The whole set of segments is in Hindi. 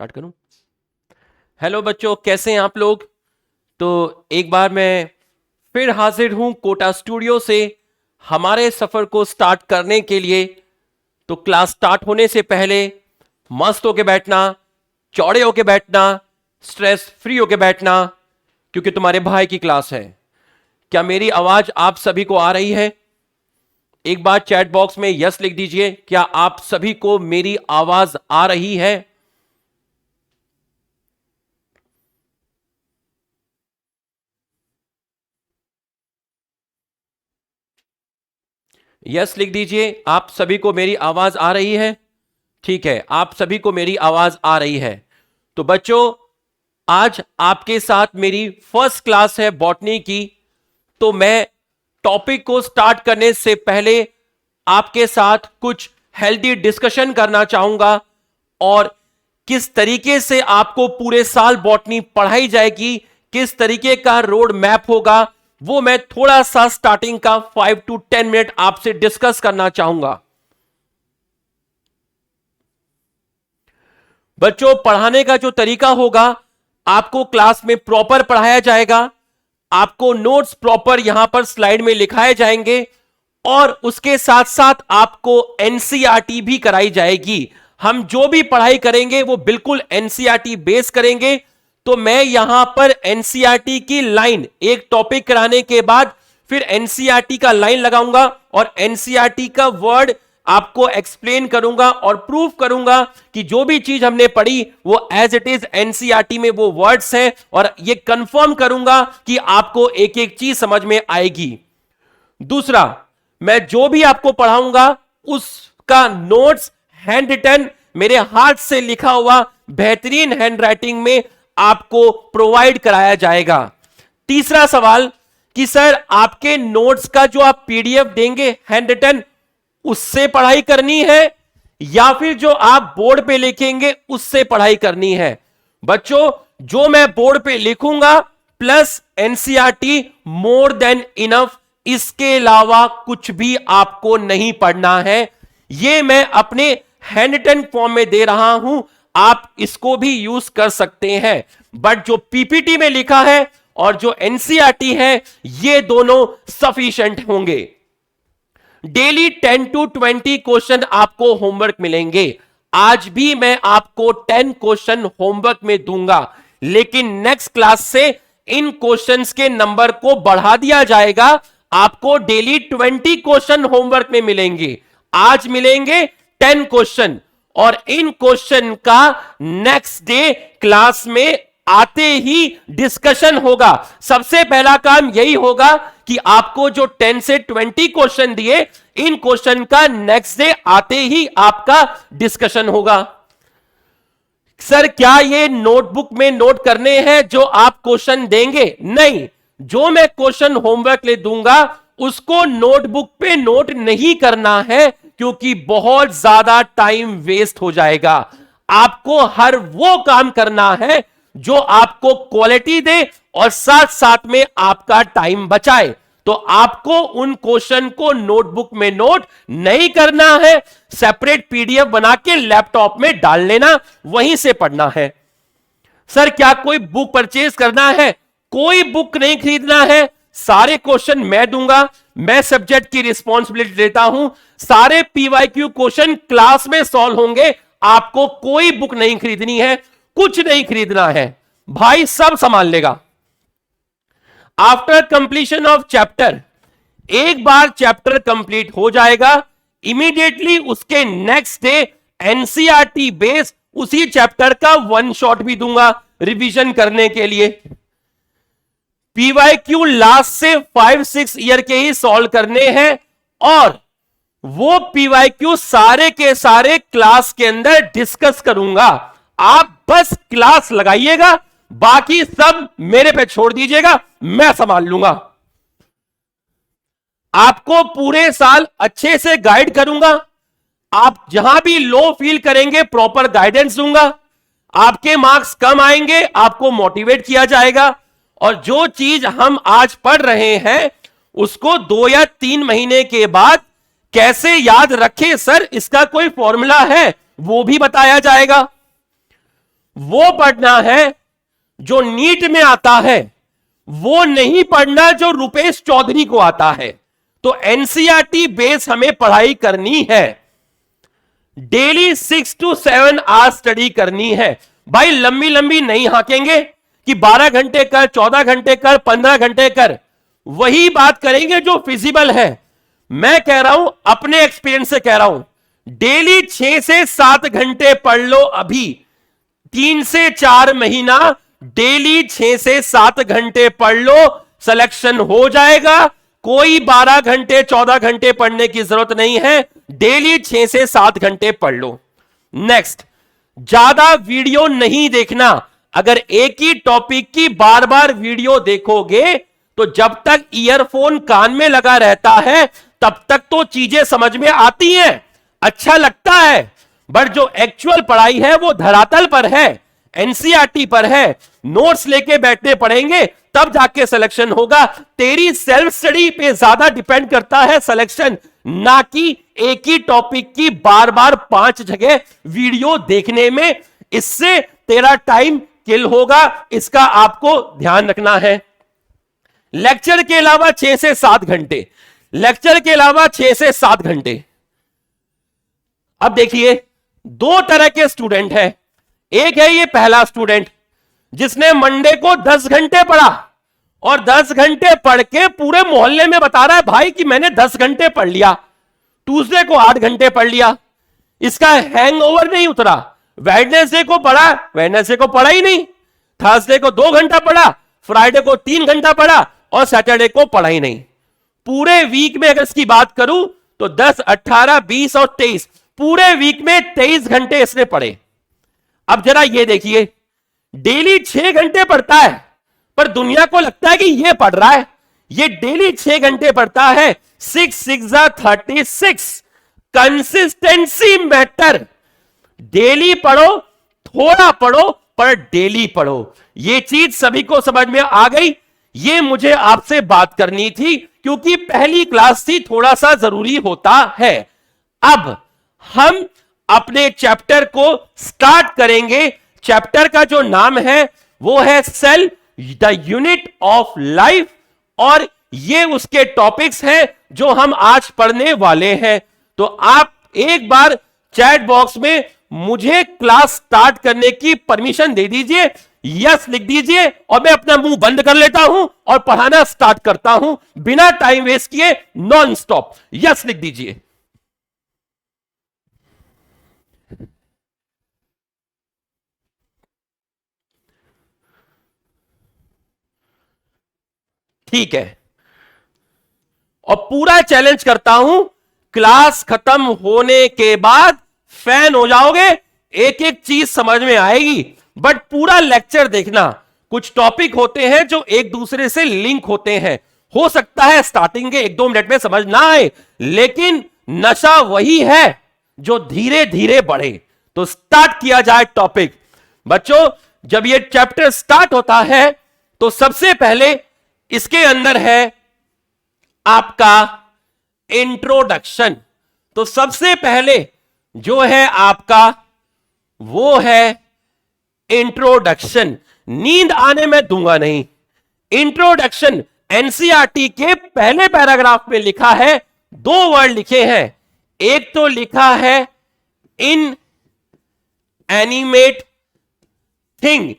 स्टार्ट करूं। हेलो बच्चों, कैसे हैं आप लोग। तो एक बार मैं फिर हाजिर हूं कोटा स्टूडियो से हमारे सफर को स्टार्ट करने के लिए। तो क्लास स्टार्ट होने से पहले मस्त होके बैठना, चौड़े होके बैठना, स्ट्रेस फ्री होके बैठना, क्योंकि तुम्हारे भाई की क्लास है। क्या मेरी आवाज आप सभी को आ रही है? एक बार चैट बॉक्स में यस लिख दीजिए। क्या आप सभी को मेरी आवाज आ रही है? यस लिख दीजिए। आप सभी को मेरी आवाज आ रही है? ठीक है, आप सभी को मेरी आवाज आ रही है। तो बच्चों, आज आपके साथ मेरी फर्स्ट क्लास है बॉटनी की। तो मैं टॉपिक को स्टार्ट करने से पहले आपके साथ कुछ हेल्दी डिस्कशन करना चाहूंगा और किस तरीके से आपको पूरे साल बॉटनी पढ़ाई जाएगी, किस तरीके का रोड मैप होगा, वो मैं थोड़ा सा स्टार्टिंग का 5 to 10 मिनट आपसे डिस्कस करना चाहूंगा। बच्चों, पढ़ाने का जो तरीका होगा, आपको क्लास में प्रॉपर पढ़ाया जाएगा। आपको नोट्स प्रॉपर यहां पर स्लाइड में लिखाए जाएंगे और उसके साथ साथ आपको एनसीईआरटी भी कराई जाएगी। हम जो भी पढ़ाई करेंगे वो बिल्कुल एनसीईआरटी बेस करेंगे। तो मैं यहां पर एनसीईआरटी की लाइन, एक टॉपिक कराने के बाद फिर एनसीईआरटी का लाइन लगाऊंगा और एनसीईआरटी का वर्ड आपको एक्सप्लेन करूंगा और प्रूफ करूंगा कि जो भी चीज हमने पढ़ी वो एज इट इज एनसीईआरटी में वो वर्ड्स हैं, और ये कंफर्म करूंगा कि आपको एक एक चीज समझ में आएगी। दूसरा, मैं जो भी आपको पढ़ाऊंगा उसका नोट्स हैंड रिटन, मेरे हाथ से लिखा हुआ बेहतरीन हैंडराइटिंग में आपको प्रोवाइड कराया जाएगा। तीसरा सवाल कि सर आपके नोट्स का जो आप पीडीएफ देंगे हैंड रिटन, उससे पढ़ाई करनी है या फिर जो आप बोर्ड पे लिखेंगे उससे पढ़ाई करनी है? बच्चों, जो मैं बोर्ड पे लिखूंगा plus NCERT more than enough, इसके अलावा कुछ भी आपको नहीं पढ़ना है। ये मैं अपने हैंड रिटन फॉर्म में दे रहा हूं, आप इसको भी यूज कर सकते हैं। बट जो पीपीटी में लिखा है और जो एनसीईआरटी है, ये दोनों सफिशिएंट होंगे। डेली 10 to 20 क्वेश्चन आपको होमवर्क मिलेंगे। आज भी मैं आपको 10 क्वेश्चन होमवर्क में दूंगा, लेकिन नेक्स्ट क्लास से इन क्वेश्चंस के नंबर को बढ़ा दिया जाएगा। आपको डेली 20 क्वेश्चन होमवर्क में मिलेंगे। आज मिलेंगे 10 क्वेश्चन और इन क्वेश्चन का नेक्स्ट डे क्लास में आते ही डिस्कशन होगा। सबसे पहला काम यही होगा कि आपको जो 10 से 20 क्वेश्चन दिए, इन क्वेश्चन का नेक्स्ट डे आते ही आपका डिस्कशन होगा। सर क्या ये नोटबुक में नोट करने हैं जो आप क्वेश्चन देंगे? नहीं, जो मैं क्वेश्चन होमवर्क ले दूंगा उसको नोटबुक पे नोट नहीं करना है, क्योंकि बहुत ज्यादा टाइम वेस्ट हो जाएगा। आपको हर वो काम करना है जो आपको क्वालिटी दे और साथ साथ में आपका टाइम बचाए। तो आपको उन क्वेश्चन को नोटबुक में नोट नहीं करना है, सेपरेट पीडीएफ बना के लैपटॉप में डाल लेना, वहीं से पढ़ना है। सर क्या कोई बुक परचेज करना है? कोई बुक नहीं खरीदना है, सारे क्वेश्चन मैं दूंगा। मैं सब्जेक्ट की रिस्पॉन्सिबिलिटी लेता हूं। सारे पीवाईक्यू क्वेश्चन क्लास में सॉल्व होंगे। आपको कोई बुक नहीं खरीदनी है, कुछ नहीं खरीदना है, भाई सब संभाल लेगा। आफ्टर कंप्लीशन ऑफ चैप्टर, एक बार चैप्टर कंप्लीट हो जाएगा, इमीडिएटली उसके नेक्स्ट डे एनसीईआरटी बेस उसी चैप्टर का वन शॉट भी दूंगा रिवीजन करने के लिए। पीवाईक्यू लास्ट से 5-6 ईयर के ही सॉल्व करने हैं और वो पीवाईक्यू सारे के सारे क्लास के अंदर डिस्कस करूंगा। आप बस क्लास लगाइएगा, बाकी सब मेरे पे छोड़ दीजिएगा, मैं संभाल लूंगा। आपको पूरे साल अच्छे से गाइड करूंगा। आप जहां भी लो फील करेंगे प्रॉपर गाइडेंस दूंगा। आपके मार्क्स कम आएंगे, आपको मोटिवेट किया जाएगा और जो चीज हम आज पढ़ रहे हैं उसको 2 या 3 महीने के बाद कैसे याद रखें, सर इसका कोई फॉर्मूला है, वो भी बताया जाएगा। वो पढ़ना है जो नीट में आता है, वो नहीं पढ़ना जो रुपेश चौधरी को आता है। तो एनसीईआरटी बेस हमें पढ़ाई करनी है, डेली 6 to 7 आवर्स स्टडी करनी है। भाई लंबी लंबी नहीं हाकेंगे कि 12 घंटे कर, 14 घंटे कर, 15 घंटे कर, वही बात करेंगे जो फिजिबल है। मैं कह रहा हूं, अपने एक्सपीरियंस से कह रहा हूं, डेली 6 से 7 घंटे पढ़ लो। अभी 3 से 4 महीना डेली 6 से 7 घंटे पढ़ लो, सिलेक्शन हो जाएगा। कोई 12 घंटे 14 घंटे पढ़ने की जरूरत नहीं है, डेली 6 से 7 घंटे पढ़ लो। नेक्स्ट, ज्यादा वीडियो नहीं देखना। अगर एक ही टॉपिक की बार बार वीडियो देखोगे तो जब तक ईयरफोन कान में लगा रहता है तब तक तो चीजें समझ में आती हैं, अच्छा लगता है, बट जो एक्चुअल पढ़ाई है वो धरातल पर है, एनसीईआरटी पर है। नोट्स लेके बैठने पड़ेंगे तब जाके सिलेक्शन होगा। तेरी सेल्फ स्टडी पे ज्यादा डिपेंड करता है सिलेक्शन, ना कि एक ही टॉपिक की बार बार 5 जगह वीडियो देखने में। इससे तेरा टाइम किल होगा, इसका आपको ध्यान रखना है। लेक्चर के अलावा 6 से 7 घंटे, लेक्चर के अलावा 6 से 7 घंटे। अब देखिए, 2 तरह के स्टूडेंट हैं। एक है ये पहला स्टूडेंट जिसने मंडे को 10 घंटे पढ़ा और 10 घंटे पढ़ के पूरे मोहल्ले में बता रहा है भाई कि मैंने 10 घंटे पढ़ लिया। ट्यूसडे को 8 घंटे पढ़ लिया, इसका हैंगओवर नहीं उतरा। वेडनेसडे को पढ़ा, वेडनेसडे को पढ़ा ही नहीं। थर्सडे को 2 घंटा पढ़ा, फ्राइडे को 3 घंटा पढ़ा और सैटरडे को पढ़ा ही नहीं। पूरे वीक में अगर इसकी बात करूं तो 10, 18, 20 और 23, पूरे वीक में 23 घंटे इसने पढ़े। अब जरा ये देखिए, डेली 6 घंटे पढ़ता है पर दुनिया को लगता है कि ये पढ़ रहा है। ये डेली 6 घंटे पढ़ता है, 6 6 36। Consistency matter. डेली पढ़ो, थोड़ा पढ़ो पर डेली पढ़ो। ये चीज सभी को समझ में आ गई। ये मुझे आपसे बात करनी थी क्योंकि पहली क्लास थी, थोड़ा सा जरूरी होता है। अब हम अपने चैप्टर को स्टार्ट करेंगे। चैप्टर का जो नाम है वो है cell the unit of life, और ये उसके टॉपिक्स हैं जो हम आज पढ़ने वाले हैं। तो आप एक बार चैट बॉक्स में मुझे क्लास स्टार्ट करने की परमिशन दे दीजिए, यस लिख दीजिए, और मैं अपना मुंह बंद कर लेता हूं और पढ़ाना स्टार्ट करता हूं बिना टाइम वेस्ट किए, नॉन स्टॉप। यस लिख दीजिए। ठीक है, और पूरा चैलेंज करता हूं, क्लास खत्म होने के बाद फैन हो जाओगे, एक एक चीज समझ में आएगी, बट पूरा लेक्चर देखना। कुछ टॉपिक होते हैं जो एक दूसरे से लिंक होते हैं। हो सकता है स्टार्टिंग के 1-2 मिनट में समझ ना आए, लेकिन नशा वही है जो धीरे धीरे बढ़े। तो स्टार्ट किया जाए टॉपिक। बच्चों, जब ये चैप्टर स्टार्ट होता है तो सबसे पहले इसके अंदर है आपका इंट्रोडक्शन। तो सबसे पहले जो है आपका वो है इंट्रोडक्शन। नींद आने में दूंगा नहीं। इंट्रोडक्शन एनसीईआरटी के पहले पैराग्राफ में लिखा है, 2 वर्ड लिखे हैं। एक तो लिखा है इन एनिमेट थिंग,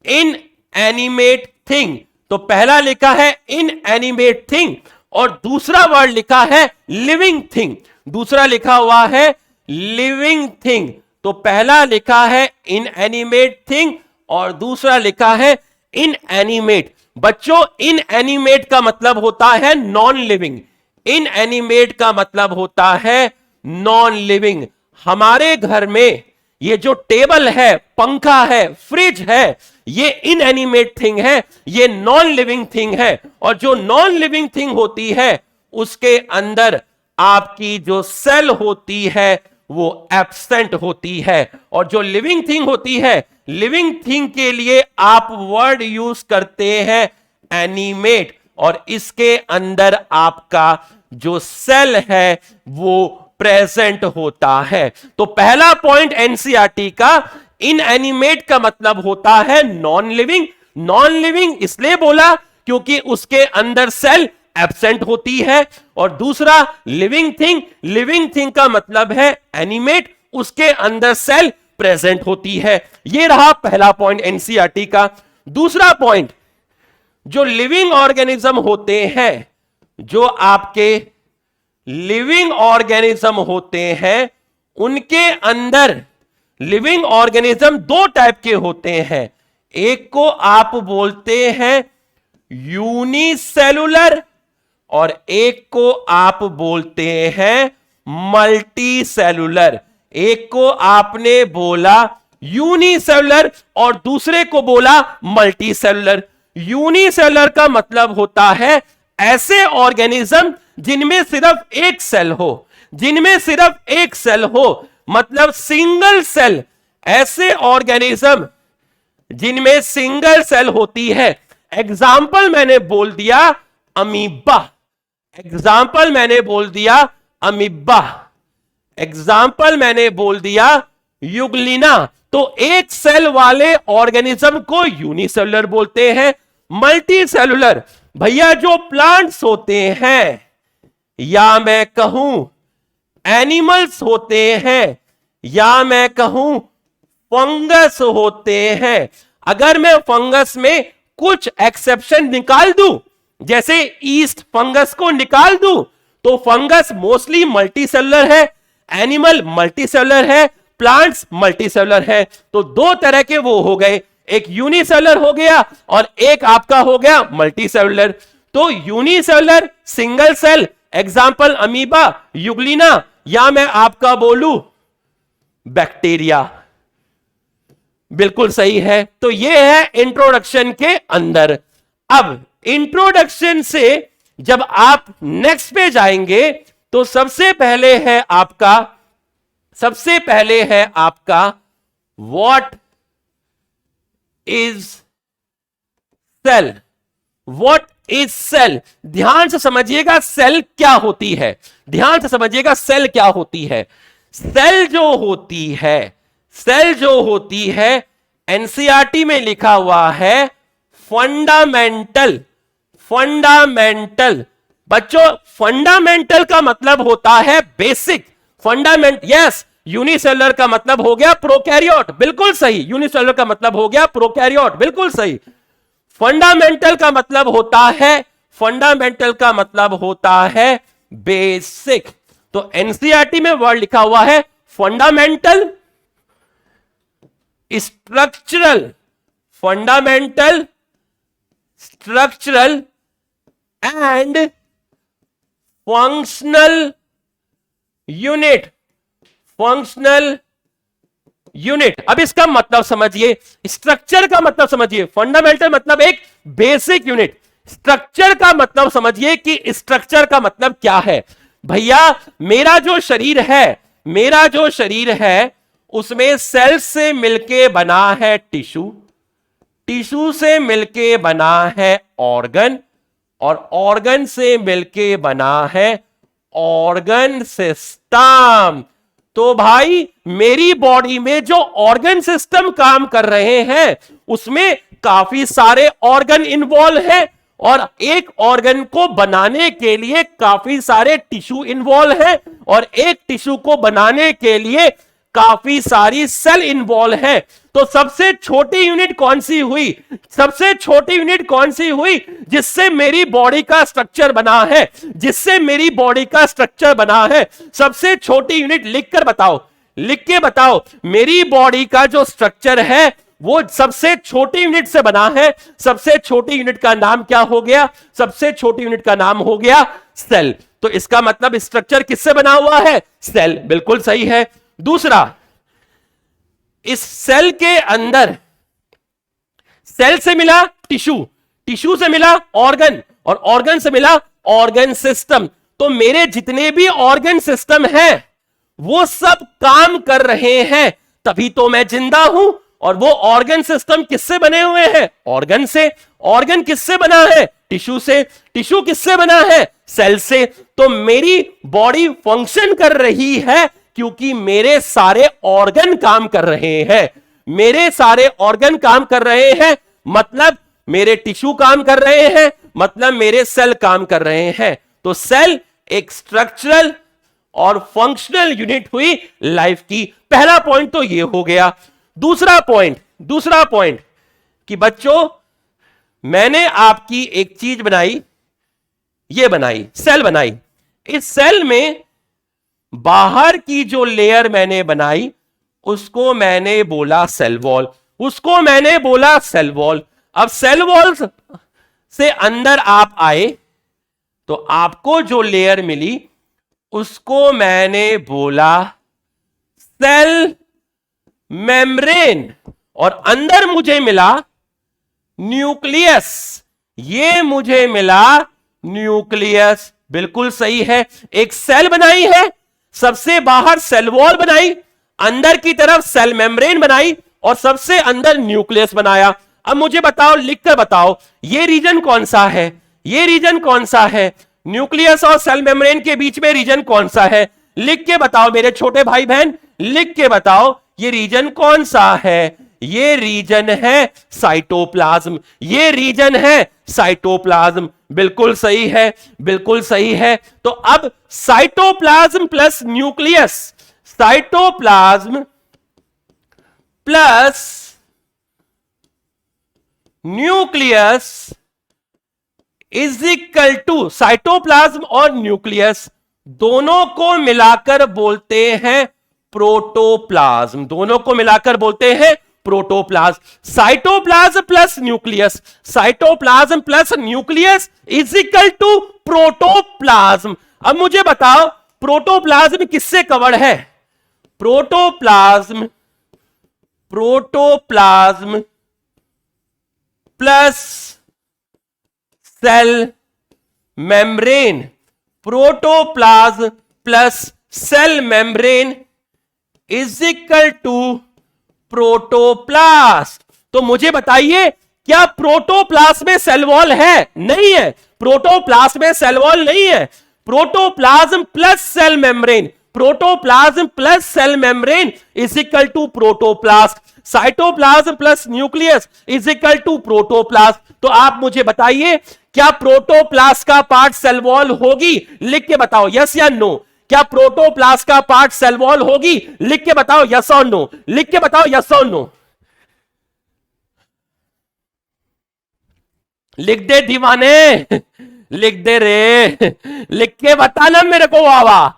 इन एनिमेट थिंग। तो पहला लिखा है इन एनिमेट थिंग और दूसरा वर्ड लिखा है लिविंग थिंग। दूसरा लिखा हुआ है लिविंग थिंग। तो पहला लिखा है इन एनिमेट थिंग और दूसरा लिखा है इन एनिमेट। बच्चों, इन एनिमेट का मतलब होता है नॉन लिविंग। इन एनिमेट का मतलब होता है नॉन लिविंग। हमारे घर में ये जो टेबल है, पंखा है, फ्रिज है, ये इनएनिमेट थिंग है, ये नॉन लिविंग थिंग है। और जो नॉन लिविंग थिंग होती है उसके अंदर आपकी जो सेल होती है वो एब्सेंट होती है। और जो लिविंग थिंग होती है, लिविंग थिंग के लिए आप वर्ड यूज करते हैं एनिमेट, और इसके अंदर आपका जो सेल है वो प्रेजेंट होता है। तो पहला पॉइंट एनसीईआरटी का इनएनिमेट का मतलब होता है नॉन लिविंग। नॉन लिविंग इसलिए बोला क्योंकि उसके अंदर सेल एब्सेंट होती है। और दूसरा लिविंग थिंग, लिविंग थिंग का मतलब है एनिमेट, उसके अंदर सेल प्रेजेंट होती है। यह रहा पहला पॉइंट एनसीईआरटी का। दूसरा पॉइंट, जो लिविंग ऑर्गेनिज्म होते हैं, जो आपके लिविंग ऑर्गेनिज्म होते हैं, उनके अंदर लिविंग ऑर्गेनिज्म दो टाइप के होते हैं। एक को आप बोलते हैं यूनिसेलुलर और एक को आप बोलते हैं मल्टी सेलुलर। एक को आपने बोला यूनिसेलुलर और दूसरे को बोला मल्टी सेलुलर। यूनिसेलुलर का मतलब होता है ऐसे ऑर्गेनिज्म जिनमें सिर्फ एक सेल हो, जिनमें सिर्फ एक सेल हो, मतलब सिंगल सेल। ऐसे ऑर्गेनिज्म जिनमें सिंगल सेल होती है। एग्जाम्पल मैंने बोल दिया अमीबा, एग्जाम्पल मैंने बोल दिया अमीबा, एग्जाम्पल मैंने बोल दिया युगलिना। तो एक सेल वाले ऑर्गेनिज्म को यूनिसेलुलर बोलते हैं। मल्टी सेलुलर भैया जो प्लांट्स होते हैं, या मैं कहूं एनिमल्स होते हैं, या मैं कहूं फंगस होते हैं। अगर मैं फंगस में कुछ एक्सेप्शन निकाल दूं, जैसे ईस्ट फंगस को निकाल दूं, तो फंगस मोस्टली मल्टी सेलुलर है, एनिमल मल्टी सेलुलर है, प्लांट्स मल्टी सेलुलर है। तो दो तरह के वो हो गए, एक यूनिसेलुलर हो गया और एक आपका हो गया मल्टी सेलुलर। तो unicellular single cell, example amoeba, euglena, या मैं आपका बोलूं बैक्टीरिया। बिल्कुल सही है। तो ये है इंट्रोडक्शन के अंदर। अब इंट्रोडक्शन से जब आप नेक्स्ट पे जाएंगे तो सबसे पहले है आपका what is cell. What is cell, ध्यान से समझिएगा सेल क्या होती है, ध्यान से समझिएगा सेल क्या होती है। सेल जो होती है एनसीईआरटी में लिखा हुआ है फंडामेंटल। फंडामेंटल बच्चों, फंडामेंटल का मतलब होता है बेसिक। फंडामेंट, यस, यूनिसेलुलर का मतलब हो गया प्रोकैरियोट, बिल्कुल सही। यूनिसेलुलर का मतलब हो गया प्रोकैरियोट, बिल्कुल सही। फंडामेंटल का मतलब होता है बेसिक। तो एनसीईआरटी में वर्ड लिखा हुआ है fundamental, structural, fundamental, structural and functional unit. Functional unit, अब इसका मतलब समझिए, स्ट्रक्चर का मतलब समझिए। फंडामेंटल मतलब एक बेसिक यूनिट, स्ट्रक्चर का मतलब समझिए कि स्ट्रक्चर का मतलब क्या है। भैया मेरा जो शरीर है उसमें सेल से मिलके बना है टिश्यू, टिश्यू से मिलके बना है ऑर्गन, और ऑर्गन से मिलके बना है ऑर्गन सिस्टम। तो भाई मेरी बॉडी में जो ऑर्गन सिस्टम काम कर रहे हैं उसमें काफी सारे ऑर्गन इन्वॉल्व है, और एक ऑर्गन को बनाने के लिए काफी सारे टिश्यू इन्वॉल्व है, और एक टिश्यू को बनाने के लिए काफी सारी सेल इन्वॉल्व है। तो सबसे छोटी यूनिट कौन सी हुई? सबसे छोटी यूनिट कौन सी हुई जिससे मेरी बॉडी का स्ट्रक्चर बना है? जिससे मेरी बॉडी का स्ट्रक्चर बना है, सबसे छोटी यूनिट लिखकर बताओ, लिख के बताओ। मेरी बॉडी का जो स्ट्रक्चर है वो सबसे छोटी यूनिट से बना है। सबसे छोटी यूनिट का नाम क्या हो गया? सबसे छोटी यूनिट का नाम हो गया सेल। तो इसका मतलब स्ट्रक्चर किससे बना हुआ है? सेल, बिल्कुल सही है। दूसरा, इस सेल के अंदर सेल से मिला टिश्यू, टिश्यू से मिला ऑर्गन, और ऑर्गन से मिला ऑर्गन सिस्टम। तो मेरे जितने भी ऑर्गन सिस्टम हैं वो सब काम कर रहे हैं, तभी तो मैं जिंदा हूं। और वो ऑर्गन सिस्टम किससे बने हुए हैं? ऑर्गन से। ऑर्गन किससे बना है? टिश्यू से। टिश्यू किससे बना है? सेल से। तो मेरी बॉडी फंक्शन कर रही है क्योंकि मेरे सारे ऑर्गन काम कर रहे हैं। मेरे सारे ऑर्गन काम कर रहे हैं, मतलब मेरे टिश्यू काम कर रहे हैं, मतलब मेरे सेल काम कर रहे हैं। तो सेल एक स्ट्रक्चरल और फंक्शनल यूनिट हुई लाइफ की। पहला पॉइंट तो ये हो गया। दूसरा पॉइंट कि बच्चों मैंने आपकी एक चीज बनाई, ये बनाई सेल बनाई। इस सेल में बाहर की जो लेयर मैंने बनाई उसको मैंने बोला सेल वॉल, उसको मैंने बोला सेल वॉल। अब सेल वॉल से अंदर आप आए तो आपको जो लेयर मिली उसको मैंने बोला सेल मेम्ब्रेन, और अंदर मुझे मिला न्यूक्लियस, ये मुझे मिला न्यूक्लियस। बिल्कुल सही है। एक सेल बनाई है, सबसे बाहर सेल वॉल बनाई, अंदर की तरफ सेल मेम्ब्रेन बनाई और सबसे अंदर न्यूक्लियस बनाया। अब मुझे बताओ, लिखकर बताओ, ये रीजन कौन सा है, ये रीजन कौन सा है, न्यूक्लियस और सेल मेम्ब्रेन के बीच में रीजन कौन सा है? लिख के बताओ मेरे छोटे भाई बहन, लिख के बताओ ये रीजन कौन सा है। ये रीजन है साइटोप्लाज्म, ये रीजन है साइटोप्लाज्म। बिल्कुल सही है, बिल्कुल सही है। तो अब cytoplasm plus nucleus, cytoplasm plus nucleus is equal to, cytoplasm और न्यूक्लियस दोनों को मिलाकर बोलते हैं प्रोटोप्लाज्म, दोनों को मिलाकर बोलते हैं protoplasm. Cytoplasm plus nucleus, cytoplasm plus nucleus is equal to protoplasm. अब मुझे बताओ प्रोटोप्लाज्म किससे कवर्ड है? Protoplasm, protoplasm plus cell membrane, protoplasm plus cell membrane is equal to protoplast. तो मुझे बताइए क्या प्रोटोप्लास्ट में सेल वॉल है? नहीं है, प्रोटोप्लास्ट में सेल वॉल नहीं है। Protoplasm plus cell membrane, protoplasm plus cell membrane is equal to protoplast. Cytoplasm plus nucleus is equal to protoplast. तो आप मुझे बताइए क्या प्रोटोप्लास्ट का पार्ट सेल वॉल होगी? लिख के बताओ यस या नो। क्या प्रोटोप्लास्ट का पार्ट सेल वॉल होगी? लिख के बताओ यस और नो, लिख के बताओ यस और नो। लिख दे दीवाने, लिख दे रे, लिख के बताना मेरे को वावा।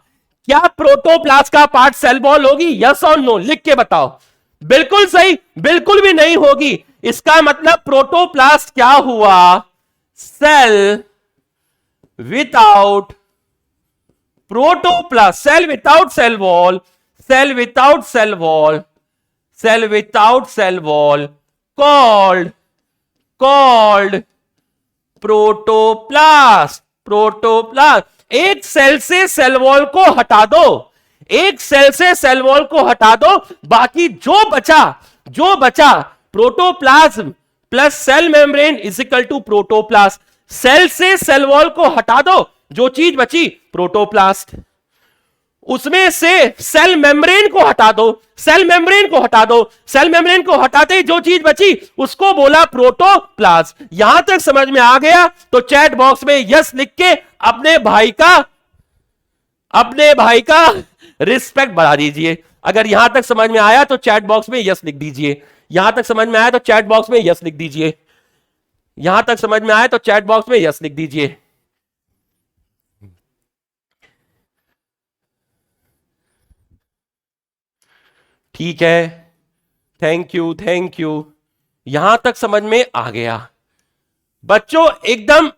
क्या प्रोटोप्लास्ट का पार्ट सेल वॉल होगी? यस और नो, लिख के बताओ। बिल्कुल सही, बिल्कुल भी नहीं होगी। इसका मतलब प्रोटोप्लास्ट क्या हुआ? Cell without protoplast, cell without cell wall, cell without cell wall, cell without cell wall called protoplast. Protoplast. एक सेल से सेल वॉल को हटा दो, एक सेल से सेल वॉल को हटा दो, बाकी जो बचा protoplasm plus cell membrane is equal to protoplast. Cell से सेल वॉल को हटा दो, जो चीज बची प्रोटोप्लास्ट। उसमें से सेल मेम्ब्रेन को हटा दो, सेल मेम्ब्रेन को हटा दो, सेल मेम्ब्रेन को हटाते ही जो चीज बची उसको बोला प्रोटोप्लास्ट। यहां तक समझ में आ गया तो चैट बॉक्स में यस लिख के अपने भाई का रिस्पेक्ट बढ़ा दीजिए। अगर यहां तक समझ में आया तो चैट बॉक्स में यस लिख दीजिए। यहां तक समझ में आया तो चैट बॉक्स में यस लिख दीजिए। यहां तक समझ में आया तो चैट बॉक्स में यस लिख दीजिए। ठीक है, थैंक यू, थैंक यू। यहां तक समझ में आ गया। बच्चों एकदम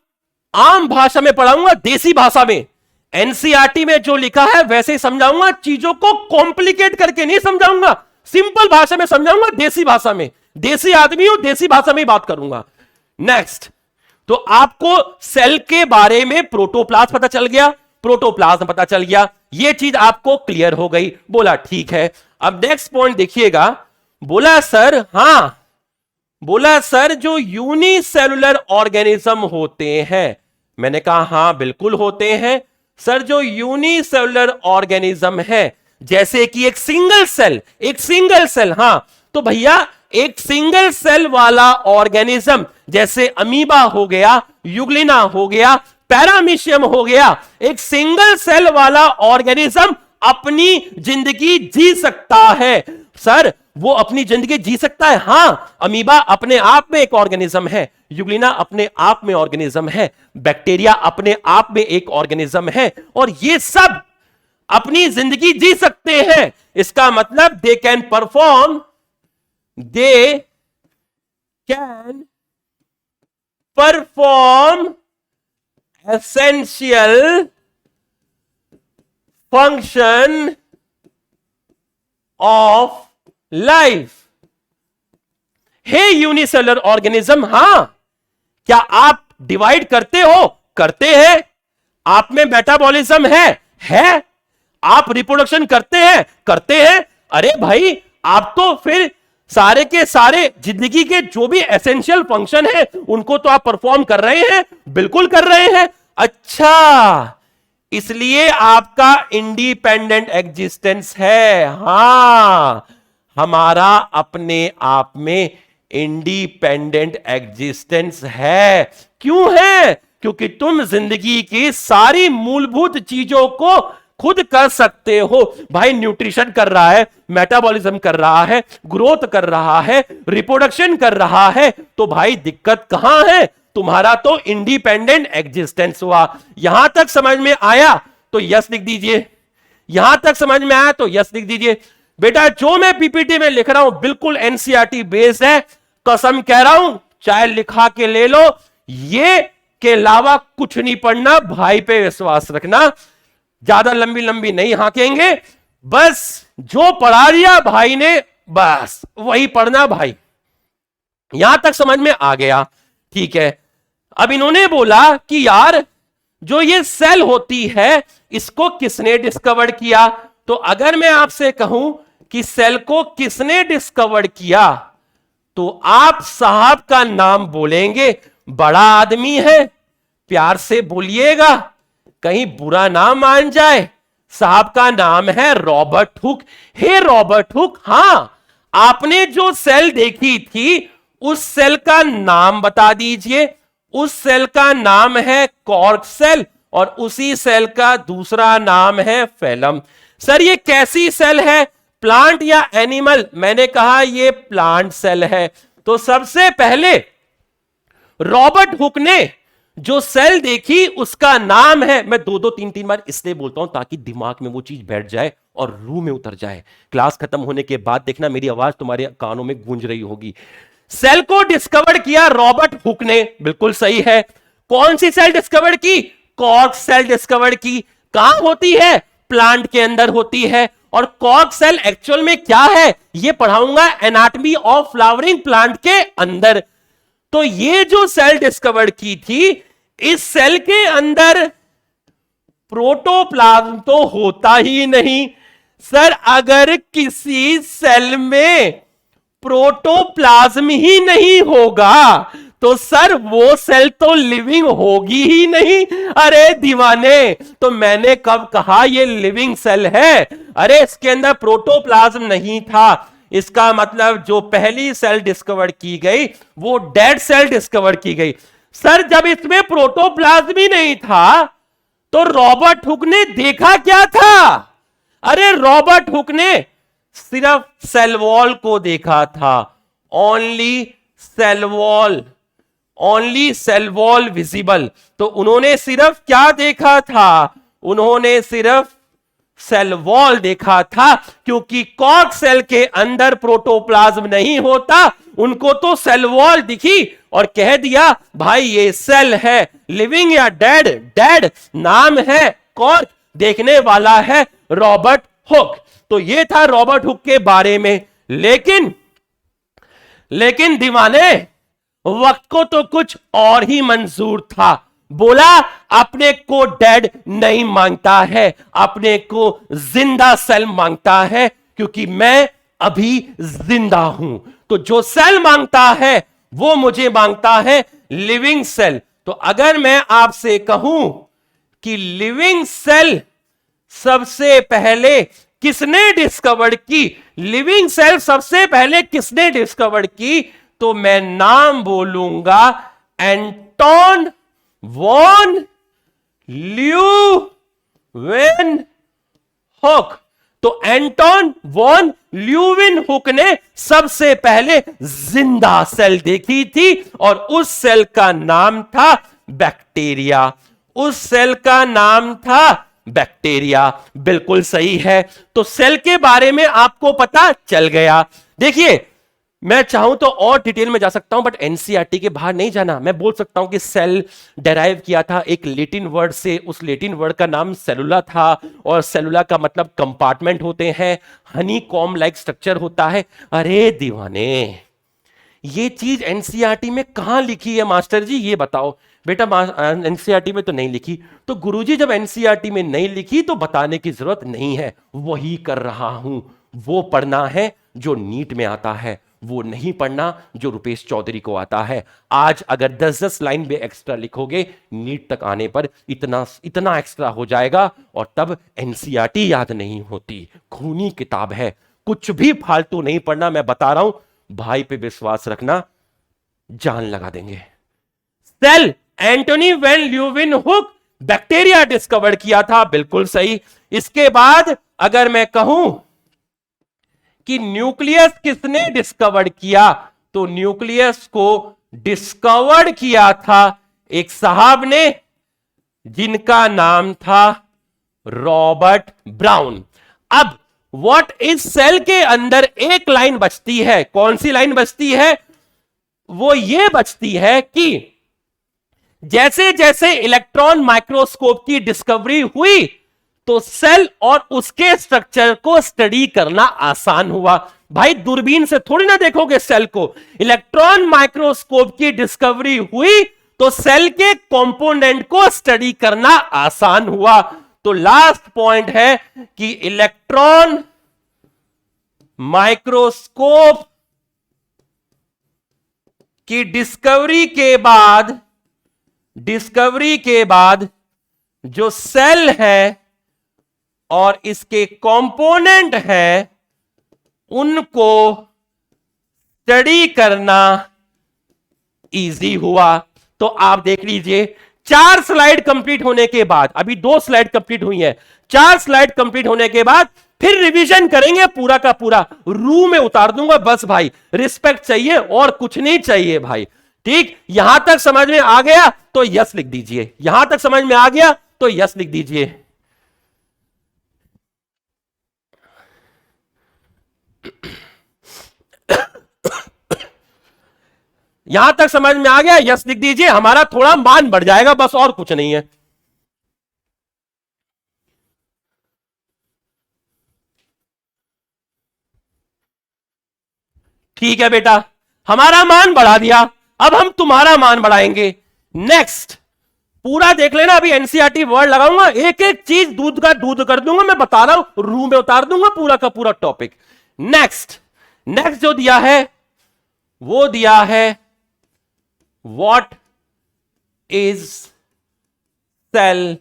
आम भाषा में पढ़ाऊंगा, देसी भाषा में। एनसीईआरटी में जो लिखा है वैसे ही समझाऊंगा, चीजों को कॉम्प्लिकेट करके नहीं समझाऊंगा, सिंपल भाषा में समझाऊंगा, देसी भाषा में। देसी आदमी हूं, देसी भाषा में ही बात करूंगा। नेक्स्ट, तो आपको सेल के बारे में प्रोटोप्लास्ट पता चल गया, प्रोटोप्लाज्म पता चल गया, यह चीज आपको क्लियर हो गई। बोला ठीक है। अब नेक्स्ट पॉइंट देखिएगा। बोला सर जो यूनिसेलुलर ऑर्गेनिज्म होते हैं। मैंने कहा हां बिल्कुल होते हैं सर। जो यूनिसेलुलर ऑर्गेनिज्म है, जैसे कि एक सिंगल सेल, हां, तो भैया एक सिंगल सेल वाला ऑर्गेनिज्म जैसे अमीबा हो गया, यूग्लिना हो गया, पैरामीशियम हो गया, एक सिंगल सेल वाला ऑर्गेनिज्म अपनी जिंदगी जी सकता है। सर वो अपनी जिंदगी जी सकता है? हां, अमीबा अपने आप में एक ऑर्गेनिज्म है, यूग्लिना अपने आप में ऑर्गेनिज्म है, बैक्टीरिया अपने आप में एक ऑर्गेनिज्म है, और ये सब अपनी जिंदगी जी सकते हैं। इसका मतलब they can perform essential function of life. Hey unicellular organism, हां, क्या आप डिवाइड करते हो? करते हैं। आप में मेटाबॉलिज्म है। आप रिप्रोडक्शन करते हैं? करते हैं। अरे भाई, आप तो फिर सारे के सारे जिंदगी के जो भी एसेंशियल फंक्शन है उनको तो आप परफॉर्म कर रहे हैं। बिल्कुल कर रहे हैं। अच्छा, इसलिए आपका इंडिपेंडेंट एग्जिस्टेंस है। हां, हमारा अपने आप में इंडिपेंडेंट एग्जिस्टेंस है। क्यों है? क्योंकि तुम जिंदगी की सारी मूलभूत चीजों को खुद कर सकते हो। भाई न्यूट्रिशन कर रहा है, मेटाबॉलिज्म कर रहा है, ग्रोथ कर रहा है, रिप्रोडक्शन कर रहा है, तो भाई दिक्कत कहां है? तुम्हारा तो इंडिपेंडेंट एग्जिस्टेंस हुआ। यहां तक समझ में आया तो यस लिख दीजिए। यहां तक समझ में आया तो यस लिख दीजिए। बेटा जो मैं पीपीटी में लिख रहा हूं बिल्कुल एनसीईआरटी बेस्ड है, कसम कह रहा हूं, चाहे लिखा के ले लो, ये के अलावा कुछ नहीं पढ़ना। भाई पे विश्वास रखना, ज्यादा लंबी लंबी नहीं हाकेंगे, बस जो पढ़ा दिया भाई ने बस वही पढ़ना भाई। यहां तक समझ में आ गया? ठीक है। अब इन्होंने बोला कि यार जो ये सेल होती है इसको किसने डिस्कवर किया? तो अगर मैं आपसे कहूं कि सेल को किसने डिस्कवर किया तो आप साहब का नाम बोलेंगे। बड़ा आदमी है, प्यार से बोलिएगा, कहीं बुरा ना मान जाए। साहब का नाम है रॉबर्ट हुक। हे रॉबर्ट हुक, हां, आपने जो सेल देखी थी उस सेल का नाम बता दीजिए। उस सेल का नाम है कॉर्क सेल और उसी सेल का दूसरा नाम है फेलम। सर ये कैसी सेल है, प्लांट या एनिमल? मैंने कहा ये प्लांट सेल है। तो सबसे पहले रॉबर्ट हुक ने जो सेल देखी उसका नाम है, मैं दो दो तीन तीन बार इसलिए बोलता हूं ताकि दिमाग में वो चीज बैठ जाए और रूह में उतर जाए। क्लास खत्म होने के बाद देखना मेरी आवाज तुम्हारे कानों में गूंज रही होगी। सेल को डिस्कवर किया रॉबर्ट हुक ने, बिल्कुल सही है। कौन सी सेल डिस्कवर की? कॉर्क सेल डिस्कवर की। कहां होती है? प्लांट के अंदर होती है। और कॉर्क सेल एक्चुअल में क्या है ये पढ़ाऊंगा एनाटॉमी ऑफ फ्लावरिंग प्लांट के अंदर। तो ये जो सेल डिस्कवर की थी, इस सेल के अंदर प्रोटोप्लाज्म तो होता ही नहीं। सर अगर किसी सेल में प्रोटोप्लाज्म ही नहीं होगा तो सर वो सेल तो लिविंग होगी ही नहीं। अरे दीवाने, तो मैंने कब कहा ये लिविंग सेल है? अरे इसके अंदर प्रोटोप्लाज्म नहीं था। इसका मतलब जो पहली सेल डिस्कवर की गई वो डेड सेल डिस्कवर की गई। सर जब इसमें प्रोटोप्लाज्म ही नहीं था तो रॉबर्ट हुक ने देखा क्या था? अरे रॉबर्ट हुक ने सिर्फ सेल वॉल को देखा था। Only cell wall, only cell wall visible. तो उन्होंने सिर्फ क्या देखा था? उन्होंने सिर्फ सेल वॉल देखा था, क्योंकि कॉर्क सेल के अंदर प्रोटोप्लाज्म नहीं होता। उनको तो सेल वॉल दिखी और कह दिया भाई ये सेल है, लिविंग या डेड? डेड। नाम है कॉर्क, देखने वाला है रॉबर्ट हुक। तो ये था रॉबर्ट हुक के बारे में। लेकिन दीवाने, वक्त को तो कुछ और ही मंजूर था। बोला अपने को डेड नहीं मांगता है, अपने को जिंदा सेल मांगता है, क्योंकि मैं अभी जिंदा हूं। तो जो सेल मांगता है वो मुझे मांगता है लिविंग सेल। तो अगर मैं आपसे कहूं कि लिविंग सेल सबसे पहले किसने डिस्कवर्ड की, लिविंग सेल सबसे पहले किसने डिस्कवर्ड की, तो मैं नाम बोलूंगा एंटोन वॉन ल्यूवेनहुक। तो एंटोन वॉन ल्यूवेनहुक ने सबसे पहले जिंदा सेल देखी थी और उस सेल का नाम था बैक्टीरिया। उस सेल का नाम था बैक्टीरिया। बिल्कुल सही है। तो सेल के बारे में आपको पता चल गया। देखिए, मैं चाहूं तो और डिटेल में जा सकता हूं, बट एनसीईआरटी के बाहर नहीं जाना। मैं बोल सकता हूं कि सेल डेराइव किया था एक लैटिन वर्ड से, उस लैटिन वर्ड का नाम सेलुला था, और सेलुला का मतलब कंपार्टमेंट होते हैं, हनी कॉम लाइक स्ट्रक्चर होता है। अरे दीवाने, ये चीज एनसीईआरटी में कहां लिखी है मास्टर जी, ये बताओ। बेटा एनसीईआरटी में तो नहीं लिखी। तो गुरुजी जब एनसीईआरटी में नहीं लिखी तो बताने की जरूरत नहीं है, वही कर रहा हूं। वो पढ़ना है जो नीट में आता है, वो नहीं पढ़ना जो रुपेश चौधरी को आता है। आज अगर 10-10 लाइन में एक्स्ट्रा लिखोगे, नीट तक आने पर इतना इतना एक्स्ट्रा हो जाएगा, और तब एनसीईआरटी याद नहीं होती। खूनी किताब है, कुछ भी फालतू नहीं पढ़ना। मैं बता रहा हूं, भाई पे विश्वास रखना, जान लगा देंगे। सेल Antonie van Leeuwenhoek bacteria discover किया था, बिल्कुल सही। इसके बाद अगर मैं कहूं कि न्यूक्लियस किसने डिस्कवर किया, तो न्यूक्लियस को डिस्कवर किया था एक साहब ने जिनका नाम था रॉबर्ट ब्राउन। अब व्हाट इज सेल के अंदर एक लाइन बचती है। कौन सी लाइन बचती है? वो ये बचती है कि जैसे जैसे इलेक्ट्रॉन माइक्रोस्कोप की डिस्कवरी हुई तो सेल और उसके स्ट्रक्चर को स्टडी करना आसान हुआ। भाई दूरबीन से थोड़ी ना देखोगे सेल को, इलेक्ट्रॉन माइक्रोस्कोप की डिस्कवरी हुई तो सेल के कंपोनेंट को स्टडी करना आसान हुआ। तो लास्ट पॉइंट है कि इलेक्ट्रॉन माइक्रोस्कोप की डिस्कवरी के बाद जो सेल है और इसके कंपोनेंट है उनको स्टडी करना इजी हुआ। तो आप देख लीजिए, 4 स्लाइड कंप्लीट होने के बाद, अभी 2 स्लाइड कंप्लीट हुई है, 4 स्लाइड कंप्लीट होने के बाद फिर रिवीजन करेंगे पूरा का पूरा। रूम में उतार दूंगा बस भाई, रिस्पेक्ट चाहिए और कुछ नहीं चाहिए भाई। ठीक, यहां तक समझ में आ गया तो यस लिख दीजिए, यहां तक समझ में आ गया तो यस लिख दीजिए। यहां तक समझ में आ गया, यस लिख दीजिए, हमारा थोड़ा मान बढ़ जाएगा, बस और कुछ नहीं है। ठीक है बेटा, हमारा मान बढ़ा दिया, अब हम तुम्हारा मान बढ़ाएंगे। नेक्स्ट पूरा देख लेना, अभी एनसीईआरटी वर्ड लगाऊंगा, एक एक चीज दूध का दूध कर दूंगा, मैं बता रहा हूं, रूम में उतार दूंगा पूरा का पूरा टॉपिक। नेक्स्ट जो दिया है वो दिया है व्हाट इज सेल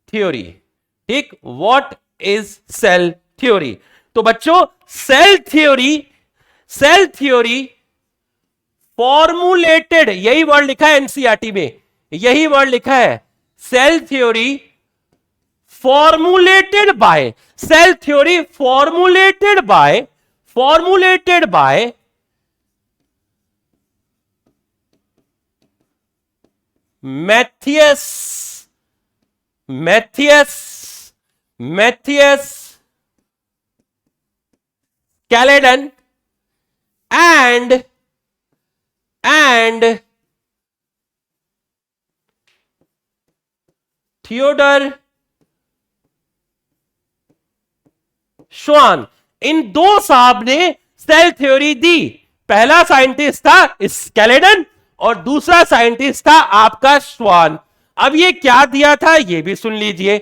थ्योरी। ठीक, व्हाट इज सेल थ्योरी। तो बच्चों सेल थ्योरी फॉर्मुलेटेड, यही वर्ड लिखा है एनसीईआरटी में, यही वर्ड लिखा है, cell theory formulated by, cell theory formulated by Matthias Schleiden and Theodor Schwann, in 2 साहब ने सेल थ्योरी दी। पहला साइंटिस्ट था स्केलेडन और दूसरा साइंटिस्ट था आपका श्वान। अब ये क्या दिया था ये भी सुन लीजिए,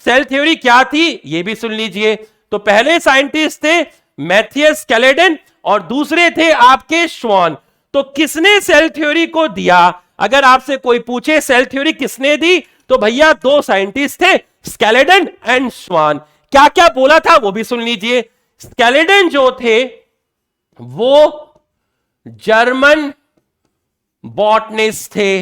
सेल थ्योरी क्या थी ये भी सुन लीजिए। तो पहले साइंटिस्ट थे मैथियस कैलेडन और दूसरे थे आपके श्वान। तो किसने सेल थ्योरी को दिया? अगर आपसे कोई पूछे सेल थ्योरी किसने दी, तो भैया 2 साइंटिस्ट थे, स्केलेडन एंड श्वान। क्या क्या बोला था वो भी सुन लीजिए। स्केलेटन जो थे वो जर्मन बॉटनिस्ट थे,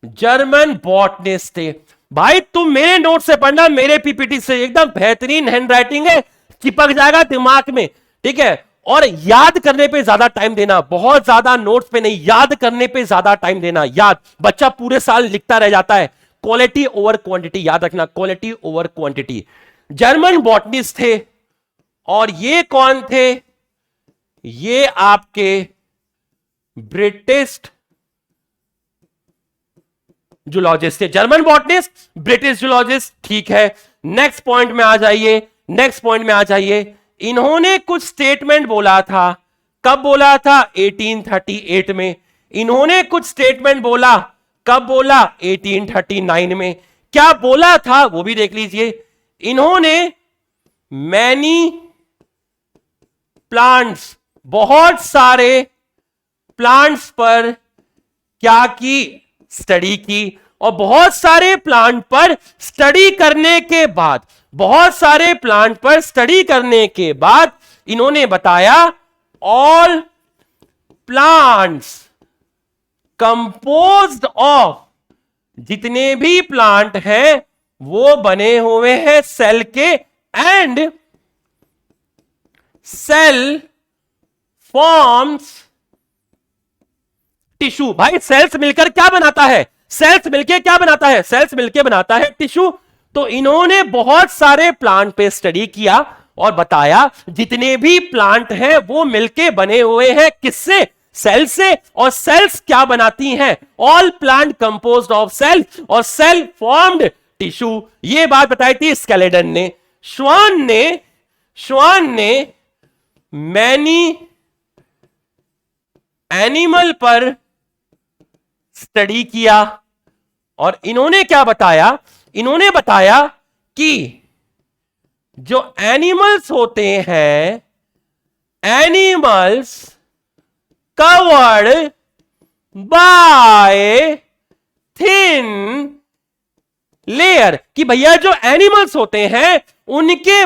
जर्मन बॉटनिस्ट थे। भाई तुम मेरे नोट से पढ़ना, मेरे पीपीटी से, एकदम बेहतरीन हैंडराइटिंग है, चिपक जाएगा दिमाग में, ठीक है। और याद करने पे ज्यादा टाइम देना, बहुत ज्यादा नोट्स पे नहीं, याद करने पे ज्यादा टाइम देना। याद, बच्चा पूरे साल लिखता रह जाता है। क्वालिटी ओवर क्वांटिटी, याद रखना, quality over quantity. German botanist थे, और ये कौन थे? ये आपके ब्रिटिश जूलॉजिस्ट थे। जर्मन बॉटनिस्ट, ब्रिटिश जूलॉजिस्ट, ठीक है। नेक्स्ट पॉइंट में आ जाइए, नेक्स्ट पॉइंट में आ जाइए। इन्होंने कुछ स्टेटमेंट बोला था। कब बोला था? 1838 में। इन्होंने कुछ स्टेटमेंट बोला, कब बोला? 1839 में। क्या बोला था वो भी देख लीजिए। इन्होंने मैनी प्लांट्स, बहुत सारे प्लांट्स पर क्या की? स्टडी की। और बहुत सारे प्लांट पर स्टडी करने के बाद, बहुत सारे प्लांट पर स्टडी करने के बाद इन्होंने बताया ऑल प्लांट्स कंपोज्ड ऑफ, जितने भी प्लांट हैं वो बने हुए हैं सेल के, एंड सेल फॉर्म्स टिश्यू। भाई सेल्स मिलकर क्या बनाता है? सेल्स मिलकर क्या बनाता है? सेल्स मिलकर बनाता है टिश्यू। तो इन्होंने बहुत सारे प्लांट पे स्टडी किया और बताया जितने भी प्लांट हैं वो मिलके बने हुए हैं किससे? सेल से। और सेल्स क्या बनाती हैं? All plant composed of cell, और सेल फॉर्म्ड टिश्यू। ये बात बताई थी स्केलेटन ने। श्वान ने मैनी एनिमल पर स्टडी किया, और इन्होंने क्या बताया? इन्होंने बताया कि जो एनिमल्स होते हैं, animals covered by thin layer, कि भैया जो एनिमल्स होते हैं उनके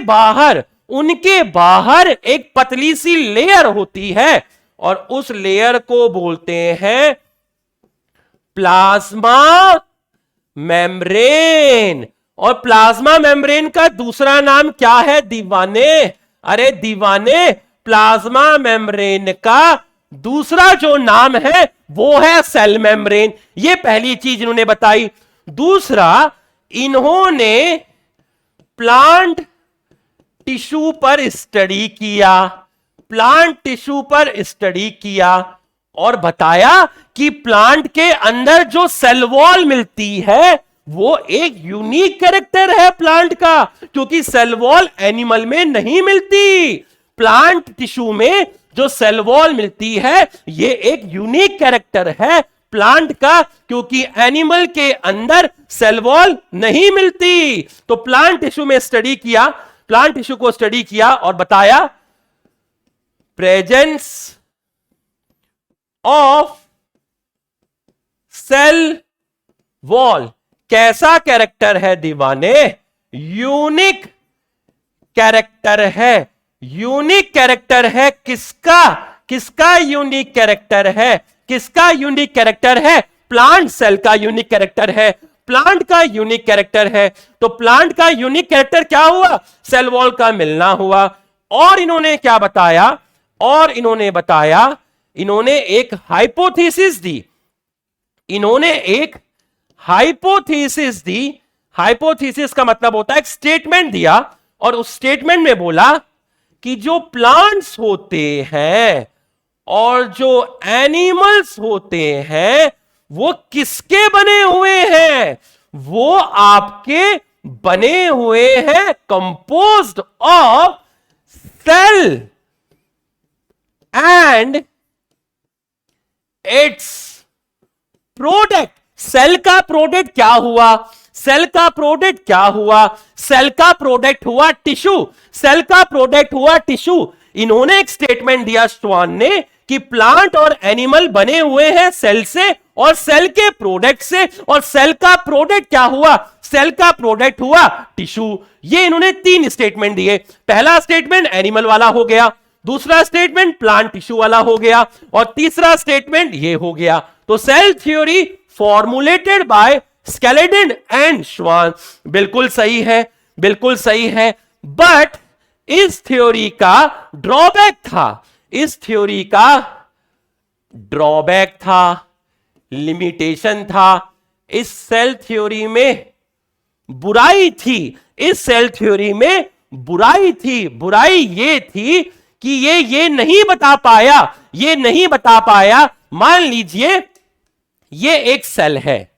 बाहर एक पतली सी लेयर होती है, और उस लेयर को बोलते हैं प्लाज्मा मेम्ब्रेन। और प्लाज्मा मेम्ब्रेन का दूसरा नाम क्या है दीवाने? अरे दीवाने, प्लाज्मा मेम्ब्रेन का दूसरा जो नाम है वो है सेल मेम्ब्रेन। ये पहली चीज इन्होंने बताई। दूसरा, इन्होंने प्लांट टिश्यू पर स्टडी किया, प्लांट टिश्यू पर स्टडी किया और बताया कि प्लांट के अंदर जो सेल वॉल मिलती है वो एक यूनिक कैरेक्टर है प्लांट का, क्योंकि सेल वॉल एनिमल में नहीं मिलती। प्लांट टिश्यू में जो सेल वॉल मिलती है ये एक यूनिक कैरेक्टर है प्लांट का, क्योंकि एनिमल के अंदर सेल वॉल नहीं मिलती। तो प्लांट टिश्यू में स्टडी किया, प्लांट टिश्यू को स्टडी किया और बताया प्रेजेंस ऑफ सेल वॉल कैसा कैरेक्टर है दीवाने? यूनिक कैरेक्टर है। यूनिक कैरेक्टर है किसका? किसका यूनिक कैरेक्टर है? किसका यूनिक कैरेक्टर है? प्लांट सेल का यूनिक कैरेक्टर है, प्लांट का यूनिक कैरेक्टर है। तो प्लांट का यूनिक कैरेक्टर क्या हुआ? सेल वॉल का मिलना हुआ। और इन्होंने क्या बताया? और इन्होंने बताया, इन्होंने एक हाइपोथेसिस दी। इन्होंने एक हाइपोथेसिस दी। हाइपोथेसिस का मतलब होता है एक स्टेटमेंट दिया, और उस स्टेटमेंट में बोला कि जो प्लांट्स होते हैं और जो एनिमल्स होते हैं वो किसके बने हुए हैं? वो आपके बने हुए हैं composed of cell and its product. Cell का प्रोडक्ट क्या हुआ? सेल का प्रोडक्ट क्या हुआ? सेल का प्रोडक्ट हुआ टिश्यू। सेल का प्रोडक्ट हुआ टिश्यू। इन्होंने एक स्टेटमेंट दिया श्वान ने कि प्लांट और एनिमल बने हुए हैं सेल से, और सेल के प्रोडक्ट से, और सेल का प्रोडक्ट क्या हुआ, सेल का प्रोडक्ट हुआ टिश्यू। ये इन्होंने 3 स्टेटमेंट दिए। पहला स्टेटमेंट एनिमल वाला हो गया, दूसरा स्टेटमेंट प्लांट टिश्यू वाला हो गया, और तीसरा स्टेटमेंट ये हो गया। तो cell theory formulated by Schleiden and Schwann, बिल्कुल सही है, बिल्कुल सही है। बट इस थ्योरी का ड्रॉबैक था, इस थ्योरी का ड्रॉबैक था, लिमिटेशन था। इस सेल थ्योरी में बुराई थी, इस सेल थ्योरी में बुराई थी। बुराई ये थी कि ये नहीं बता पाया, ये नहीं बता पाया। मान लीजिए ये एक सेल है,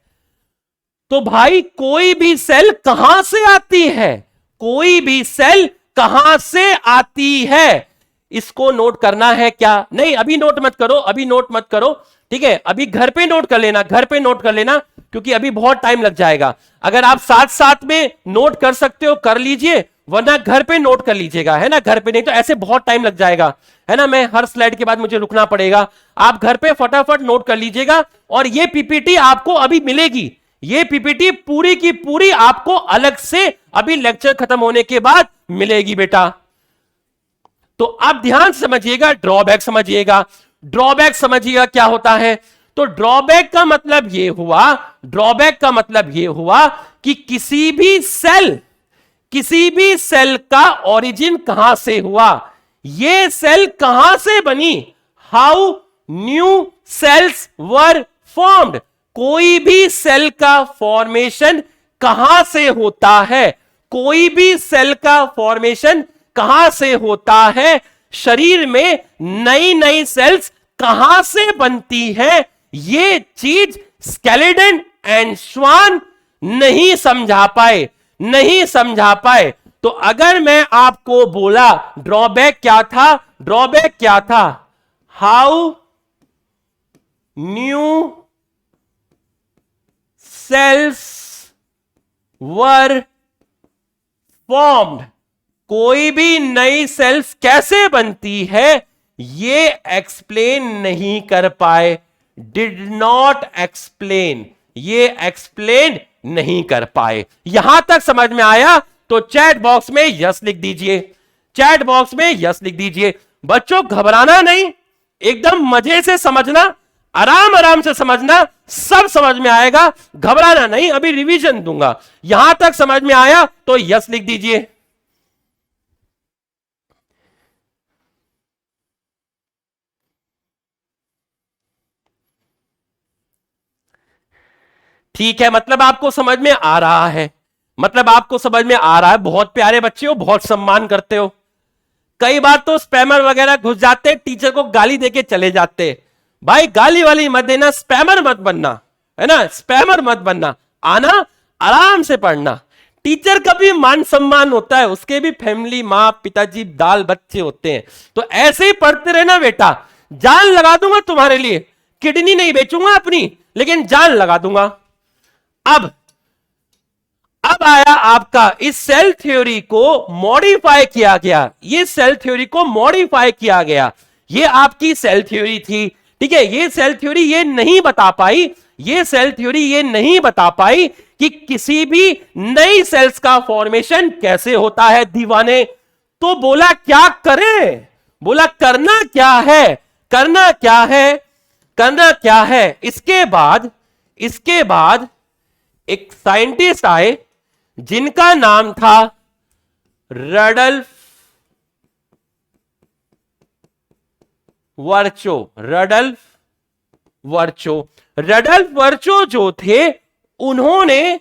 तो भाई कोई भी सेल कहां से आती है, कोई भी सेल कहां से आती है, इसको नोट करना है क्या? नहीं, अभी नोट मत करो, अभी नोट मत करो, ठीक है? अभी घर पे नोट कर लेना, घर पे नोट कर लेना, क्योंकि अभी बहुत टाइम लग जाएगा। अगर आप साथ साथ में नोट कर सकते हो कर लीजिए, वरना घर पे नोट कर लीजिएगा, है ना? घर पे नहीं तो ऐसे बहुत टाइम लग जाएगा, है ना? मैं हर स्लाइड के बाद मुझे रुकना पड़ेगा। आप घर पे फटाफट नोट कर लीजिएगा। और ये पीपीटी आपको अभी मिलेगी, ये पीपीटी पूरी की पूरी आपको अलग से अभी लेक्चर खत्म होने के बाद मिलेगी बेटा। तो आप ध्यान समझिएगा, ड्रॉबैक समझिएगा, ड्रॉबैक समझिएगा क्या होता है। तो ड्रॉबैक का मतलब यह हुआ, ड्रॉबैक का मतलब यह हुआ कि किसी भी सेल का ओरिजिन कहां से हुआ, ये सेल कहां से बनी, how new sales were formed. कोई भी सेल का फॉर्मेशन कहां से होता है, कोई भी सेल का फॉर्मेशन कहां से होता है, शरीर में नई नई सेल्स कहां से बनती है, ये चीज स्केलेटन एंड श्वान नहीं समझा पाए, नहीं समझा पाए। तो अगर मैं आपको बोला ड्रॉबैक क्या था, ड्रॉबैक क्या था, how new sales were formed, कोई भी नई सेल्स कैसे बनती है ये एक्सप्लेन नहीं कर पाए, डिड नॉट एक्सप्लेन, ये एक्सप्लेन नहीं कर पाए। यहां तक समझ में आया तो चैट बॉक्स में यस लिख दीजिए, चैट बॉक्स में यस लिख दीजिए। बच्चों घबराना नहीं, एकदम मजे से समझना, आराम आराम से समझना, सब समझ में आएगा, घबराना नहीं। अभी रिवीजन दूंगा। यहां तक समझ में आया तो यस लिख दीजिए। ठीक है, मतलब आपको समझ में आ रहा है, मतलब आपको समझ में आ रहा है। बहुत प्यारे बच्चे हो, बहुत सम्मान करते हो। कई बार तो स्पैमर वगैरह घुस जाते, टीचर को गाली देके चले जाते। भाई गाली वाली मत देना, स्पैमर मत बनना, है ना? स्पैमर मत बनना, आना आराम से पढ़ना। टीचर का भी मान सम्मान होता है, उसके भी फैमिली, माँ पिताजी, दाल बच्चे होते हैं। तो ऐसे ही पढ़ते रहना बेटा, जान लगा दूंगा तुम्हारे लिए, किडनी नहीं बेचूंगा अपनी, लेकिन जान लगा दूंगा। अब आया आपका, इस सेल थ्योरी को मॉडिफाई किया गया, ये सेल थ्योरी को मॉडिफाई किया गया। ये आपकी सेल थ्योरी थी, ठीक है? ये सेल थ्योरी ये नहीं बता पाई, ये सेल थ्योरी ये नहीं बता पाई कि किसी भी नई सेल्स का फॉर्मेशन कैसे होता है दीवाने। तो बोला क्या करें, बोला करना क्या है, करना क्या है, करना क्या है। इसके बाद एक साइंटिस्ट आए जिनका नाम था रडल्फ वर्चो। रडल्फ वर्चो जो थे, उन्होंने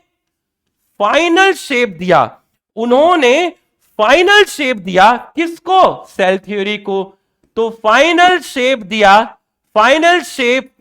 फाइनल शेप दिया, उन्होंने फाइनल शेप दिया किसको, सेल थ्योरी को। तो फाइनल शेप दिया, final shape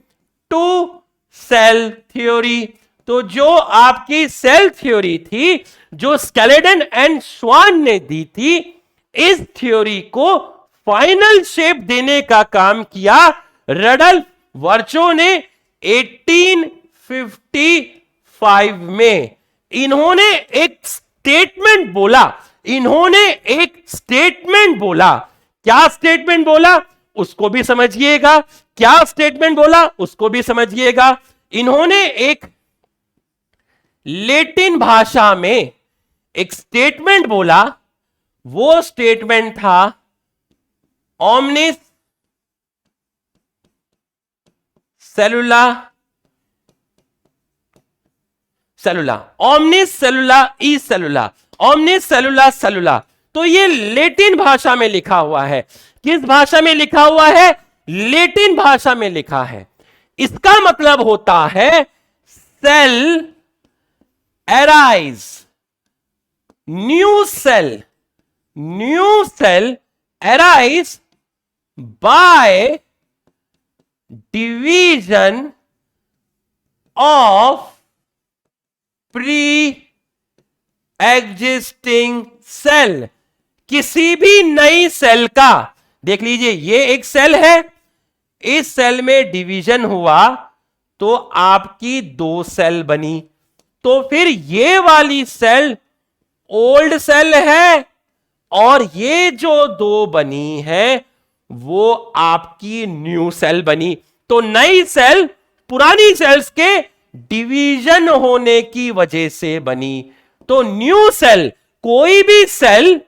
to cell theory. तो जो आपकी सेल थ्योरी थी, जो स्केलेटन एंड श्वान ने दी थी, इस थ्योरी को फाइनल शेप देने का काम किया रडल्फ वर्चो ने 1855 में। इन्होंने एक स्टेटमेंट बोला, इन्होंने एक स्टेटमेंट बोला। क्या स्टेटमेंट बोला उसको भी समझिएगा, क्या स्टेटमेंट बोला उसको भी समझिएगा। इन्होंने एक लैटिन भाषा में एक स्टेटमेंट बोला, वो स्टेटमेंट था ओमनिस सेलुला सेलुला, ओमनिस सेलुला ई सेलुला, ओमनिस सेलुला सेलुला। तो ये लैटिन भाषा में लिखा हुआ है। किस भाषा में लिखा हुआ है? लैटिन भाषा में लिखा है। इसका मतलब होता है cell arise, new cell arise by division of pre existing cell. किसी भी नई सेल का, देख लीजिए ये एक सेल है, इस सेल में डिवीजन हुआ तो आपकी 2 सेल बनी, तो फिर ये वाली सेल ओल्ड सेल है और ये जो 2 बनी है वो आपकी न्यू सेल बनी। तो नई सेल पुरानी सेल्स के डिवीजन होने की वजह से बनी। तो न्यू सेल, कोई भी सेल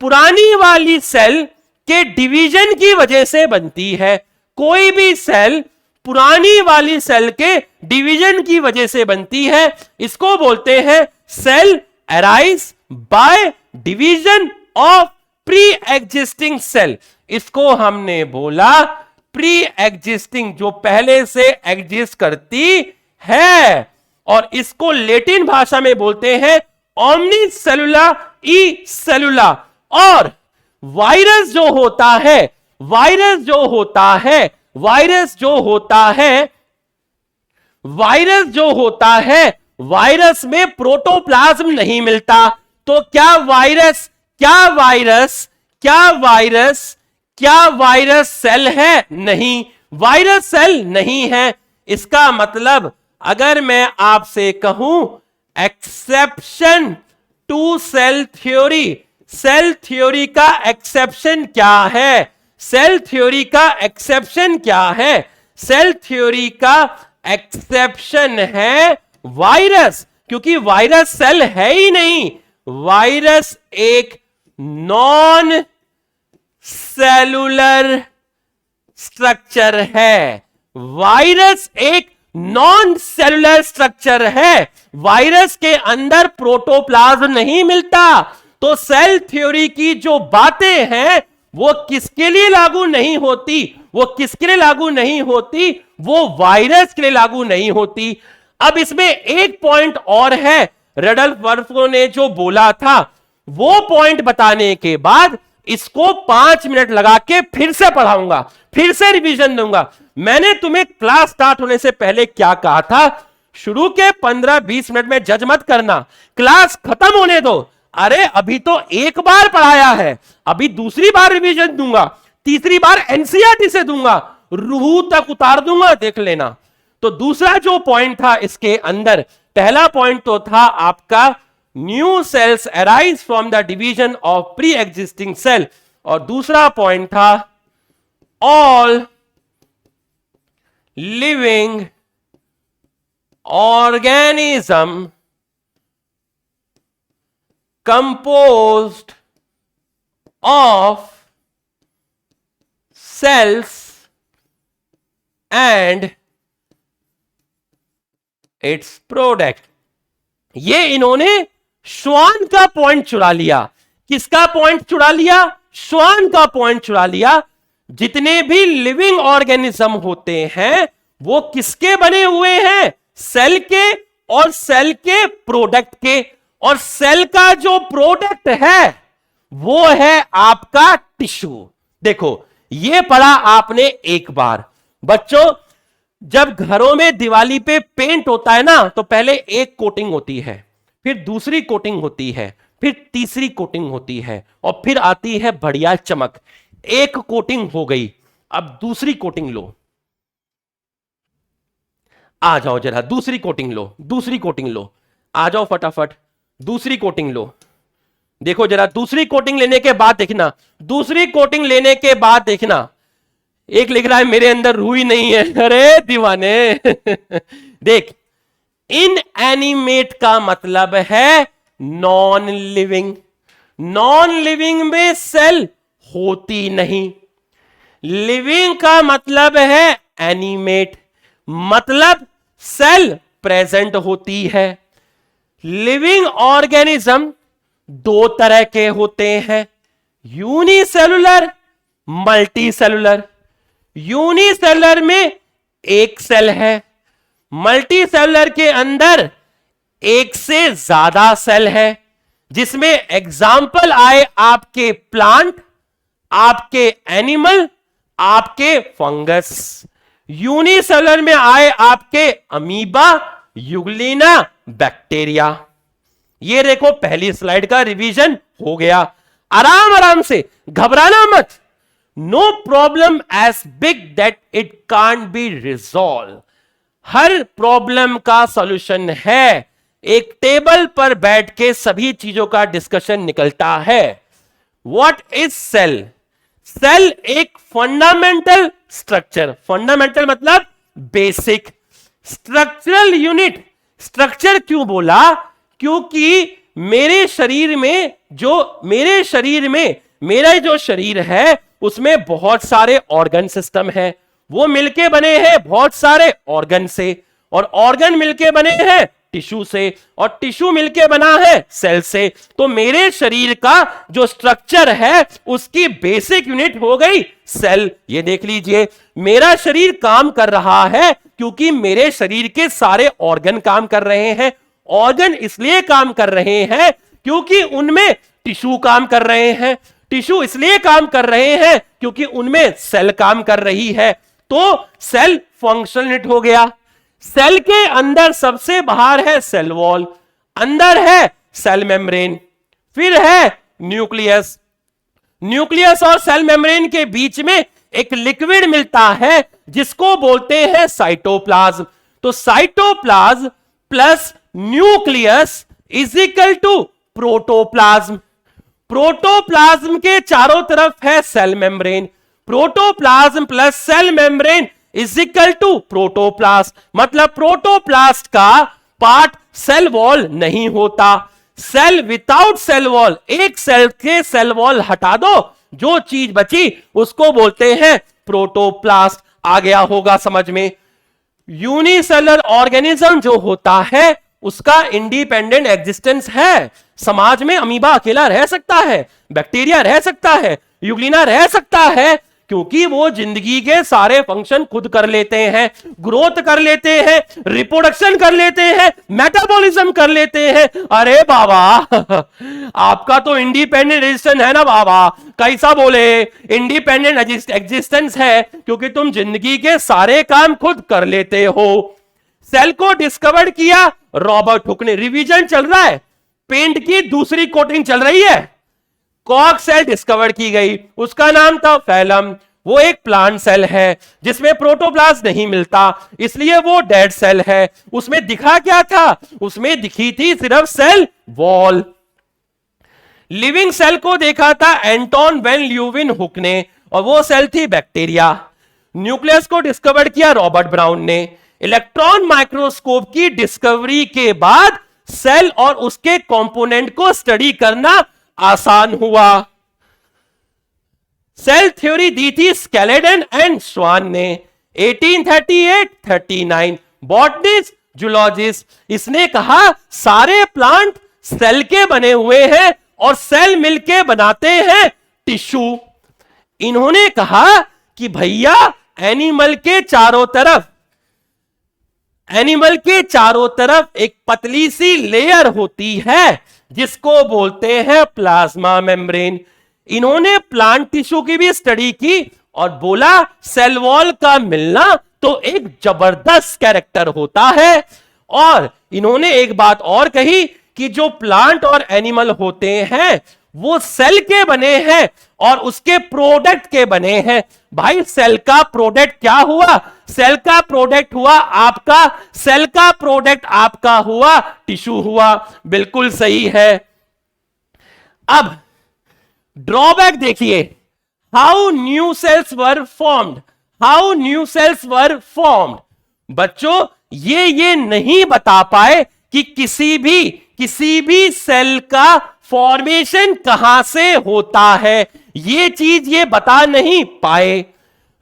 पुरानी वाली सेल के डिवीजन की वजह से बनती है। कोई भी सेल पुरानी वाली सेल के डिवीजन की वजह से बनती है। इसको बोलते हैं cell arise by division of pre existing cell. इसको हमने बोला प्री एग्जिस्टिंग, जो पहले से एग्जिस्ट करती है। और इसको लैटिन भाषा में बोलते हैं ओमनी सेलुला ई सेलुला। और वायरस जो होता है, वायरस जो होता है, वायरस जो होता है, वायरस जो होता है, वायरस में प्रोटोप्लाज्म नहीं मिलता। तो क्या वायरस, क्या वायरस, क्या वायरस, क्या वायरस सेल है? नहीं, वायरस सेल नहीं है। इसका मतलब अगर मैं आपसे कहूं exception to cell theory, cell theory का एक्सेप्शन क्या है? सेल थ्योरी का एक्सेप्शन क्या है? सेल थ्योरी का एक्सेप्शन है वायरस, क्योंकि वायरस सेल है ही नहीं। वायरस एक नॉन सेलुलर स्ट्रक्चर है। वायरस एक नॉन सेलुलर स्ट्रक्चर है। वायरस के अंदर प्रोटोप्लाज्म नहीं मिलता। तो सेल थ्योरी की जो बातें हैं वो किसके लिए लागू नहीं होती? वो किसके लिए लागू नहीं होती? वो वायरस के लिए लागू नहीं होती। अब इसमें एक पॉइंट और है, रडल्फ ने जो बोला था वो पॉइंट बताने के बाद इसको 5 मिनट लगा के फिर से पढ़ाऊंगा, फिर से रिवीजन दूंगा। मैंने तुम्हें क्लास स्टार्ट होने से पहले क्या कहा था? शुरू के 15-20 मिनट में जज मत करना, क्लास खत्म होने दो। अरे अभी तो एक बार पढ़ाया है, अभी दूसरी बार रिवीजन दूंगा, तीसरी बार एनसीईआरटी से दूंगा, रूह तक उतार दूंगा, देख लेना। तो दूसरा जो पॉइंट था इसके अंदर, पहला पॉइंट तो था आपका new cells arise from the division of pre existing cell, और दूसरा पॉइंट था all living organism composed of cells and its product। ये इन्होंने श्वान का पॉइंट चुरा लिया। किसका पॉइंट चुरा लिया? श्वान का पॉइंट चुरा लिया। जितने भी लिविंग ऑर्गेनिज्म होते हैं वो किसके बने हुए हैं? सेल के और सेल के प्रोडक्ट के। और सेल का जो प्रोडक्ट है वो है आपका टिश्यू। देखो ये पढ़ा आपने एक बार। बच्चों जब घरों में दिवाली पे पेंट होता है ना, तो पहले एक कोटिंग होती है, फिर दूसरी कोटिंग होती है, फिर तीसरी कोटिंग होती है, और फिर आती है बढ़िया चमक। एक कोटिंग हो गई, अब दूसरी कोटिंग लो। आ जाओ जरा, दूसरी कोटिंग लो, दूसरी कोटिंग लो, आ जाओ फटाफट, दूसरी कोटिंग लो। देखो जरा, दूसरी कोटिंग लेने के बाद देखना, दूसरी कोटिंग लेने के बाद देखना। एक लिख रहा है मेरे अंदर रूह ही नहीं है। अरे दीवाने देख, इनएनिमेट का मतलब है नॉन लिविंग। नॉन लिविंग में सेल होती नहीं। लिविंग का मतलब है एनिमेट, मतलब सेल प्रेजेंट होती है। लिविंग ऑर्गेनिज्म दो तरह के होते हैं, यूनिसेलुलर, मल्टीसेलुलर। यूनिसेलुलर में एक सेल है, मल्टीसेलुलर के अंदर एक से ज्यादा सेल है, जिसमें एग्जाम्पल आए आपके प्लांट, आपके एनिमल, आपके फंगस। यूनिसेलुलर में आए आपके अमीबा, यूग्लिना, बैक्टीरिया। ये देखो पहली स्लाइड का रिवीजन हो गया। आराम आराम से, घबराना मत। No problem as big that it can't be resolve. हर प्रॉब्लम का सॉल्यूशन है। एक टेबल पर बैठ के सभी चीजों का डिस्कशन निकलता है। What is cell? सेल एक फंडामेंटल स्ट्रक्चर, फंडामेंटल मतलब बेसिक, स्ट्रक्चरल यूनिट। स्ट्रक्चर क्यों बोला? क्योंकि मेरे शरीर में मेरा जो शरीर है उसमें बहुत सारे ऑर्गन सिस्टम है। वो मिलके बने हैं बहुत सारे ऑर्गन से, और ऑर्गन मिलके बने हैं टिश्यू से, और टिश्यू मिलके बना है सेल से। तो मेरे शरीर का जो स्ट्रक्चर है उसकी बेसिक यूनिट हो गई सेल। ये देख लीजिए, मेरा शरीर काम कर रहा है क्योंकि मेरे शरीर के सारे ऑर्गन काम कर रहे हैं। ऑर्गन इसलिए काम कर रहे हैं क्योंकि उनमें टिश्यू काम कर रहे हैं। टिश्यू इसलिए काम कर रहे हैं क्योंकि उनमें सेल काम कर रही है। तो सेल फंक्शनल यूनिट हो गया। सेल के अंदर सबसे बाहर है सेल वॉल, अंदर है सेल मेम्ब्रेन, फिर है न्यूक्लियस। न्यूक्लियस और सेल मेम्ब्रेन के बीच में एक लिक्विड मिलता है जिसको बोलते हैं साइटोप्लाज्म। तो cytoplasm plus nucleus is equal to protoplasm. Protoplasm के चारों तरफ है cell membrane. Protoplasm plus cell membrane is equal to protoplast. मतलब प्रोटोप्लास्ट का पार्ट सेल वॉल नहीं होता। सेल विदाउट सेल वॉल, एक सेल के सेल वॉल हटा दो, जो चीज बची उसको बोलते हैं प्रोटोप्लास्ट। आ गया होगा समझ में। यूनिसेलुलर ऑर्गेनिज्म जो होता है उसका इंडिपेंडेंट एग्जिस्टेंस है। समाज में अमीबा अकेला रह सकता है, बैक्टीरिया रह सकता है, यूग्लिना रह सकता है, क्योंकि वो जिंदगी के सारे फंक्शन खुद कर लेते हैं। ग्रोथ कर लेते हैं, रिप्रोडक्शन कर लेते हैं, मेटाबॉलिज्म कर लेते हैं। अरे बाबा आपका तो इंडिपेंडेंट एग्जिस्टेंस है ना बाबा। कैसा बोले? इंडिपेंडेंट एग्जिस्टेंस है क्योंकि तुम जिंदगी के सारे काम खुद कर लेते हो। सेल को डिस्कवर किया रॉबर्ट हुक ने। रिवीजन चल रहा है, पेंट की दूसरी कोटिंग चल रही है। कॉक सेल डिस्कवर की गई, उसका नाम था फैलम। वो एक प्लांट सेल है जिसमें प्रोटोप्लास्ट नहीं मिलता, इसलिए वो डेड सेल है। उसमें दिखा क्या था? उसमें दिखी थी सिर्फ सेल वॉल। लिविंग सेल को देखा था एंटोन वेन ल्यूविन हुक ने, और वो सेल थी बैक्टीरिया। न्यूक्लियस को डिस्कवर किया रॉबर्ट ब्राउन ने। इलेक्ट्रॉन माइक्रोस्कोप की डिस्कवरी के बाद सेल और उसके कंपोनेंट को स्टडी करना आसान हुआ। सेल थ्योरी दी थी स्केलेटन एंड स्वान ने 1838-39। बॉटनिस्ट, जूलॉजिस्ट, इसने कहा सारे प्लांट सेल के बने हुए हैं और सेल मिलके बनाते हैं टिश्यू। इन्होंने कहा कि भैया एनिमल के चारों तरफ एक पतली सी लेयर होती है जिसको बोलते हैं प्लाज्मा मेम्ब्रेन। इन्होंने प्लांट टिश्यू की भी स्टडी की और बोला सेल वॉल का मिलना तो एक जबरदस्त कैरेक्टर होता है। और इन्होंने एक बात और कही कि जो प्लांट और एनिमल होते हैं वो सेल के बने हैं और उसके प्रोडक्ट के बने हैं। भाई सेल का प्रोडक्ट क्या हुआ? सेल का प्रोडक्ट हुआ आपका, सेल का प्रोडक्ट आपका हुआ टिश्यू हुआ। बिल्कुल सही है। अब ड्रॉबैक देखिए, how new sales were formed. बच्चों ये नहीं बता पाए कि किसी भी सेल का फॉर्मेशन कहां से होता है, ये चीज ये बता नहीं पाए।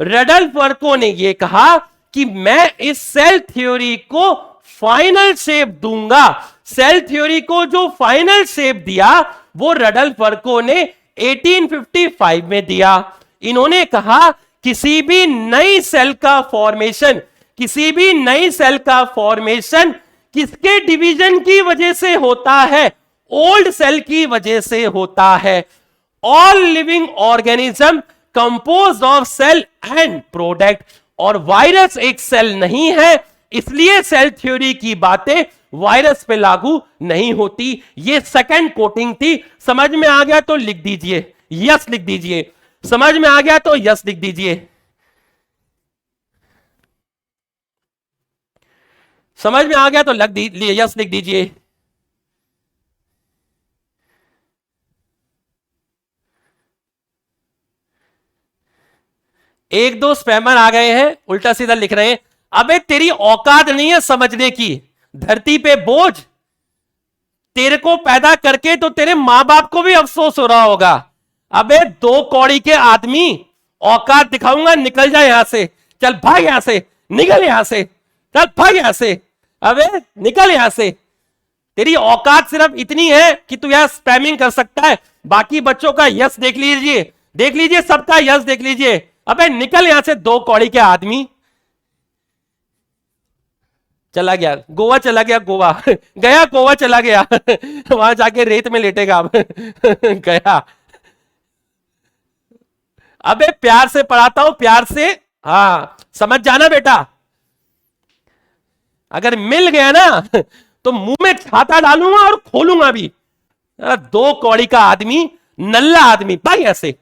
रडल्फवर्को ने ये कहा कि मैं इस सेल थ्योरी को फाइनल शेप दूंगा। सेल थ्योरी को जो फाइनल शेप दिया वो रडल्फवर्को ने 1855 में दिया। इन्होंने कहा किसी भी नई सेल का फॉर्मेशन किसके डिवीजन की वजह से होता है? ओल्ड सेल की वजह से होता है। All living organism composed of cell and product, और वायरस एक सेल नहीं है, इसलिए सेल थ्योरी की बातें वायरस पे लागू नहीं होती। ये सेकंड कोटिंग थी। समझ में आ गया तो लिख दीजिए, यस लिख दीजिए। समझ में आ गया तो यस लिख दीजिए। समझ में आ गया तो यस लिख दीजिए। एक दो स्पैमर आ गए हैं, उल्टा सीधा लिख रहे हैं। अबे तेरी औकात नहीं है समझने की, धरती पे बोझ। तेरे को पैदा करके तो तेरे मां बाप को भी अफसोस हो रहा होगा। अबे 2 कौड़ी के आदमी, औकात दिखाऊंगा, निकल जा यहां से, चल भाग यहां से, निकल यहां से, चल भाग यहां से, अबे निकल यहां से। तेरी औकात सिर्फ इतनी है कि तू यहां स्पैमिंग कर सकता है, बाकी बच्चों का यस देख लीजिए, सबका यस देख लीजिए। अबे निकल यहां से 2 कौड़ी के आदमी। चला गया गोवा, चला गया गोवा गया गोवा चला गया वहां जाके रेत में लेटेगा अब गया। अबे प्यार से पढ़ाता हूं, प्यार से, हाँ समझ जाना बेटा। अगर मिल गया ना तो मुंह में छाता डालूंगा और खोलूंगा भी। 2 कौड़ी का आदमी, नल्ला आदमी, भाई ऐसे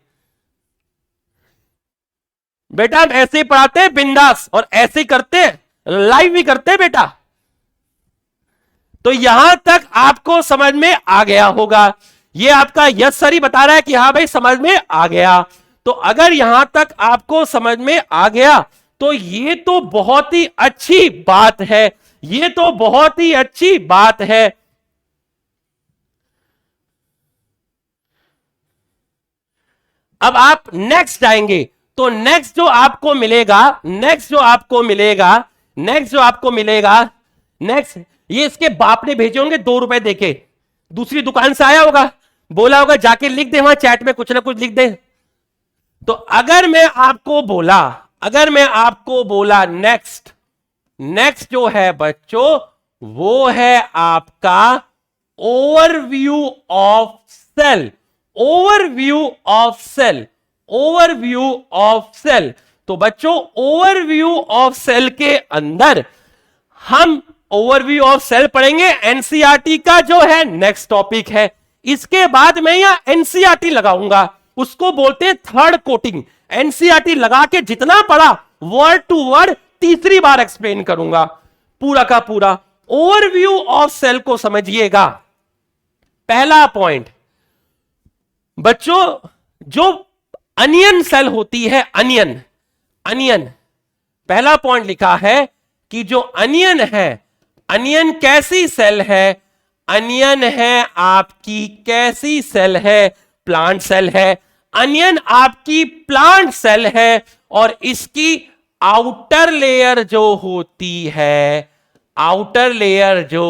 बेटा हम ऐसे ही पढ़ाते हैं बिंदास, और ऐसे ही करते हैं, लाइव भी करते हैं बेटा। तो यहां तक आपको समझ में आ गया होगा। ये आपका यस सर ही बता रहा है कि हाँ भाई समझ में आ गया। तो अगर यहां तक आपको समझ में आ गया तो ये तो बहुत ही अच्छी बात है, ये तो बहुत ही अच्छी बात है। अब आप नेक्स्ट जाएंगे तो नेक्स्ट जो आपको मिलेगा, नेक्स्ट ये इसके बाप ने भेजे होंगे 2 रुपए देके, दूसरी दुकान से आया होगा, बोला होगा जाके लिख दे वहां चैट में कुछ ना कुछ लिख दे। तो अगर मैं आपको बोला नेक्स्ट जो है बच्चों वो है आपका ओवरव्यू ऑफ सेल। तो बच्चों ओवरव्यू ऑफ सेल के अंदर हम ओवरव्यू ऑफ सेल पढ़ेंगे। एनसीईआरटी का जो है नेक्स्ट टॉपिक है। इसके बाद मैं यहां एनसीईआरटी लगाऊंगा, उसको बोलते हैं थर्ड कोटिंग। एनसीईआरटी लगा के जितना पढ़ा वर्ड टू वर्ड तीसरी बार एक्सप्लेन करूंगा, पूरा का पूरा। ओवरव्यू ऑफ सेल को समझिएगा। पहला पॉइंट बच्चों, जो अनियन सेल होती है, अनियन पहला पॉइंट लिखा है कि जो अनियन है, अनियन कैसी सेल है? अनियन है आपकी कैसी सेल है? प्लांट सेल है। अनियन आपकी प्लांट सेल है और इसकी आउटर लेयर जो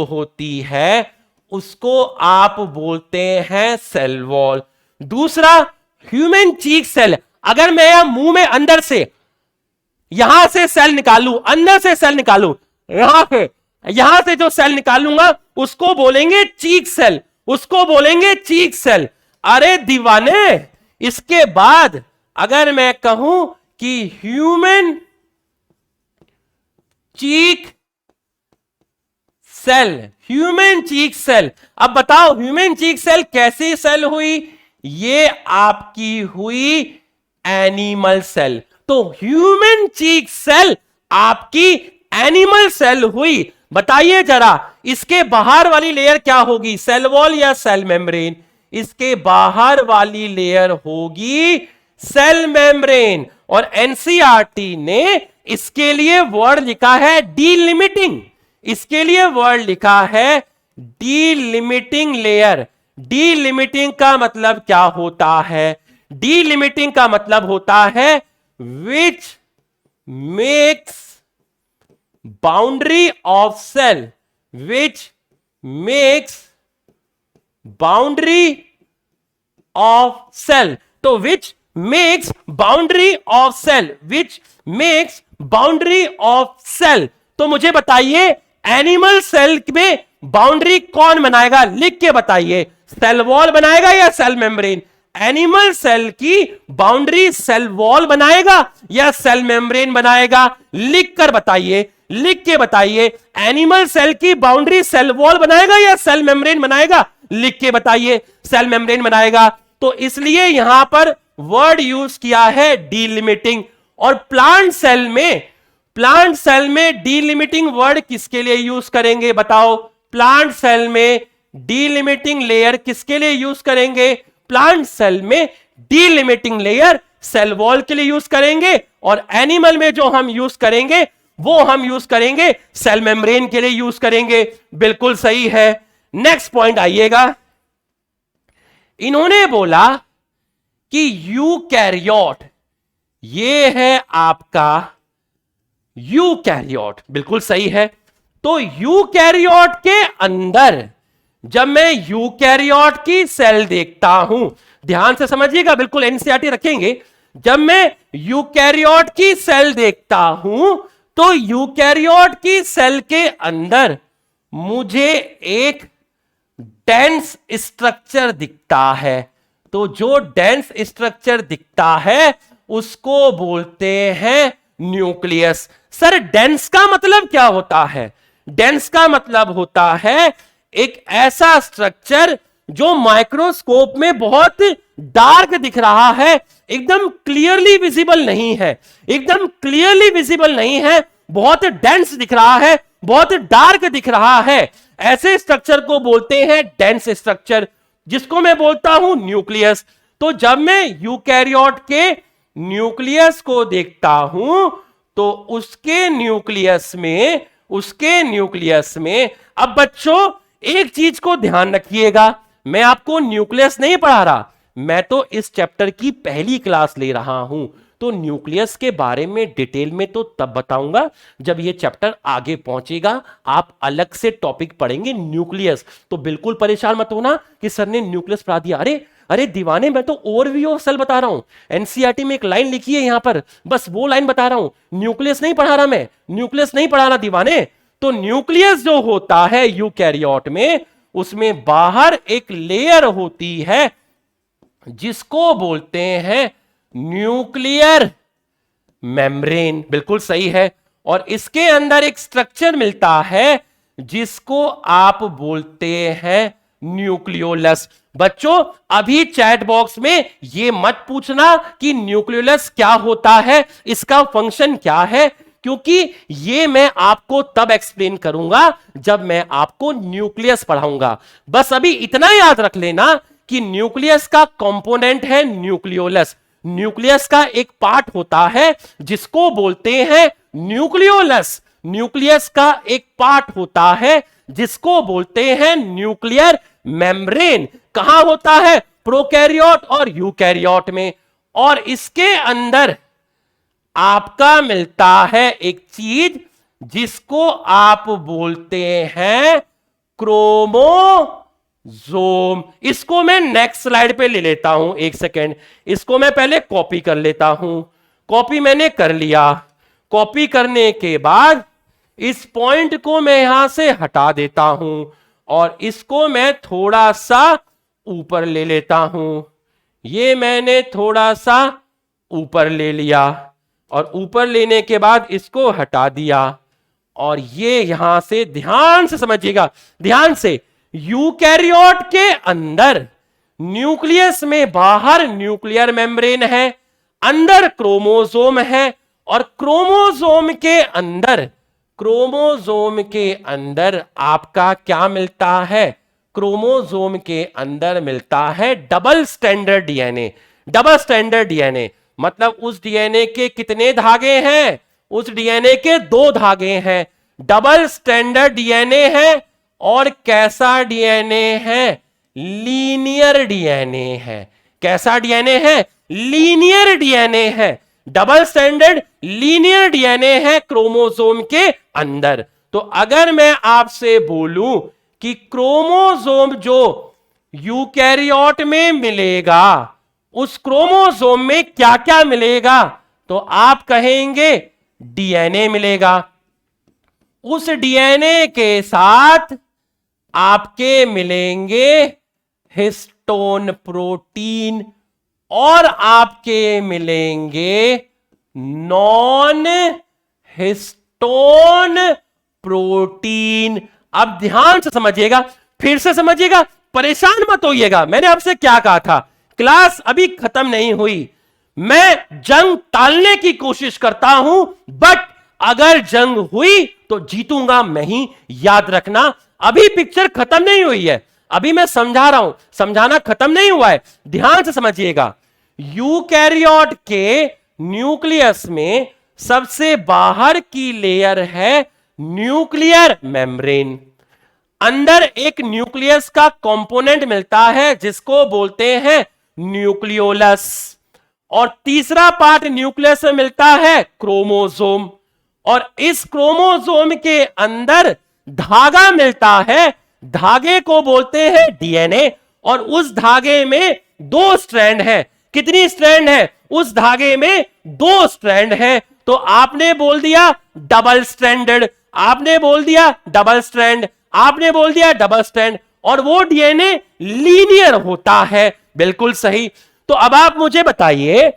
होती है उसको आप बोलते हैं सेल वॉल। दूसरा ह्यूमन चीक सेल। अगर मैं मुंह में अंदर से यहां से सेल निकालूं, अंदर से सेल निकालूं, यहां से जो सेल निकालूंगा उसको बोलेंगे चीक सेल। अरे दीवाने, इसके बाद अगर मैं कहूं कि ह्यूमन चीक सेल, अब बताओ ह्यूमन चीक सेल कैसी सेल हुई? ये आपकी हुई एनिमल सेल। तो ह्यूमन चीक सेल आपकी एनिमल सेल हुई। बताइए जरा, इसके बाहर वाली लेयर क्या होगी? सेल वॉल या सेल मेम्ब्रेन? इसके बाहर वाली लेयर होगी सेल मेम्ब्रेन। और एनसीईआरटी ने इसके लिए वर्ड लिखा है डीलिमिटिंग, इसके लिए वर्ड लिखा है डीलिमिटिंग लेयर। डीलिमिटिंग का मतलब क्या होता है? डीलिमिटिंग का मतलब होता है which makes boundary of cell, which makes boundary of cell. तो which makes boundary of cell, which makes boundary of cell. तो मुझे बताइए एनिमल सेल में बाउंड्री कौन बनाएगा? लिख के बताइए, सेल वॉल बनाएगा या सेल मेम्ब्रेन? एनिमल सेल की बाउंड्री सेल वॉल बनाएगा या सेल मेम्ब्रेन बनाएगा? लिख कर बताइए, लिख के बताइए, एनिमल सेल की बाउंड्री सेल वॉल बनाएगा या सेल मेम्ब्रेन बनाएगा? लिख के बताइए, सेल मेम्ब्रेन बनाएगा। तो इसलिए यहां पर वर्ड यूज किया है डीलिमिटिंग। और प्लांट सेल में डीलिमिटिंग वर्ड किसके लिए यूज करेंगे बताओ? प्लांट सेल में डीलिमिटिंग लेयर किसके लिए यूज करेंगे? प्लांट सेल में डीलिमिटिंग लेयर सेल वॉल के लिए यूज करेंगे, और एनिमल में जो हम यूज करेंगे वो हम यूज करेंगे सेल मेम्ब्रेन के लिए यूज करेंगे। बिल्कुल सही है। नेक्स्ट पॉइंट आइएगा। इन्होंने बोला कि यूकैरियोट, ये है आपका यूकैरियोट, बिल्कुल सही है। तो यूकैरियोट के अंदर जब मैं यूकैरियोट की सेल देखता हूं, ध्यान से समझिएगा, बिल्कुल एनसीईआरटी रखेंगे। जब मैं यूकैरियोट की सेल देखता हूं तो यूकैरियोट की सेल के अंदर मुझे एक डेंस स्ट्रक्चर दिखता है। तो जो डेंस स्ट्रक्चर दिखता है उसको बोलते हैं न्यूक्लियस। सर डेंस का मतलब क्या होता है? डेंस का मतलब होता है एक ऐसा स्ट्रक्चर जो माइक्रोस्कोप में बहुत डार्क दिख रहा है, एकदम क्लियरली विजिबल नहीं है, एकदम क्लियरली विजिबल नहीं है, बहुत डेंस दिख रहा है, बहुत डार्क दिख रहा है। ऐसे स्ट्रक्चर को बोलते हैं डेंस स्ट्रक्चर, जिसको मैं बोलता हूं न्यूक्लियस। तो जब मैं यूकैरियोट के न्यूक्लियस को देखता हूं तो उसके न्यूक्लियस में अब बच्चों एक चीज को ध्यान रखिएगा, मैं आपको न्यूक्लियस नहीं पढ़ा रहा, मैं तो इस चैप्टर की पहली क्लास ले रहा हूं। तो न्यूक्लियस के बारे में डिटेल में तो तब बताऊंगा जब ये चैप्टर आगे पहुंचेगा, आप अलग से टॉपिक पढ़ेंगे न्यूक्लियस। तो बिल्कुल परेशान मत होना कि सर ने न्यूक्लियस पढ़ा दिया। अरे दीवाने, मैं तो ओवरव्यू ऑफ सेल बता रहा हूं। एनसीईआरटी में एक लाइन लिखी है यहां पर, बस वो लाइन बता रहा हूं, न्यूक्लियस नहीं पढ़ा रहा, मैं न्यूक्लियस नहीं पढ़ा रहा दीवाने। तो न्यूक्लियस जो होता है यूकैरियोट में, उसमें बाहर एक लेयर होती है जिसको बोलते हैं न्यूक्लियर मेम्ब्रेन। बिल्कुल सही है। और इसके अंदर एक स्ट्रक्चर मिलता है जिसको आप बोलते हैं न्यूक्लियोलस। बच्चों अभी चैट बॉक्स में ये मत पूछना कि न्यूक्लियोलस क्या होता है, इसका फंक्शन क्या है, क्योंकि ये मैं आपको तब एक्सप्लेन करूंगा जब मैं आपको न्यूक्लियस पढ़ाऊंगा। बस अभी इतना याद रख लेना कि न्यूक्लियस का कंपोनेंट है न्यूक्लियोलस। न्यूक्लियस का एक पार्ट होता है जिसको बोलते हैं न्यूक्लियोलस। न्यूक्लियस का एक पार्ट होता है जिसको बोलते हैं न्यूक्लियर मेम्ब्रेन। कहां होता है? प्रोकैरियोट और यूकैरियोट में। और इसके अंदर आपका मिलता है एक चीज जिसको आप बोलते हैं क्रोमोसोम। इसको मैं नेक्स्ट स्लाइड पे ले लेता हूं, एक सेकेंड, इसको मैं पहले कॉपी कर लेता हूं। कॉपी मैंने कर लिया। कॉपी करने के बाद इस पॉइंट को मैं यहां से हटा देता हूं और इसको मैं थोड़ा सा ऊपर ले लेता हूं। ये मैंने थोड़ा सा ऊपर ले लिया और ऊपर लेने के बाद इसको हटा दिया। और ये यहां से ध्यान से समझिएगा, ध्यान से, यूकैरियोट के अंदर न्यूक्लियस में बाहर न्यूक्लियर मेम्ब्रेन है, अंदर क्रोमोसोम है, और क्रोमोसोम के अंदर आपका क्या मिलता है? क्रोमोसोम के अंदर मिलता है double standard DNA. Double standard DNA मतलब उस डीएनए के कितने धागे हैं? उस डीएनए के दो धागे हैं, डबल स्ट्रैंडेड डीएनए है और कैसा डीएनए है, लीनियर डीएनए है। कैसा डीएनए है, लीनियर डीएनए है। डबल स्ट्रैंडेड लीनियर डीएनए है क्रोमोसोम के अंदर। तो अगर मैं आपसे बोलूं कि क्रोमोसोम जो यूकैरियोट में मिलेगा, उस क्रोमोसोम में क्या क्या मिलेगा, तो आप कहेंगे डीएनए मिलेगा। उस डीएनए के साथ आपके मिलेंगे हिस्टोन प्रोटीन और आपके मिलेंगे नॉन हिस्टोन प्रोटीन। अब ध्यान से समझिएगा, फिर से समझिएगा, परेशान मत होइएगा। मैंने आपसे क्या कहा था, क्लास अभी खत्म नहीं हुई, मैं जंग टालने की कोशिश करता हूं, बट अगर जंग हुई तो जीतूंगा मैं ही, याद रखना। अभी पिक्चर खत्म नहीं हुई है, अभी मैं समझा रहा हूं, समझाना खत्म नहीं हुआ है, ध्यान से समझिएगा। यूकैरियोट के न्यूक्लियस में सबसे बाहर की लेयर है न्यूक्लियर मेम्ब्रेन। अंदर एक न्यूक्लियस का कंपोनेंट मिलता है जिसको बोलते हैं न्यूक्लियोलस, और तीसरा पार्ट न्यूक्लियस में मिलता है क्रोमोसोम, और इस क्रोमोसोम के अंदर धागा मिलता है, धागे को बोलते हैं डीएनए, और उस धागे में दो स्ट्रैंड है। कितनी स्ट्रैंड है, उस धागे में दो स्ट्रैंड है। तो आपने बोल दिया डबल स्ट्रैंडेड, आपने बोल दिया डबल स्ट्रैंड, आपने बोल दिया डबल स्ट्रैंड, और वो डीएनए लीनियर होता है। बिल्कुल सही। तो अब आप मुझे बताइए,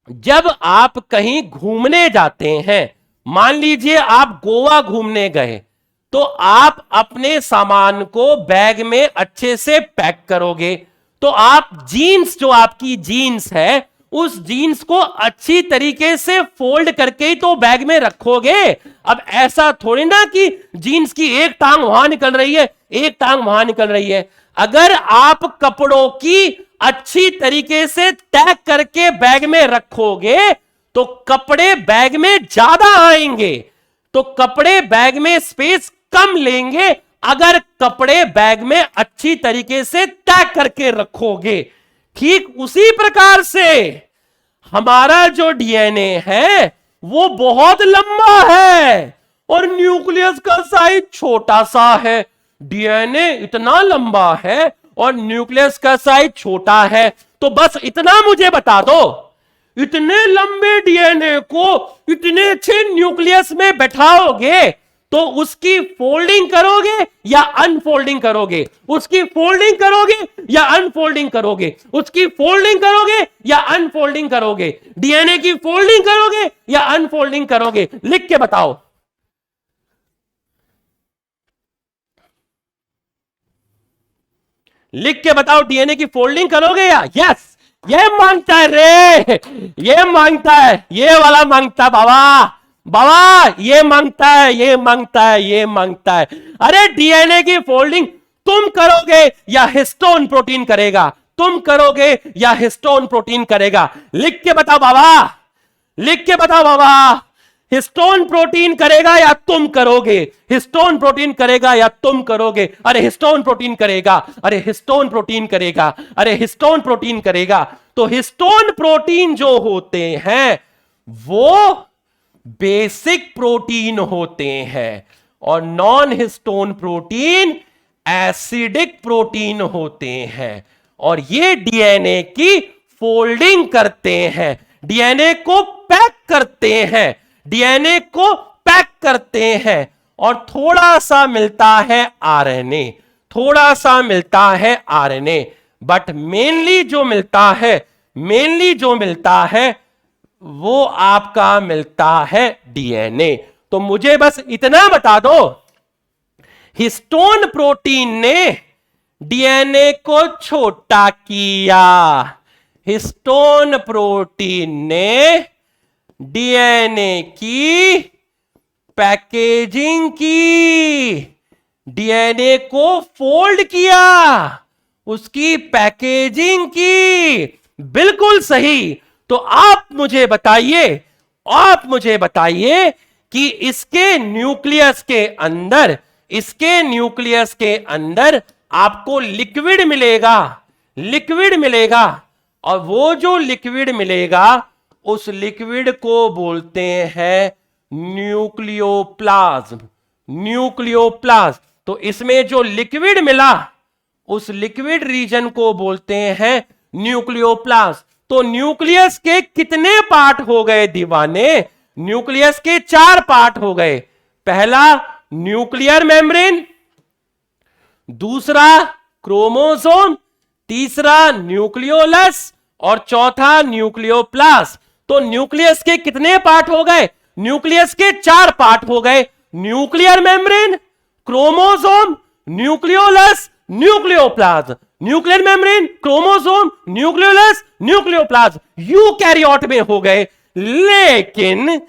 जब आप कहीं घूमने जाते हैं, मान लीजिए आप गोवा घूमने गए, तो आप अपने सामान को बैग में अच्छे से पैक करोगे। तो आप जीन्स, जो आपकी जीन्स है, उस जीन्स को अच्छी तरीके से फोल्ड करके ही तो बैग में रखोगे। अब ऐसा थोड़ी ना कि जीन्स की एक टांग वहां निकल रही है, एक टांग वहां निकल रही है। अगर आप कपड़ों की अच्छी तरीके से टैग करके बैग में रखोगे तो कपड़े बैग में ज्यादा आएंगे, तो कपड़े बैग में स्पेस कम लेंगे अगर कपड़े बैग में अच्छी तरीके से टैग करके रखोगे। ठीक उसी प्रकार से हमारा जो डीएनए है वो बहुत लंबा है और न्यूक्लियस का साइज छोटा सा है। डीएनए इतना लंबा है और न्यूक्लियस का साइज छोटा है, तो बस इतना मुझे बता दो, इतने लंबे डीएनए को इतने अच्छे न्यूक्लियस में बैठाओगे तो उसकी फोल्डिंग करोगे या अनफोल्डिंग करोगे, उसकी फोल्डिंग करोगे या अनफोल्डिंग करोगे, उसकी फोल्डिंग करोगे या अनफोल्डिंग करोगे, डीएनए की फोल्डिंग करोगे या अनफोल्डिंग करोगे? लिख के बताओ। लिख के बताओ, डीएनए की फोल्डिंग करोगे या? यस, ये मांगता है रे, ये मांगता है, ये वाला मांगता है बाबा, बाबा ये मांगता है, ये मांगता है, ये मांगता है। अरे डीएनए की फोल्डिंग तुम करोगे या हिस्टोन प्रोटीन करेगा? तुम करोगे या हिस्टोन प्रोटीन करेगा? लिख के बताओ बाबा, लिख के बताओ बाबा, हिस्टोन प्रोटीन करेगा या तुम करोगे? हिस्टोन प्रोटीन करेगा या तुम करोगे? अरे हिस्टोन प्रोटीन करेगा, अरे हिस्टोन प्रोटीन करेगा, अरे हिस्टोन प्रोटीन करेगा। तो हिस्टोन प्रोटीन जो होते हैं वो बेसिक प्रोटीन होते हैं और non histone protein acidic protein होते हैं, और ये डीएनए की फोल्डिंग करते हैं, डीएनए को पैक करते हैं, डीएनए को पैक करते हैं, और थोड़ा सा मिलता है आरएनए, थोड़ा सा मिलता है आरएनए, बट मेनली जो मिलता है, मेनली जो मिलता है वो आपका मिलता है डीएनए। तो मुझे बस इतना बता दो, हिस्टोन प्रोटीन ने डीएनए को छोटा किया, हिस्टोन प्रोटीन ने डीएनए की पैकेजिंग की, डीएनए को फोल्ड किया, उसकी पैकेजिंग की। बिल्कुल सही। तो आप मुझे बताइए आप मुझे बताइए कि इसके न्यूक्लियस के अंदर आपको लिक्विड मिलेगा, लिक्विड मिलेगा, और वो जो लिक्विड मिलेगा उस लिक्विड को बोलते हैं न्यूक्लियोप्लाज्म, न्यूक्लियोप्लाज्म। तो इसमें जो लिक्विड मिला उस लिक्विड रीजन को बोलते हैं न्यूक्लियोप्लाज्म। तो न्यूक्लियस के कितने पार्ट हो गए दीवाने? न्यूक्लियस के 4 पार्ट हो गए। पहला न्यूक्लियर मेम्ब्रेन, दूसरा क्रोमोसोम, तीसरा न्यूक्लियोलस और चौथा न्यूक्लियोप्लास्ट। तो न्यूक्लियस के कितने पार्ट हो गए? न्यूक्लियस के 4 पार्ट हो गए। Nuclear membrane, chromosome, nucleolus, nucleoplasm. Nuclear membrane, chromosome, nucleolus, eukaryote eukaryote में हो गए। लेकिन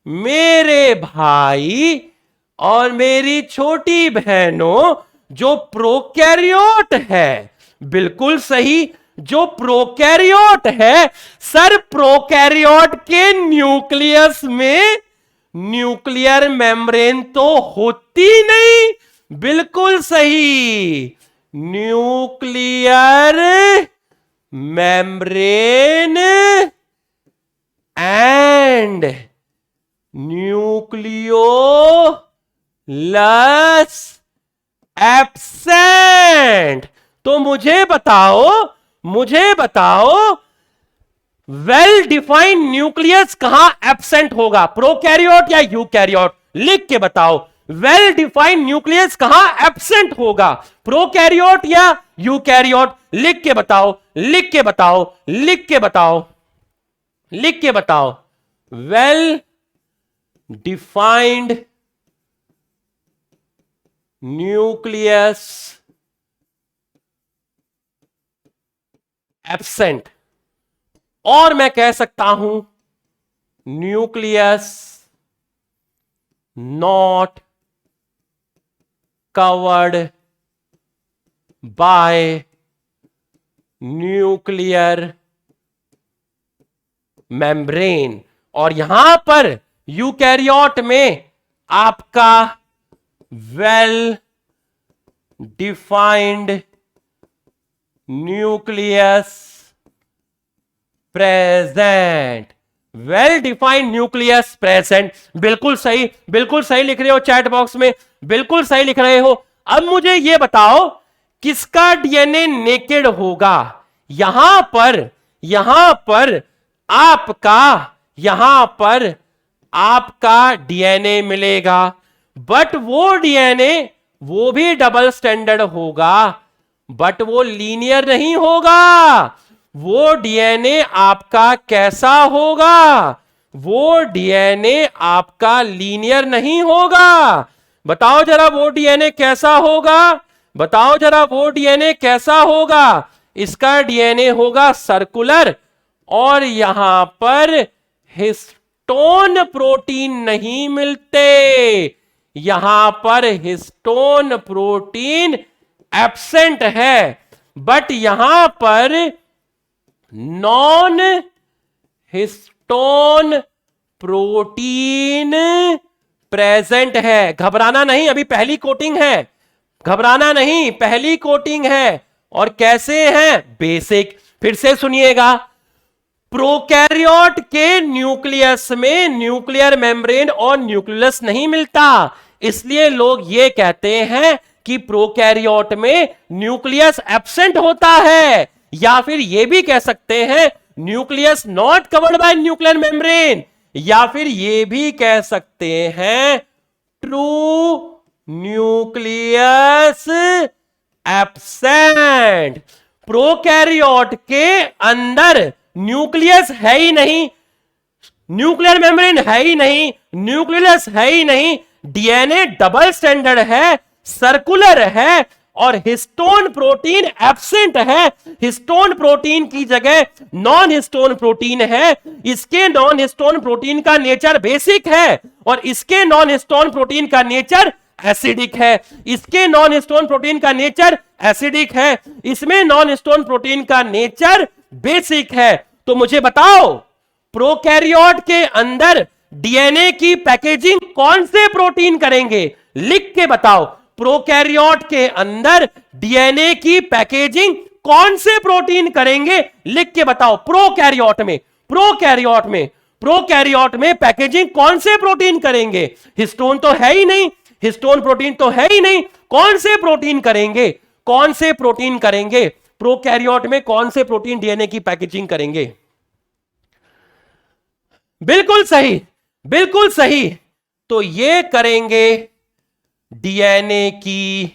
मेरे भाई और मेरी छोटी बहनों, जो प्रोकैरियोट है, बिल्कुल सही, जो प्रोकैरियोट है, सर प्रोकैरियोट के न्यूक्लियस में न्यूक्लियर मेम्ब्रेन तो होती नहीं। बिल्कुल सही, nuclear membrane and nucleolus absent. तो मुझे बताओ वेल डिफाइंड न्यूक्लियस कहां एब्सेंट होगा, प्रोकैरियोट या यूकैरियोट? लिख के बताओ, वेल डिफाइंड न्यूक्लियस कहां एब्सेंट होगा, प्रोकैरियोट या यूकैरियोट? लिख के बताओ, लिख के बताओ, लिख के बताओ, लिख के बताओ। वेल डिफाइंड न्यूक्लियस एब्सेंट, और मैं कह सकता हूं nucleus not covered by nuclear membrane. और यहां पर यूकैरियोट में आपका well defined nucleus present, well defined nucleus present. बिल्कुल सही, बिल्कुल सही लिख रहे हो चैट बॉक्स में, बिल्कुल सही लिख रहे हो। अब मुझे यह बताओ किसका डीएनए नेकेड होगा? यहां पर आपका डीएनए मिलेगा, बट वो डीएनए वो भी डबल स्टैंडर्ड होगा, बट वो लीनियर नहीं होगा। वो डीएनए आपका कैसा होगा? वो डीएनए आपका लीनियर नहीं होगा। बताओ जरा वो डीएनए कैसा होगा? बताओ जरा वो डीएनए कैसा होगा? इसका डीएनए होगा सर्कुलर, और यहां पर हिस्टोन प्रोटीन नहीं मिलते, यहां पर हिस्टोन प्रोटीन एब्सेंट है, बट यहां पर नॉन हिस्टोन प्रोटीन प्रेजेंट है। घबराना नहीं, अभी पहली कोटिंग है, घबराना नहीं, पहली कोटिंग है। और कैसे है? बेसिक। फिर से सुनिएगा, प्रोकैरियोट के न्यूक्लियस में न्यूक्लियर मेम्ब्रेन और न्यूक्लियस नहीं मिलता, इसलिए लोग ये कहते हैं कि प्रोकैरियोट में न्यूक्लियस एब्सेंट होता है। या फिर ये भी कह सकते हैं nucleus not covered by nuclear membrane, या फिर ये भी कह सकते हैं ट्रू न्यूक्लियस एब्सेंट। प्रोकैरियोट के अंदर न्यूक्लियस है ही नहीं, न्यूक्लियर मेम्ब्रेन है ही नहीं, न्यूक्लियस है ही नहीं, डीएनए डबल स्टैंडर्ड है, सर्कुलर है, और हिस्टोन प्रोटीन एब्सेंट है। हिस्टोन प्रोटीन की जगह नॉन हिस्टोन प्रोटीन है। इसके नॉन हिस्टोन प्रोटीन का नेचर बेसिक है, और इसके नॉन हिस्टोन प्रोटीन का नेचर एसिडिक है। इसके नॉन हिस्टोन प्रोटीन का नेचर एसिडिक है, इसमें नॉन हिस्टोन प्रोटीन का नेचर बेसिक है। तो मुझे बताओ प्रोकैरियोट के अंदर डीएनए की पैकेजिंग कौन से प्रोटीन करेंगे? लिख के बताओ, प्रोकैरियोट के अंदर डीएनए की पैकेजिंग कौन से प्रोटीन करेंगे? लिख के बताओ। प्रोकैरियोट में पैकेजिंग कौन से प्रोटीन करेंगे? हिस्टोन तो है ही नहीं, हिस्टोन प्रोटीन तो है ही नहीं। कौन से प्रोटीन करेंगे? कौन से प्रोटीन करेंगे? प्रोकैरियोट में कौन से प्रोटीन डीएनए की पैकेजिंग करेंगे? बिल्कुल सही, बिल्कुल सही। तो ये करेंगे डीएनए की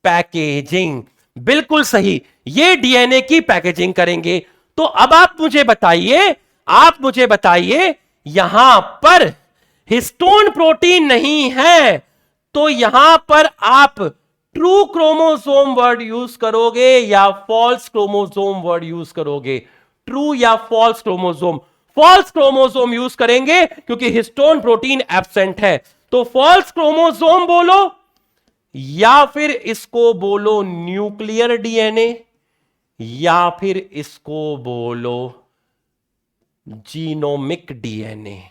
पैकेजिंग। बिल्कुल सही, ये डीएनए की पैकेजिंग करेंगे। तो अब आप मुझे बताइए यहां पर हिस्टोन प्रोटीन नहीं है, तो यहां पर आप ट्रू क्रोमोसोम वर्ड यूज करोगे या फॉल्स क्रोमोसोम वर्ड यूज करोगे? ट्रू या false chromosome? False chromosome use करेंगे क्योंकि हिस्टोन प्रोटीन एब्सेंट है। तो फॉल्स क्रोमोसोम बोलो या फिर इसको बोलो न्यूक्लियर डीएनए या फिर इसको बोलो जीनोमिक डीएनए।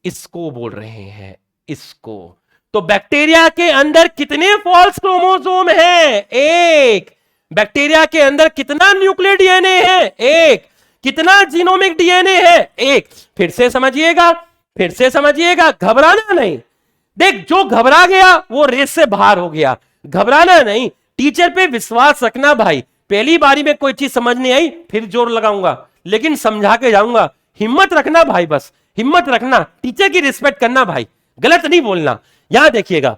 इसको बोल रहे हैं, इसको। तो बैक्टीरिया के अंदर कितने फॉल्स क्रोमोसोम हैं? एक। बैक्टीरिया के अंदर कितना न्यूक्लियर डीएनए है? एक। कितना जीनोमिक डीएनए है? एक। फिर से समझिएगा, घबराना नहीं। देख, जो घबरा गया वो रेस से बाहर हो गया। घबराना नहीं, टीचर पे विश्वास रखना भाई। पहली बारी में कोई चीज समझ नहीं आई फिर जोर लगाऊंगा, लेकिन समझा के जाऊंगा। हिम्मत रखना भाई, बस हिम्मत रखना। टीचर की रिस्पेक्ट करना भाई, गलत नहीं बोलना। यहां देखिएगा,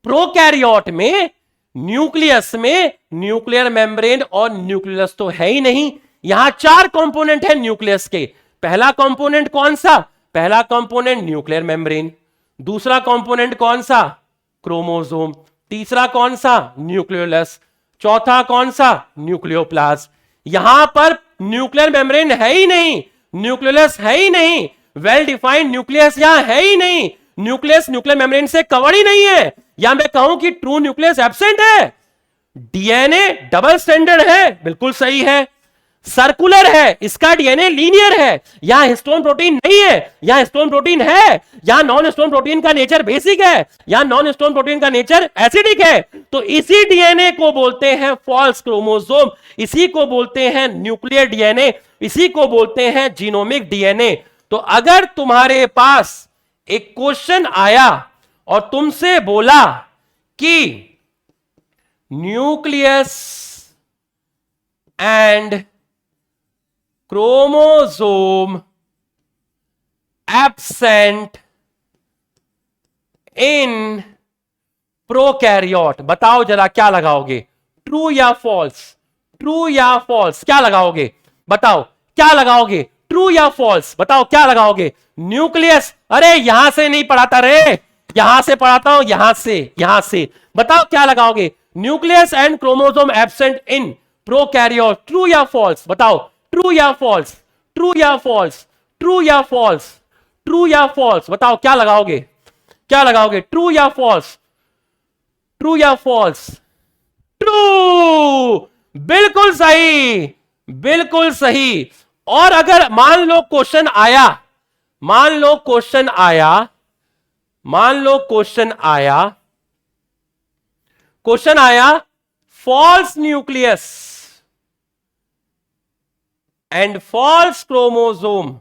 प्रोकैरियोट में न्यूक्लियस में न्यूक्लियर मेम्ब्रेन और न्यूक्लियस तो है ही नहीं। यहां 4 कंपोनेंट है न्यूक्लियस के। पहला कंपोनेंट कौन सा? पहला कंपोनेंट न्यूक्लियर मेम्ब्रेन। दूसरा कंपोनेंट कौन सा? क्रोमोसोम। तीसरा कौन सा? न्यूक्लियोलस। चौथा कौन सा? न्यूक्लियोप्लास्ट। यहां पर न्यूक्लियर मेम्ब्रेन है ही नहीं, न्यूक्लियोलस है ही नहीं, वेल डिफाइंड न्यूक्लियस यहां है ही नहीं। न्यूक्लियस न्यूक्लियर मेम्ब्रेन से कवर ही नहीं है। या मैं कहूं कि ट्रू न्यूक्लियस एब्सेंट है। डीएनए डबल स्टैंडर्ड है, बिल्कुल सही है। सर्कुलर है, इसका डीएनए लीनियर है। यहां हिस्टोन प्रोटीन नहीं है, यहां हिस्टोन प्रोटीन है। यहां नॉन हिस्टोन प्रोटीन का नेचर बेसिक है, यहां नॉन हिस्टोन प्रोटीन का नेचर एसिडिक है। तो इसी डीएनए को बोलते हैं फॉल्स क्रोमोसोम, इसी को बोलते हैं न्यूक्लियर डीएनए, इसी को बोलते हैं जीनोमिक डीएनए। तो अगर तुम्हारे पास एक क्वेश्चन आया और तुमसे बोला कि nucleus and chromosome absent in prokaryote, बताओ जरा क्या लगाओगे? ट्रू या फॉल्स? ट्रू या फॉल्स क्या लगाओगे? बताओ क्या लगाओगे? ट्रू या फॉल्स बताओ क्या लगाओगे? न्यूक्लियस, अरे यहां से नहीं पढ़ाता रे, यहां से पढ़ाता हूं, यहां से बताओ क्या लगाओगे? Nucleus and chromosome absent in prokaryote, true या फॉल्स? बताओ ट्रू या फॉल्स? ट्रू या फॉल्स? ट्रू या फॉल्स? ट्रू या फॉल्स बताओ क्या लगाओगे? क्या लगाओगे? ट्रू या फॉल्स? ट्रू या फॉल्स? ट्रू, बिल्कुल सही, बिल्कुल सही। और अगर मान लो क्वेश्चन आया, मान लो क्वेश्चन आया false nucleus and false chromosome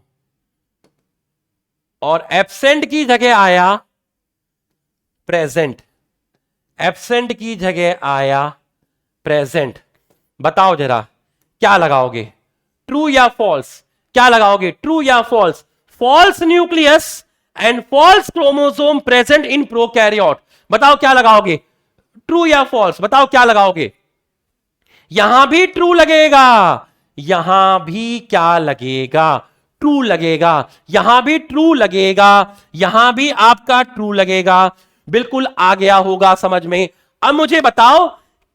और एब्सेंट की जगह आया प्रेजेंट, एब्सेंट की जगह आया प्रेजेंट, बताओ जरा क्या लगाओगे? ट्रू या फॉल्स? क्या लगाओगे? ट्रू या false? False nucleus and false chromosome present in prokaryote, बताओ क्या लगाओगे? ट्रू या फॉल्स बताओ क्या लगाओगे? यहां भी ट्रू लगेगा, यहां भी क्या लगेगा? ट्रू लगेगा। यहां भी ट्रू लगेगा, यहां भी आपका ट्रू लगेगा। बिल्कुल आ गया होगा समझ में। अब मुझे बताओ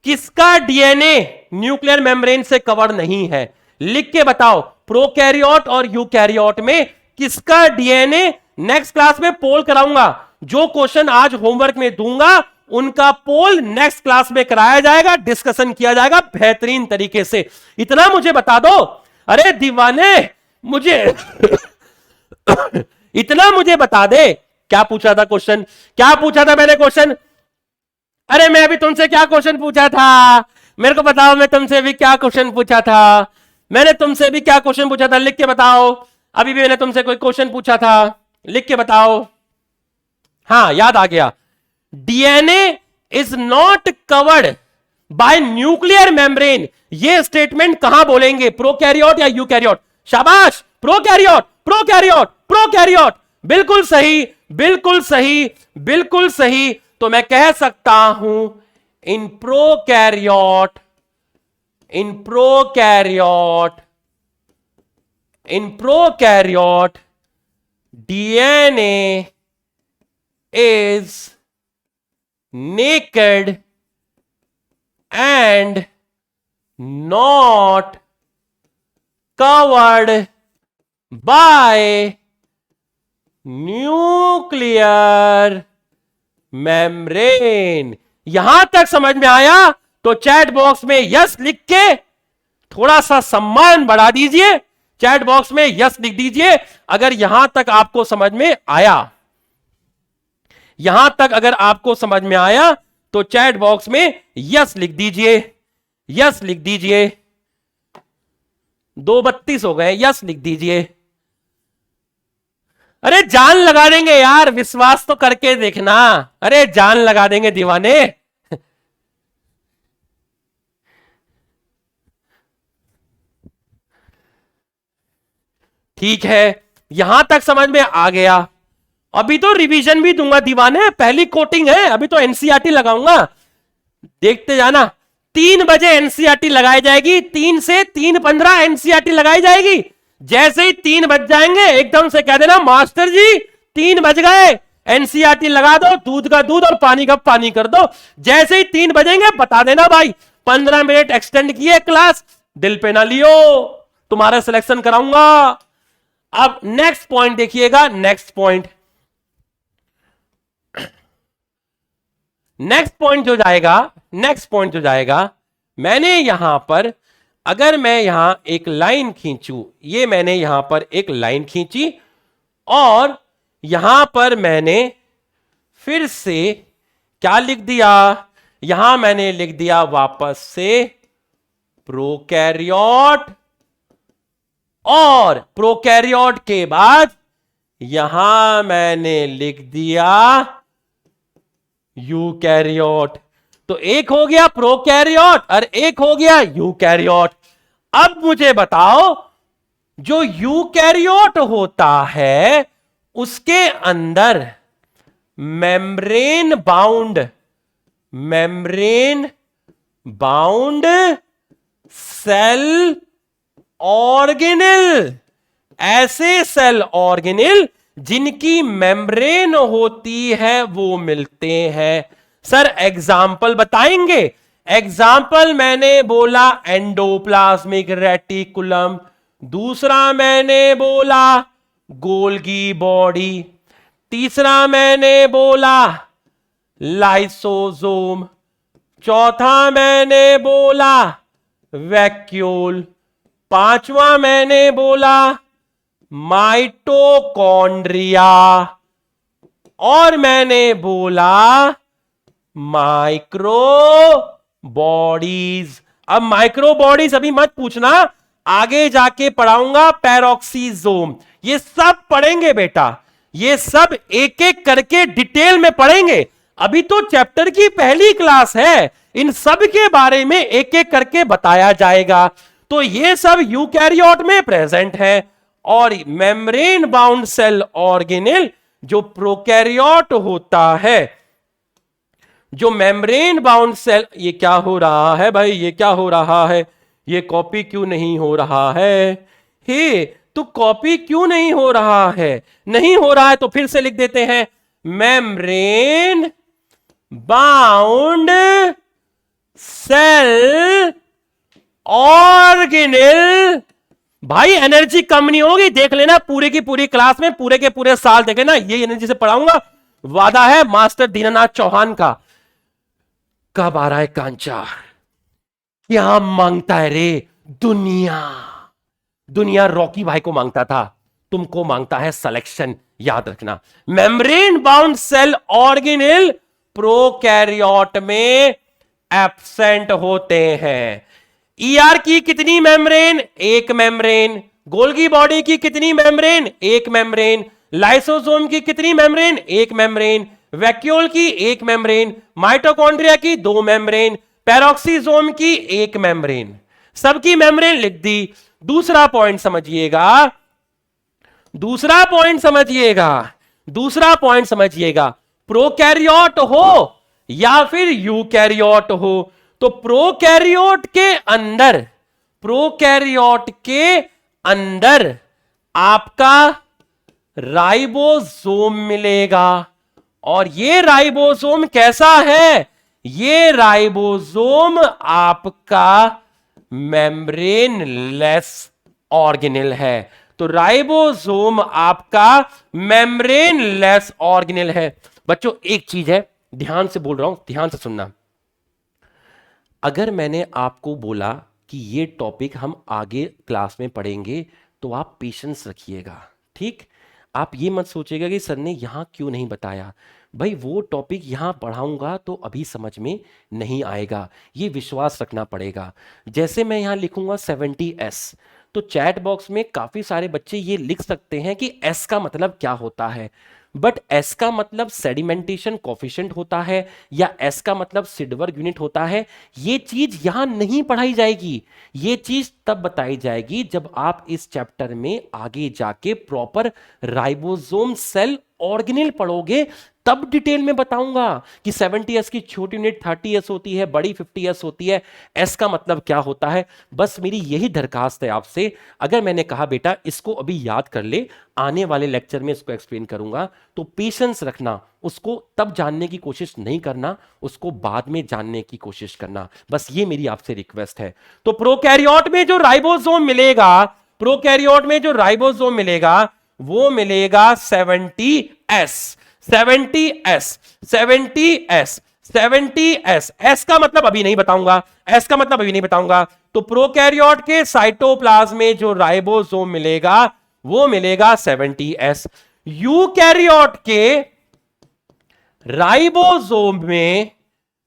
किसका डीएनए न्यूक्लियर मेम्ब्रेन से कवर नहीं है? लिख के बताओ। प्रोकैरियोट और यूकैरियोट में किसका डीएनए? नेक्स्ट क्लास में पोल कराऊंगा, जो क्वेश्चन आज होमवर्क में दूंगा उनका पोल नेक्स्ट क्लास में कराया जाएगा, डिस्कशन किया जाएगा बेहतरीन तरीके से। इतना मुझे बता दो। अरे दीवाने मुझे इतना मुझे बता दे, क्या पूछा था क्वेश्चन, क्या पूछा था मैंने क्वेश्चन? अरे मैं अभी तुमसे क्या क्वेश्चन पूछा था, मेरे को बताओ, मैं तुमसे अभी क्या क्वेश्चन पूछा था? मैंने तुमसे भी क्या क्वेश्चन पूछा था, लिख के बताओ। अभी भी मैंने तुमसे कोई क्वेश्चन पूछा था, लिख के बताओ। हाँ याद आ गया, DNA is not covered by nuclear membrane. ये स्टेटमेंट कहां बोलेंगे, प्रोकैरियोट या यूकैरियोट? शाबाश, प्रोकैरियोट, प्रोकैरियोट, प्रोकैरियोट। बिल्कुल सही, बिल्कुल सही, बिल्कुल सही। तो मैं कह सकता हूं in prokaryote, in prokaryote, in prokaryote DNA is naked and not covered by nuclear membrane। यहां तक समझ में आया तो चैट बॉक्स में यस लिख के थोड़ा सा सम्मान बढ़ा दीजिए, चैट बॉक्स में यस लिख दीजिए अगर यहां तक आपको समझ में आया। यहां तक अगर आपको समझ में आया तो चैट बॉक्स में यस लिख दीजिए, यस लिख दीजिए। 2:32 हो गए, यस लिख दीजिए। अरे जान लगा देंगे यार, विश्वास तो करके देखना। अरे जान लगा देंगे दीवाने। ठीक है, यहां तक समझ में आ गया। अभी तो रिवीजन भी दूंगा दीवाने, पहली कोटिंग है, अभी तो एनसीईआरटी लगाऊंगा, देखते जाना। 3 बजे एनसीईआरटी लगाई जाएगी, 3 से 3:15 एनसीईआरटी लगाई जाएगी। जैसे ही 3 बज जाएंगे एकदम से कह देना मास्टर जी 3 बज गए, एनसीईआरटी लगा दो, दूध का दूध और पानी का पानी कर दो। जैसे ही 3 बजेंगे बता देना भाई 15 मिनट एक्सटेंड किए क्लास, दिल पे ना लियो, तुम्हारा सिलेक्शन कराऊंगा। अब नेक्स्ट पॉइंट देखिएगा, नेक्स्ट पॉइंट, नेक्स्ट पॉइंट जो जाएगा, नेक्स्ट पॉइंट जो जाएगा, मैंने यहां पर अगर मैं यहां एक लाइन खींचूं, ये मैंने यहां पर एक लाइन खींची और यहां पर मैंने फिर से क्या लिख दिया, यहां मैंने लिख दिया वापस से प्रोकैरियोट, और प्रोकैरियोट के बाद यहां मैंने लिख दिया यूकैरियोट। तो एक हो गया प्रोकैरियोट और एक हो गया यूकैरियोट। अब मुझे बताओ जो यूकैरियोट होता है उसके अंदर membrane bound, membrane bound cell organelle, ऐसे सेल ऑर्गेनेल जिनकी मेम्ब्रेन होती है वो मिलते हैं। सर एग्जाम्पल बताएंगे? एग्जाम्पल मैंने बोला एंडोप्लाज्मिक रेटिकुलम, दूसरा मैंने बोला गोल्गी बॉडी, तीसरा मैंने बोला लाइसोसोम, चौथा मैंने बोला वैक्यूल, पांचवा मैंने बोला माइटोकॉन्ड्रिया, और मैंने बोला माइक्रो बॉडीज। अब माइक्रो बॉडीज अभी मत पूछना, आगे जाके पढ़ाऊंगा पैरोक्सीजोम, ये सब पढ़ेंगे बेटा, ये सब एक एक करके डिटेल में पढ़ेंगे। अभी तो चैप्टर की पहली क्लास है, इन सब के बारे में एक एक करके बताया जाएगा। तो ये सब यूकैरियोट में प्रेजेंट है और मेम्ब्रेन बाउंड सेल ऑर्गेनेल जो प्रोकैरियोट होता है, जो मेम्ब्रेन बाउंड सेल, ये क्या हो रहा है भाई, ये क्या हो रहा है, ये कॉपी क्यों नहीं हो रहा है? हे तो कॉपी क्यों नहीं हो रहा है? नहीं हो रहा है तो फिर से लिख देते हैं मेम्ब्रेन बाउंड सेल ऑर्गेनेल। भाई एनर्जी कम नहीं होगी, देख लेना पूरी की पूरी क्लास में, पूरे के पूरे साल देख लेना, ये एनर्जी से पढ़ाऊंगा, वादा है मास्टर दीनानाथ चौहान का। कब आ रहा है कांचा? क्या मांगता है रे दुनिया? दुनिया रॉकी भाई को मांगता था, तुमको मांगता है सिलेक्शन, याद रखना। Membrane bound cell organelle prokaryote में एब्सेंट होते हैं। ईआर की कितनी मेम्ब्रेन? एक मेम्ब्रेन। गोल्गी बॉडी की कितनी मेम्ब्रेन? एक मेम्ब्रेन। लाइसोसोम की कितनी मेम्ब्रेन? एक मेम्ब्रेन। वैक्यूल की एक मेम्ब्रेन। माइटोकॉन्ड्रिया की दो मेम्ब्रेन। पेरोक्सीसोम की एक मेम्ब्रेन। सबकी मेम्ब्रेन लिख दी। दूसरा पॉइंट समझिएगा, दूसरा पॉइंट समझिएगा, दूसरा पॉइंट समझिएगा। प्रोकैरियोट हो या फिर यूकैरियोट हो, तो प्रोकैरियोट के अंदर, प्रोकैरियोट के अंदर आपका राइबोसोम मिलेगा। और ये राइबोसोम कैसा है? ये राइबोसोम आपका मेम्ब्रेन लेस ऑर्गेनेल है। तो राइबोसोम आपका मेम्ब्रेन लेस ऑर्गेनेल है। बच्चों एक चीज है, ध्यान से बोल रहा हूं, ध्यान से सुनना। अगर मैंने आपको बोला कि ये टॉपिक हम आगे क्लास में पढ़ेंगे, तो आप पेशेंस रखिएगा, ठीक? आप ये मत सोचिएगा कि सर ने यहां क्यों नहीं बताया। भाई वो टॉपिक यहां पढ़ाऊंगा तो अभी समझ में नहीं आएगा, ये विश्वास रखना पड़ेगा। जैसे मैं यहां लिखूंगा 70S, तो चैट बॉक्स में काफी सारे बच्चे ये लिख सकते हैं कि एस का मतलब क्या होता है, बट एस का मतलब सेडिमेंटेशन कोफिशिएंट होता है या एस का मतलब सिडवर्ग यूनिट होता है। ये चीज यहां नहीं पढ़ाई जाएगी, ये चीज तब बताई जाएगी जब आप इस चैप्टर में आगे जाके प्रॉपर राइबोसोम सेल ऑर्गेनेल पढ़ोगे, तब डिटेल में बताऊंगा कि 70S की छोटी यूनिट 30S होती है, बड़ी 50S होती है, एस का मतलब क्या होता है। बस मेरी यही दरखास्त है आपसे। अगर मैंने कहा बेटा इसको अभी याद कर ले, आने वाले लेक्चर में इसको एक्सप्लेन करूंगा, तो पेशेंस रखना, उसको तब जानने की कोशिश नहीं करना, उसको बाद में जानने की कोशिश करना। बस ये मेरी आपसे रिक्वेस्ट है। तो प्रोकैरियोट में जो राइबोसोम मिलेगा, प्रोकैरियोट में जो राइबोसोम मिलेगा वो मिलेगा 70S, 70S, 70S, 70S। S का मतलब अभी नहीं बताऊंगा, एस का मतलब अभी नहीं बताऊंगा। तो प्रोकैरियोट के साइटोप्लाज्म में जो राइबोसोम मिलेगा वो मिलेगा 70S। यूकैरियोट के राइबोसोम में,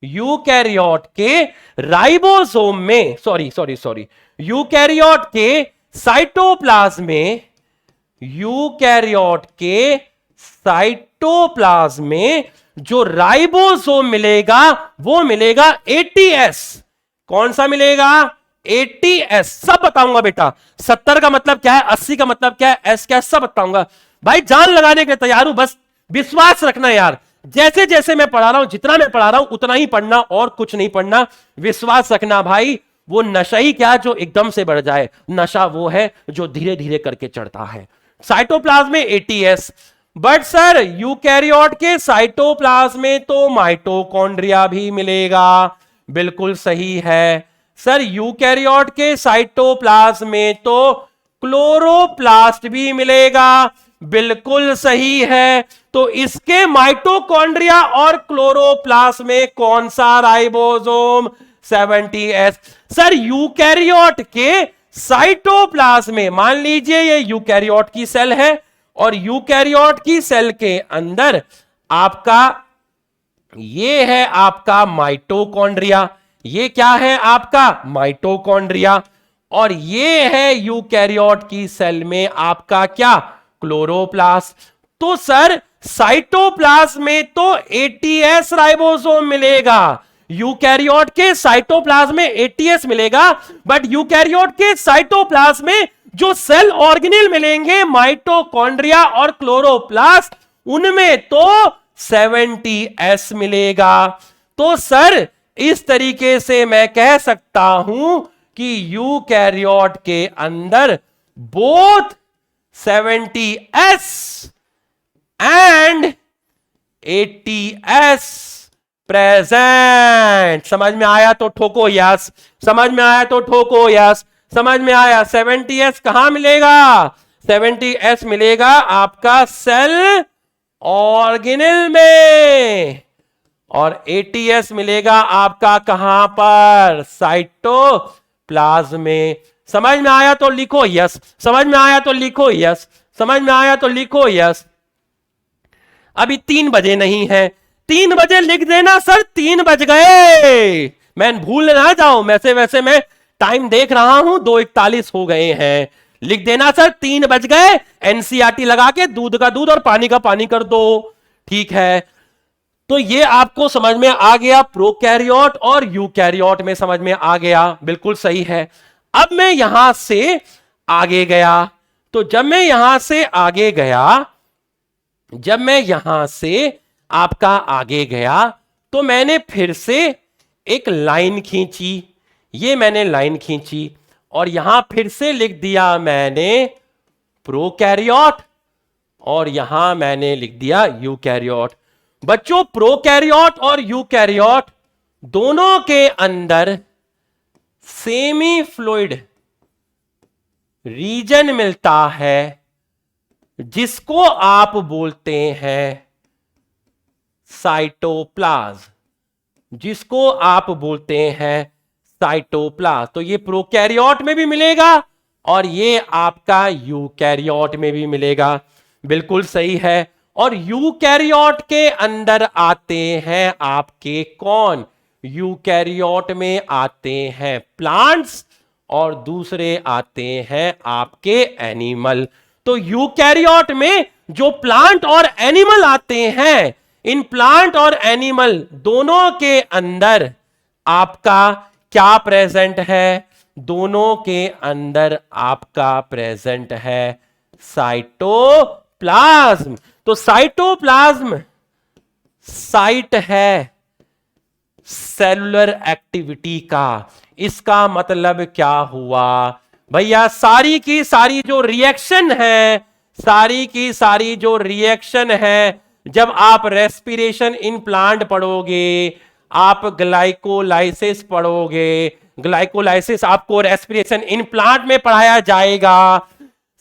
यूकैरियोट के राइबोसोम में, सॉरी, यूकैरियोट के साइटोप्लाज्म में, यूकैरियोट के साइटोप्लाज्म में जो राइबोसोम मिलेगा वो मिलेगा 80S। कौन सा मिलेगा? 80S। सब बताऊंगा बेटा। 70 का मतलब क्या है, 80 का मतलब क्या है, एस क्या है, सब बताऊंगा। भाई जान लगाने के लिए तैयार हूं, बस विश्वास रखना यार। जैसे जैसे मैं पढ़ा रहा हूं, जितना मैं पढ़ा रहा हूं उतना ही पढ़ना और कुछ नहीं पढ़ना। विश्वास रखना भाई। वो नशा ही क्या जो एकदम से बढ़ जाए, नशा वो है जो धीरे धीरे करके चढ़ता है। साइटोप्लाज्म में 80S। बट सर यूकैरियोट के साइटोप्लाज्म में तो माइटोकॉन्ड्रिया भी मिलेगा। बिल्कुल सही है सर, यूकैरियोट के साइटोप्लाज्म में तो क्लोरोप्लास्ट भी मिलेगा। बिल्कुल सही है। तो इसके माइटोकॉन्ड्रिया और क्लोरोप्लास्ट में कौन सा राइबोसोम? 70S। सर यूकैरियोट के साइटोप्लाज्म में, मान लीजिए ये यूकैरियोट की सेल है और यूकैरियोट की सेल के अंदर आपका ये है आपका माइटोकॉन्ड्रिया, ये क्या है आपका माइटोकॉन्ड्रिया, और ये है यूकैरियोट की सेल में आपका क्या? क्लोरोप्लास्ट। तो सर साइटोप्लाज्म में तो 80S राइबोसोम मिलेगा, यूकैरियोट के साइटोप्लाज्म में 80S मिलेगा, बट यूकैरियोट के साइटोप्लाज्म में जो सेल ऑर्गेनेल मिलेंगे माइटोकॉन्ड्रिया और क्लोरोप्लास्ट, उनमें तो 70S मिलेगा। तो सर इस तरीके से मैं कह सकता हूं कि यूकैरियोट के अंदर both 70S and 80S present. समझ में आया तो ठोको यस, समझ में आया तो ठोको यस, समझ में आया। 70S कहां मिलेगा? 70S मिलेगा आपका सेल ऑर्गेनेल में, और एटीएस मिलेगा आपका कहां पर, साइटोप्लाज्म में। समझ में आया तो लिखो यस, समझ में आया तो लिखो यस, समझ में आया तो लिखो यस। अभी 3 बजे नहीं है, 3 बजे लिख देना सर, 3 बज गए, मैं भूल ना जाऊं, वैसे मैं टाइम देख रहा हूं, 2:41 हो गए हैं, लिख देना सर 3 बज गए, एनसीईआरटी लगा के दूध का दूध और पानी का पानी कर दो, ठीक है। तो ये आपको समझ में आ गया, प्रोकैरियोट और यूकैरियोट में समझ में आ गया, बिल्कुल सही है। अब मैं यहां से आगे गया, तो जब मैं यहां से आगे गया, जब मैं यहां से आपका आगे गया, तो मैंने फिर से एक लाइन खींची, ये मैंने लाइन खींची और यहां फिर से लिख दिया मैंने प्रोकैरियोट और यहां मैंने लिख दिया यूकैरियोट। बच्चों प्रोकैरियोट और यूकैरियोट दोनों के अंदर सेमी फ्लूइड रीजन मिलता है जिसको आप बोलते हैं साइटोप्लाज्म, जिसको आप बोलते हैं साइटोप्लाज्म। तो ये प्रोकैरियोट में भी मिलेगा और ये आपका यूकैरियोट में भी मिलेगा, बिल्कुल सही है। और यूकैरियोट के अंदर आते हैं आपके कौन, यूकैरियोट में आते हैं प्लांट्स और दूसरे आते हैं आपके एनिमल। तो यूकैरियोट में जो प्लांट और एनिमल आते हैं, इन प्लांट और एनिमल दोनों के अंदर आपका क्या प्रेजेंट है, दोनों के अंदर आपका प्रेजेंट है साइटोप्लाज्म। तो साइटोप्लाज्म साइट है सेलुलर एक्टिविटी का। इसका मतलब क्या हुआ भैया, सारी की सारी जो रिएक्शन है, सारी की सारी जो रिएक्शन है, जब आप रेस्पिरेशन इन प्लांट पढ़ोगे, आप ग्लाइकोलाइसिस पढ़ोगे, ग्लाइकोलाइसिस आपको रेस्पिरेशन इन प्लांट में पढ़ाया जाएगा।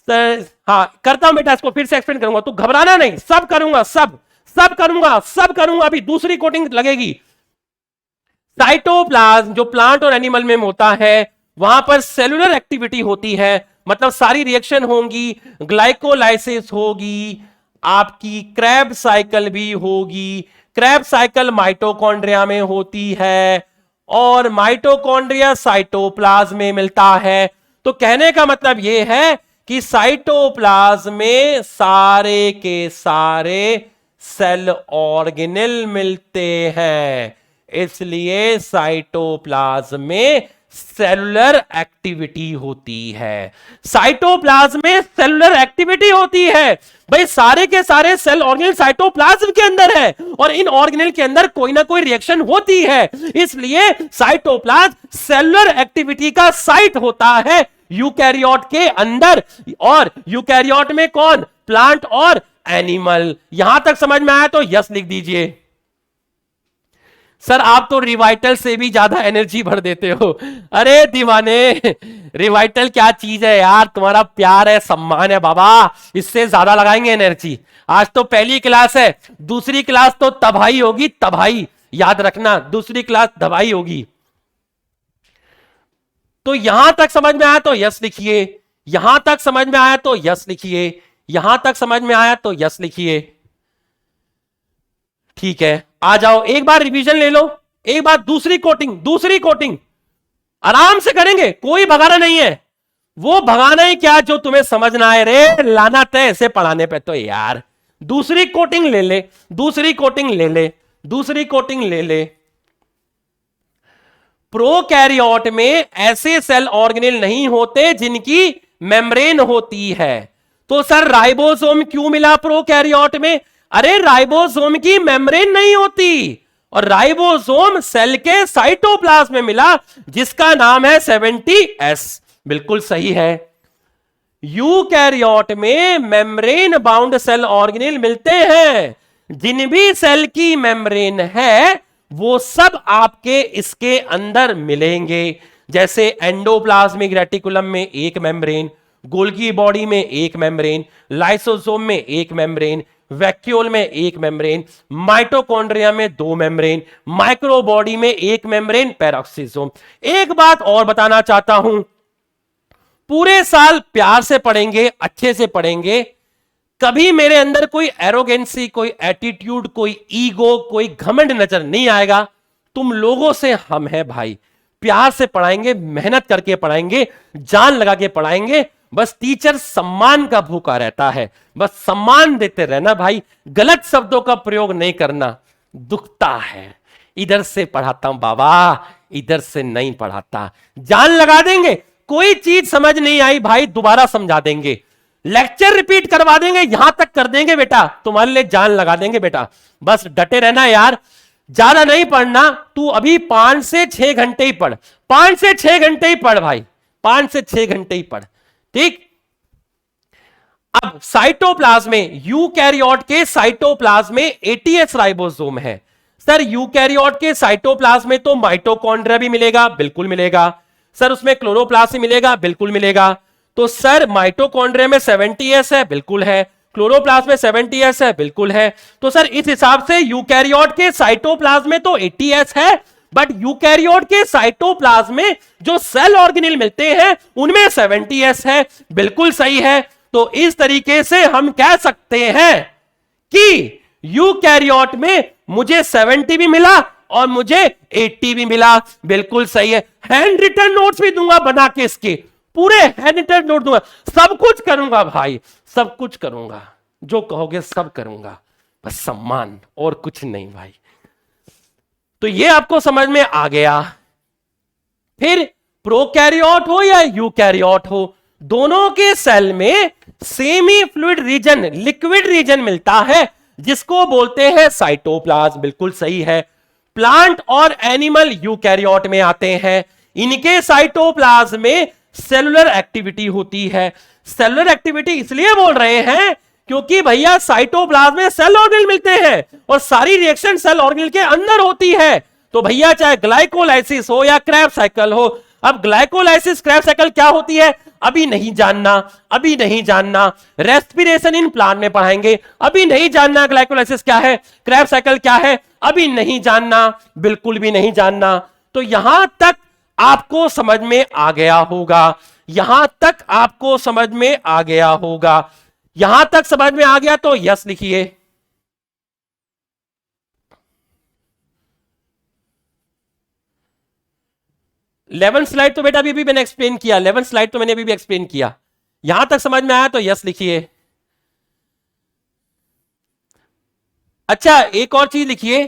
सर हाँ करता हूं बेटा, इसको फिर से एक्सप्लेन करूंगा, तू घबराना नहीं, सब करूंगा, सब करूंगा, अभी दूसरी कोटिंग लगेगी। साइटोप्लाज्म जो प्लांट और एनिमल में होता है, वहां पर सेलुलर एक्टिविटी होती है, मतलब सारी रिएक्शन होंगी, ग्लाइकोलाइसिस होगी, आपकी क्रेब साइकिल भी होगी। क्रेब साइकिल माइटोकॉन्ड्रिया में होती है और माइटोकॉन्ड्रिया साइटोप्लाज्म में मिलता है। तो कहने का मतलब यह है कि साइटोप्लाज्म में सारे के सारे सेल ऑर्गेनेल मिलते हैं, इसलिए साइटोप्लाज्म में सेलुलर एक्टिविटी होती है। साइटोप्लाज्म में सेलुलर एक्टिविटी होती है भाई, सारे के सारे सेल ऑर्गेनेल साइटोप्लाज्म के अंदर है और इन ऑर्गेनेल के अंदर कोई ना कोई रिएक्शन होती है, इसलिए साइटोप्लाज्म सेलुलर एक्टिविटी का साइट होता है यूकैरियोट के अंदर। और यूकैरियोट में कौन, प्लांट और एनिमल। यहां तक समझ में आया तो यस लिख दीजिए। सर आप तो रिवाइटल से भी ज्यादा एनर्जी भर देते हो। अरे दीवाने, रिवाइटल क्या चीज है यार, तुम्हारा प्यार है, सम्मान है बाबा, इससे ज्यादा लगाएंगे एनर्जी। आज तो पहली क्लास है, दूसरी क्लास तो तबाही होगी, तबाही, याद रखना, दूसरी क्लास तबाही होगी। तो यहां तक समझ में आया तो यस लिखिए, यहां तक समझ में आया तो यस लिखिए, यहां तक समझ में आया तो यस लिखिए। ठीक है, आ जाओ एक बार रिवीजन ले लो, एक बार दूसरी कोटिंग आराम से करेंगे, कोई भगाना नहीं है। वो भगाना ही क्या जो तुम्हें समझना है, रे लाना तय ऐसे पढ़ाने पे तो यार। दूसरी कोटिंग ले ले, दूसरी कोटिंग ले ले, दूसरी कोटिंग ले ले। प्रोकैरियोट में ऐसे सेल ऑर्गेनेल नहीं होते जिनकी मेम्ब्रेन होती है। तो सर राइबोसोम क्यों मिला प्रोकैरियोट में? अरे राइबोसोम की मेम्ब्रेन नहीं होती और राइबोसोम सेल के साइटोप्लाज्म में मिला, जिसका नाम है 70S। बिल्कुल सही है। यूकैरियोट में मेम्ब्रेन बाउंड सेल ऑर्गेनेल मिलते हैं, जिन भी सेल की मेम्ब्रेन है वो सब आपके इसके अंदर मिलेंगे। जैसे एंडोप्लाज्मिक रेटिकुलम में एक मेम्ब्रेन, गोल्गी बॉडी में एक मेम्ब्रेन, लाइसोसोम में एक मेम्ब्रेन, वैक्यूल में एक मेम्ब्रेन, माइटोकॉन्ड्रिया में 2 मेम्ब्रेन, माइक्रोबॉडी में 1 मेम्ब्रेन, पेरोक्सिसोम। एक बात और बताना चाहता हूं, पूरे साल प्यार से पढ़ेंगे, अच्छे से पढ़ेंगे, कभी मेरे अंदर कोई एरोगेंसी, कोई एटीट्यूड, कोई ईगो, कोई घमंड नजर नहीं आएगा। तुम लोगों से हम हैं भाई, प्यार से पढ़ाएंगे, मेहनत करके पढ़ाएंगे, जान लगा के पढ़ाएंगे। बस टीचर सम्मान का भूखा रहता है, बस सम्मान देते रहना भाई, गलत शब्दों का प्रयोग नहीं करना। दुखता है, इधर से पढ़ाता हूं बाबा, इधर से नहीं पढ़ाता। जान लगा देंगे, कोई चीज समझ नहीं आई भाई दोबारा समझा देंगे, लेक्चर रिपीट करवा देंगे, यहां तक कर देंगे बेटा, तुम्हारे लिए जान लगा देंगे बेटा। बस डटे रहना यार, ज्यादा नहीं पढ़ना। तू अभी 5 से 6 घंटे ही पढ़, 5 से 6 घंटे ही पढ़ भाई, 5 से 6 घंटे ही पढ़, ठीक। अब साइटोप्लाज्म में, यूकैरियोट के साइटोप्लाज्म में एटीएस राइबोसोम है। सर यूकैरियोट के साइटोप्लाज्म में तो माइटोकॉन्ड्रिया भी मिलेगा, बिल्कुल मिलेगा। सर उसमें क्लोरोप्लास्ट मिलेगा, बिल्कुल मिलेगा। तो सर माइटोकॉन्ड्रिया में 70s है, बिल्कुल है। क्लोरोप्लास्ट में 70s है, बिल्कुल है। तो सर इस हिसाब से यूकैरियोट के साइटोप्लाज्म में तो 80s है, बट यूकैरियोट के साइटोप्लाज्म में जो सेल ऑर्गेनेल मिलते हैं उनमें 70s है, बिल्कुल सही है। तो इस तरीके से हम कह सकते हैं कि यूकैरियोट में मुझे 70 भी मिला और मुझे 80 भी मिला, बिल्कुल सही है। हैंड रिटन नोट्स भी दूंगा बना के, इसके पूरे हैंड रिटन नोट दूंगा, सब कुछ करूंगा भाई, सब कुछ करूंगा, जो कहोगे सब करूंगा, बस सम्मान और कुछ नहीं भाई। तो ये आपको समझ में आ गया। फिर प्रोकैरियोट हो या यूकैरियोट हो, दोनों के सेल में semi fluid region, liquid region मिलता है, जिसको बोलते हैं साइटोप्लाज्म, बिल्कुल सही है। प्लांट और एनिमल यूकैरियोट में आते हैं, इनके साइटोप्लाज्म में सेलुलर एक्टिविटी होती है। सेलुलर एक्टिविटी इसलिए बोल रहे हैं क्योंकि भैया साइटोप्लाज्म में सेल ऑर्गेनेल मिलते हैं और सारी रिएक्शन सेल ऑर्गेनेल के अंदर होती है। तो भैया चाहे ग्लाइकोलाइसिस हो या क्रेब्स साइकिल हो, अब ग्लाइकोलाइसिस क्रेब्स साइकिल क्या होती है अभी नहीं जानना, अभी नहीं जानना। रेस्पिरेशन इन प्लांट में पढ़ाएंगे, अभी नहीं जानना। ग्लाइकोलाइसिस क्या है, क्रेब्स साइकिल क्या है, अभी नहीं जानना, बिल्कुल भी नहीं जानना। तो यहां तक आपको समझ में आ गया होगा, यहां तक आपको समझ में आ गया होगा। यहां तक समझ में आ गया तो यस लिखिए। इलेवन स्लाइड तो बेटा अभी भी मैंने एक्सप्लेन किया, 11 स्लाइड तो मैंने अभी भी एक्सप्लेन किया। यहां तक समझ में आया तो यस लिखिए। अच्छा एक और चीज लिखिए,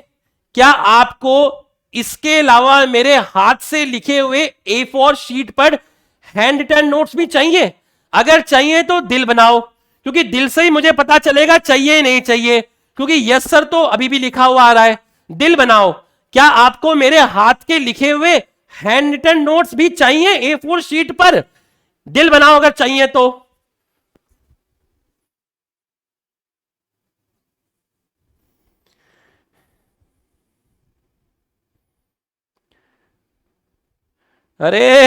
क्या आपको इसके अलावा मेरे हाथ से लिखे हुए A4 शीट पर हैंड रिटन नोट्स भी चाहिए? अगर चाहिए तो दिल बनाओ, क्योंकि दिल से ही मुझे पता चलेगा चाहिए नहीं चाहिए, क्योंकि यस सर तो अभी भी लिखा हुआ आ रहा है। दिल बनाओ, क्या आपको मेरे हाथ के लिखे हुए हैंड रिटन नोट्स भी चाहिए A4 शीट पर? दिल बनाओ अगर चाहिए तो। अरे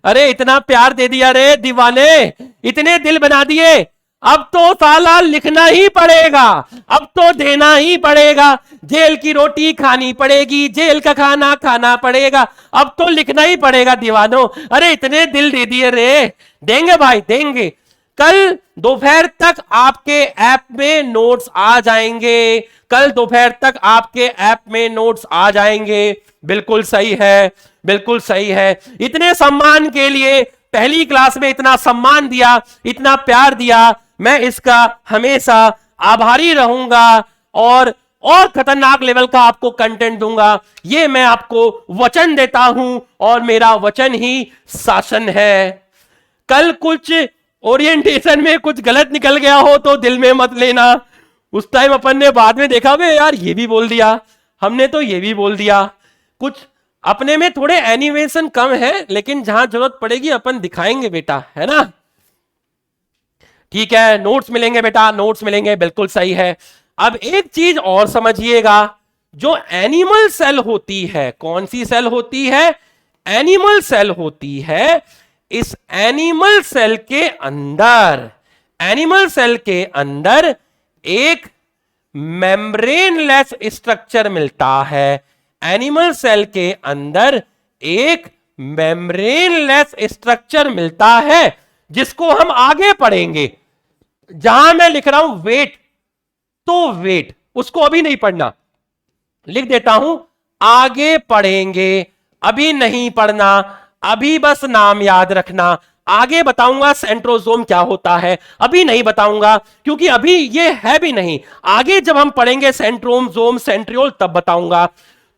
अरे इतना प्यार दे दिया रे दीवाने, इतने दिल बना दिए, अब तो साला लिखना ही पड़ेगा, अब तो देना ही पड़ेगा। जेल की रोटी खानी पड़ेगी, जेल का खाना खाना पड़ेगा, अब तो लिखना ही पड़ेगा दीवानों। अरे इतने दिल दे दिए रे, देंगे भाई देंगे। कल दोपहर तक आपके ऐप में नोट्स आ जाएंगे, कल दोपहर तक आपके ऐप में नोट्स आ जाएंगे। बिल्कुल सही है, बिल्कुल सही है। इतने सम्मान के लिए, पहली क्लास में इतना सम्मान दिया, इतना प्यार दिया, मैं इसका हमेशा आभारी रहूंगा और खतरनाक लेवल का आपको कंटेंट दूंगा। ये मैं आपको वचन देता हूं और मेरा वचन ही शासन है। कल कुछ ओरिएंटेशन में कुछ गलत निकल गया हो तो दिल में मत लेना। उस टाइम अपन ने बाद में देखा वे यार ये भी बोल दिया, हमने तो ये भी बोल दिया। कुछ अपने में थोड़े एनिमेशन कम है, लेकिन जहां जरूरत पड़ेगी अपन दिखाएंगे बेटा, है ना। ठीक है, नोट्स मिलेंगे बेटा, नोट्स मिलेंगे, बिल्कुल सही है। अब एक चीज और समझिएगा, जो एनिमल सेल होती है, कौन सी सेल होती है? एनिमल सेल होती है। इस एनिमल सेल के अंदर, एनिमल सेल के अंदर एक मेम्ब्रेनलेस स्ट्रक्चर मिलता है। एनिमल सेल के अंदर एक मेम्ब्रेनलेस स्ट्रक्चर मिलता है जिसको हम आगे पढ़ेंगे। जहां मैं लिख रहा हूं वेट, तो वेट उसको अभी नहीं पढ़ना, लिख देता हूं आगे पढ़ेंगे, अभी नहीं पढ़ना, अभी बस नाम याद रखना। आगे बताऊंगा सेंट्रोसोम क्या होता है, अभी नहीं बताऊंगा क्योंकि अभी ये है भी नहीं। आगे जब हम पढ़ेंगे सेंट्रोसोम सेंट्रियोल तब बताऊंगा।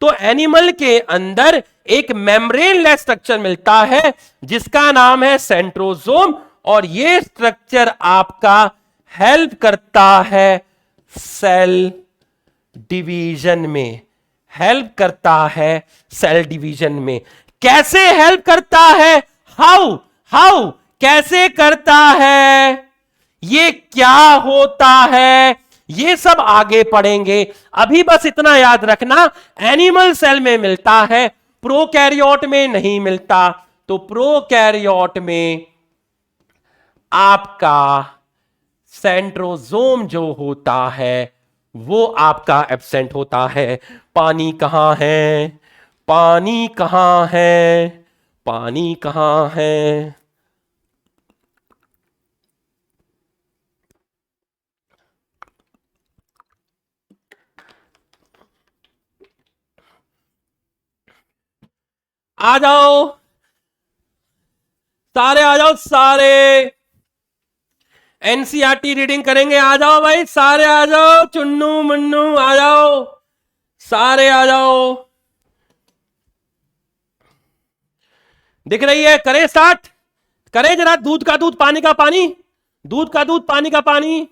तो एनिमल के अंदर एक मेम्ब्रेनलेस स्ट्रक्चर मिलता है जिसका नाम है सेंट्रोसोम, और ये स्ट्रक्चर आपका हेल्प करता है सेल डिवीजन में, हेल्प करता है सेल डिवीजन में। कैसे हेल्प करता है? हाउ हाउ कैसे करता है, ये क्या होता है, ये सब आगे पढ़ेंगे। अभी बस इतना याद रखना, एनिमल सेल में मिलता है, प्रोकैरियोट में नहीं मिलता। तो प्रोकैरियोट में आपका सेंट्रोसोम जो होता है वो आपका एब्सेंट होता है। पानी कहां है, पानी कहां है, पानी कहां है? आ जाओ सारे, आ जाओ सारे, एनसीईआरटी रीडिंग करेंगे। आ जाओ भाई सारे, आ जाओ, चुन्नू मुन्नू आ जाओ, सारे आ जाओ। दिख रही है? करें स्टार्ट, करें जरा। दूध का दूध पानी का पानी, दूध का दूध पानी का पानी।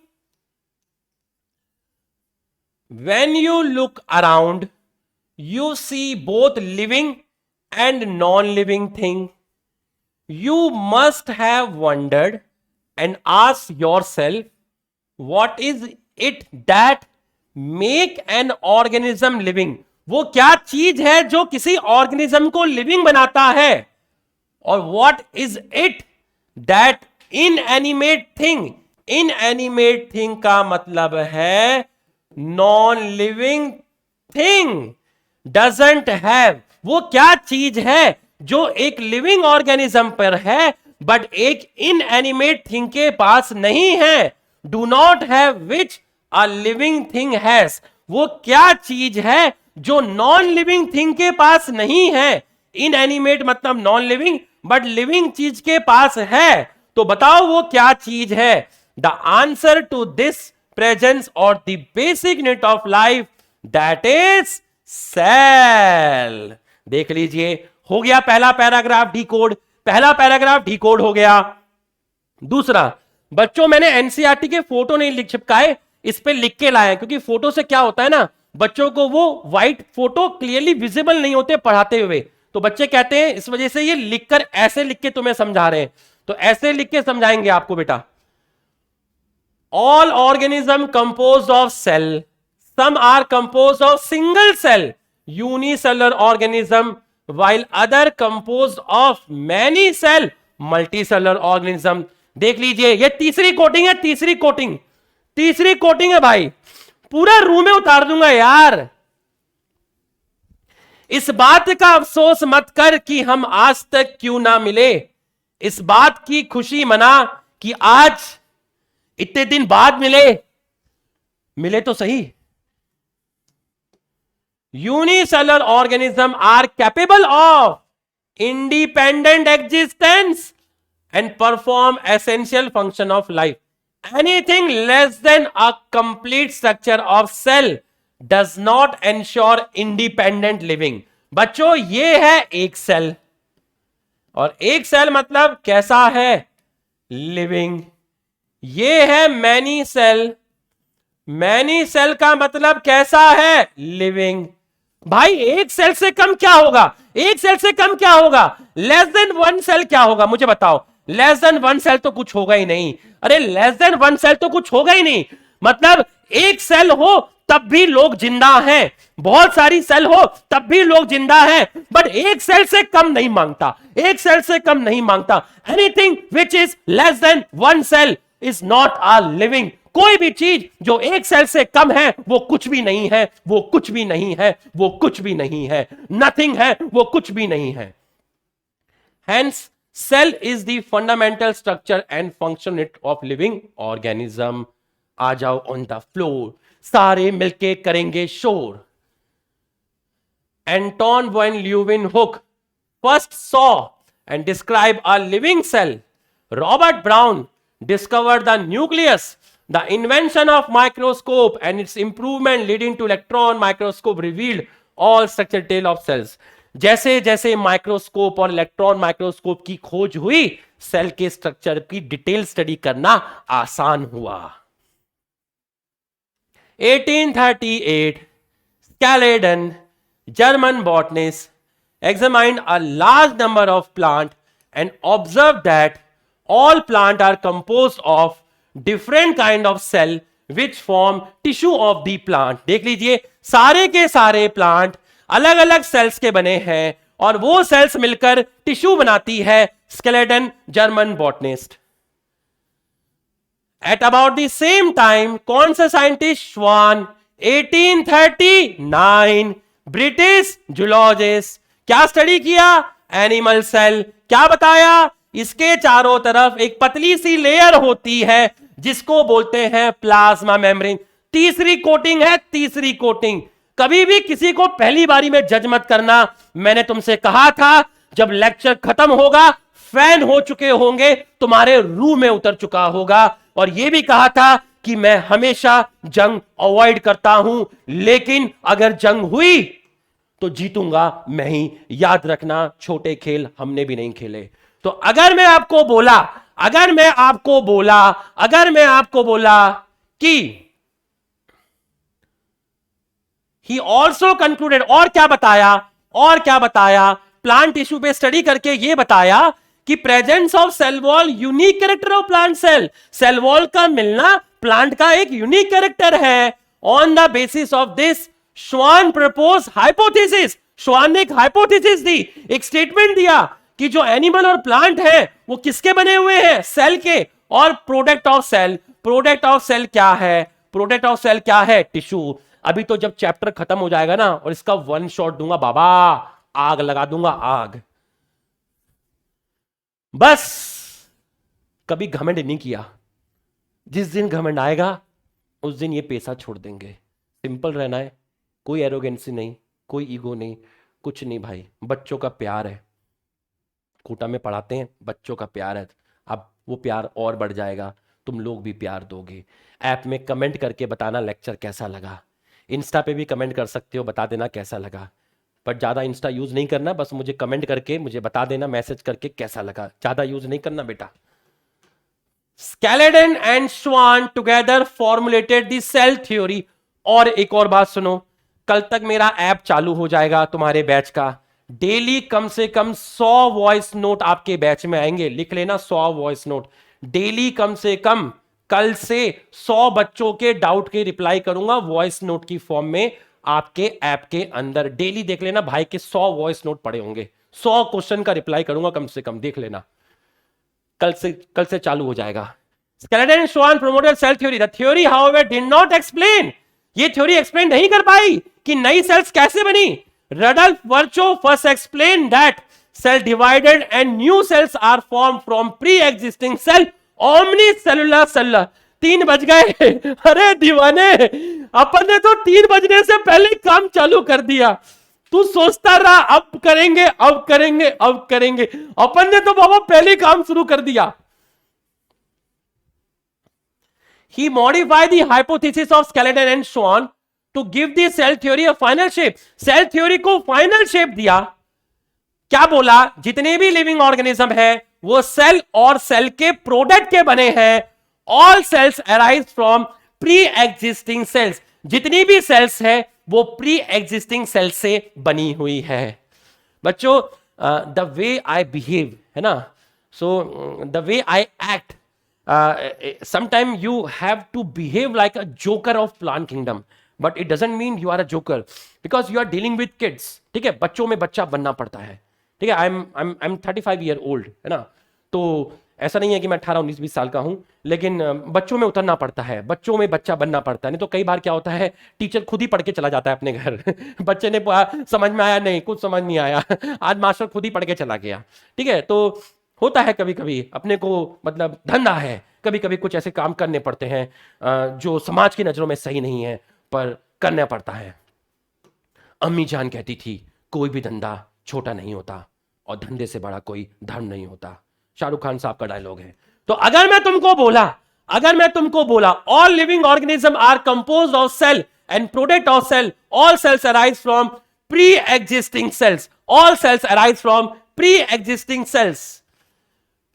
When you look around, you see both living and non-living thing. You must have wondered and asked yourself, what is it that make an organism living? वो क्या चीज है जो किसी ऑर्गेनिज्म को लिविंग बनाता है? और what is it that inanimate thing, inanimate thing का मतलब है non living thing doesn't have. वो क्या चीज है जो एक लिविंग ऑर्गेनिज्म पर है बट एक इनएनिमेट थिंग के पास नहीं है? Do not have which a living thing has. वो क्या चीज है जो नॉन लिविंग थिंग के पास नहीं है? इनएनिमेट मतलब नॉन लिविंग, बट लिविंग चीज के पास है। तो बताओ वो क्या चीज है? The answer to this presence or the basic unit of life, that is cell। देख लीजिए, हो गया पहला पैराग्राफ डी कोड, पहला पैराग्राफ डी कोड हो गया। दूसरा, बच्चों मैंने एनसीईआरटी के फोटो नहीं लिख चिपकाए, इस पे लिख के लाए, क्योंकि फोटो से क्या होता है ना, बच्चों को वो व्हाइट फोटो क्लियरली विजिबल नहीं होते पढ़ाते हुए, तो बच्चे कहते हैं इस वजह से ये लिखकर ऐसे लिख के तुम्हें समझा रहे हैं। तो ऐसे लिख के समझाएंगे आपको बेटा। All organism composed of cell, some are composed of single cell unicellular organism, while other composed of many cell multicellular organism। देख लीजिए, ये तीसरी कोटिंग है, तीसरी कोटिंग, तीसरी कोटिंग है भाई, पूरा रूम में उतार दूंगा यार। इस बात का अफसोस मत कर कि हम आज तक क्यों ना मिले, इस बात की खुशी मना कि आज इतने दिन बाद मिले, मिले तो सही। Unicellular organism are capable of independent existence and perform essential function of life. Anything less than a complete structure of cell does not ensure independent living. बच्चों ये है एक सेल, और एक सेल मतलब कैसा है? लिविंग। ये है मैनी सेल, मैनी सेल का मतलब कैसा है? लिविंग। भाई एक सेल से कम क्या होगा? एक सेल से कम क्या होगा? लेस देन वन सेल क्या होगा? मुझे बताओ। लेस देन वन सेल तो कुछ होगा ही नहीं। अरे लेस देन वन सेल तो कुछ होगा ही नहीं, मतलब एक सेल हो तब भी लोग जिंदा हैं, बहुत सारी सेल हो तब भी लोग जिंदा हैं, बट एक सेल से कम नहीं मांगता, एक सेल से कम नहीं मांगता। Anything which is less than one cell is not a living. कोई भी चीज जो एक सेल से कम है वो कुछ भी नहीं है, वो कुछ भी नहीं है, वो कुछ भी नहीं है, नथिंग है, वो कुछ भी नहीं है। Hence, cell is the fundamental structure and function of living organism. आ जाओ on the floor, सारे मिलके करेंगे शोर। Anton van Leeuwenhoek first saw and described a living cell. Robert Brown discovered the nucleus. The invention of microscope and its improvement leading to electron microscope revealed all structure detail of cells. जैसे जैसे माइक्रोस्कोप और इलेक्ट्रॉन माइक्रोस्कोप की खोज हुई, सेल के स्ट्रक्चर की डिटेल स्टडी करना आसान हुआ। 1838 Scaladen, German botanist, examined a large number of plants and observed that all plants are composed of different kind of cell which form tissue of the plant. देख लीजिए, सारे के सारे प्लांट अलग अलग सेल्स के बने हैं और वो सेल्स मिलकर टिश्यू बनाती है। Schleiden, German botanist. At about the same time कौन सा साइंटिस्ट? श्वान। 1839 British zoologist. क्या स्टडी किया? Animal cell. क्या बताया? इसके चारों तरफ एक पतली सी लेयर होती है जिसको बोलते हैं प्लाज्मा मेम्ब्रेन। तीसरी कोटिंग है, तीसरी कोटिंग। कभी भी किसी को पहली बारी में जज मत करना। मैंने तुमसे कहा था जब लेक्चर खत्म होगा फैन हो चुके होंगे, तुम्हारे रूह में उतर चुका होगा। और यह भी कहा था कि मैं हमेशा जंग अवॉइड करता हूं, लेकिन अगर जंग हुई तो जीतूंगा मैं ही। याद रखना, छोटे खेल हमने भी नहीं खेले। तो अगर मैं आपको बोला कि He also concluded, और क्या बताया? प्लांट टिश्यू पे स्टडी करके ये बताया कि presence of cell wall unique character of plant cell. Cell wall का मिलना प्लांट का एक यूनिक कैरेक्टर है। On the basis of this Schwann propose hypothesis. Schwann ने एक हाइपोथेसिस दी, एक स्टेटमेंट दिया कि जो एनिमल और प्लांट है वो किसके बने हुए हैं? सेल के। और प्रोडक्ट ऑफ सेल क्या है? टिश्यू। अभी तो जब चैप्टर खत्म हो जाएगा ना और इसका वन शॉट दूंगा बाबा, आग लगा दूंगा, आग। बस कभी घमंड नहीं किया। जिस दिन घमंड आएगा उस दिन ये पैसा छोड़ देंगे। सिंपल रहना है, कोई एरोगेंसी नहीं, कोई ईगो नहीं, कुछ नहीं भाई। बच्चों का प्यार है, कोटा में पढ़ाते हैं, बच्चों का प्यार है। अब वो प्यार और बढ़ जाएगा, तुम लोग भी प्यार दोगे। ऐप में कमेंट करके बताना लेक्चर कैसा लगा। इंस्टा पे भी कमेंट कर सकते हो, बता देना कैसा लगा। पर ज़्यादा इंस्टा यूज़ नहीं करना, बस मुझे कमेंट करके मुझे बता देना, मैसेज करके कैसा लगा। ज़्यादा यूज़ नहीं करना बेटा। Schleiden and Schwann together formulated the cell theory. और एक और बात सुनो, कल तक मेरा ऐप चालू हो जाएगा तुम्हारे बैच का। डेली कम से कम 100 वॉइस नोट आपके बैच में आएंगे। लिख लेना 100 वॉइस नोट डेली। कम से कम कल से 100 बच्चों के डाउट के रिप्लाई करूंगा वॉइस नोट की फॉर्म में आपके ऐप के अंदर। डेली देख लेना भाई के 100 वॉइस नोट पड़े होंगे। 100 क्वेश्चन का रिप्लाई करूंगा कम से कम, देख लेना। कल से चालू हो जाएगा। Schleiden and Schwann promoted cell theory. The theory however did not explain, ये थ्योरी एक्सप्लेन नहीं कर पाई कि नई सेल्स कैसे बनी। Rudolf Virchow first explain that cell divided and new cells are form from pre existing cell omni cellular cell. 3 बज गए। अरे दीवाने, अपन ने तो 3 बजने से पहले काम चालू कर दिया। तू सोचता रहा अब करेंगे। अपन ने तो बाबा पहले काम शुरू कर दिया। He modified the hypothesis of Scaladen and Schwann to give the cell theory a final shape. Cell theory को फाइनल शेप दिया। क्या बोला? जितने भी लिविंग ऑर्गेनिज्म है वो सेल और सेल के प्रोडक्ट के बने हैं। All cells arise from pre existing cells. जितनी भी सेल्स है वो प्री एग्जिस्टिंग सेल से बनी हुई है। बच्चों, द वे आई बिहेव है ना, so the way I act, sometimes you have to behave like a joker of plant kingdom, but it doesn't mean you are a joker because you are dealing with kids. ठीक है, बच्चों में बच्चा बनना पड़ता है। ठीक है, I'm 35 year old है ना, तो ऐसा नहीं है कि मैं 18 19 20 साल का हूं, लेकिन बच्चों में उतरना पड़ता है, बच्चों में बच्चा बनना पड़ता है। नहीं तो कई बार क्या होता है, टीचर खुद ही पढ़ के चला जाता है अपने घर बच्चे ने समझ में आया नहीं, कुछ समझ नहीं आया आज मास्टर खुद ही पढ़ के चला गया। ठीक है, तो होता है कभी कभी अपने को, मतलब धंधा है, कभी कभी कुछ ऐसे काम करने पड़ते हैं जो समाज की नजरों में सही नहीं है, पर करना पड़ता है। अम्मी जान कहती थी कोई भी धंधा छोटा नहीं होता और धंधे से बड़ा कोई धर्म नहीं होता। शाहरुख खान साहब का डायलॉग है। तो अगर मैं तुमको बोला all living organism are composed of cell and product of cell, all cells arise from pre existing cells, all cells arise from pre existing cells.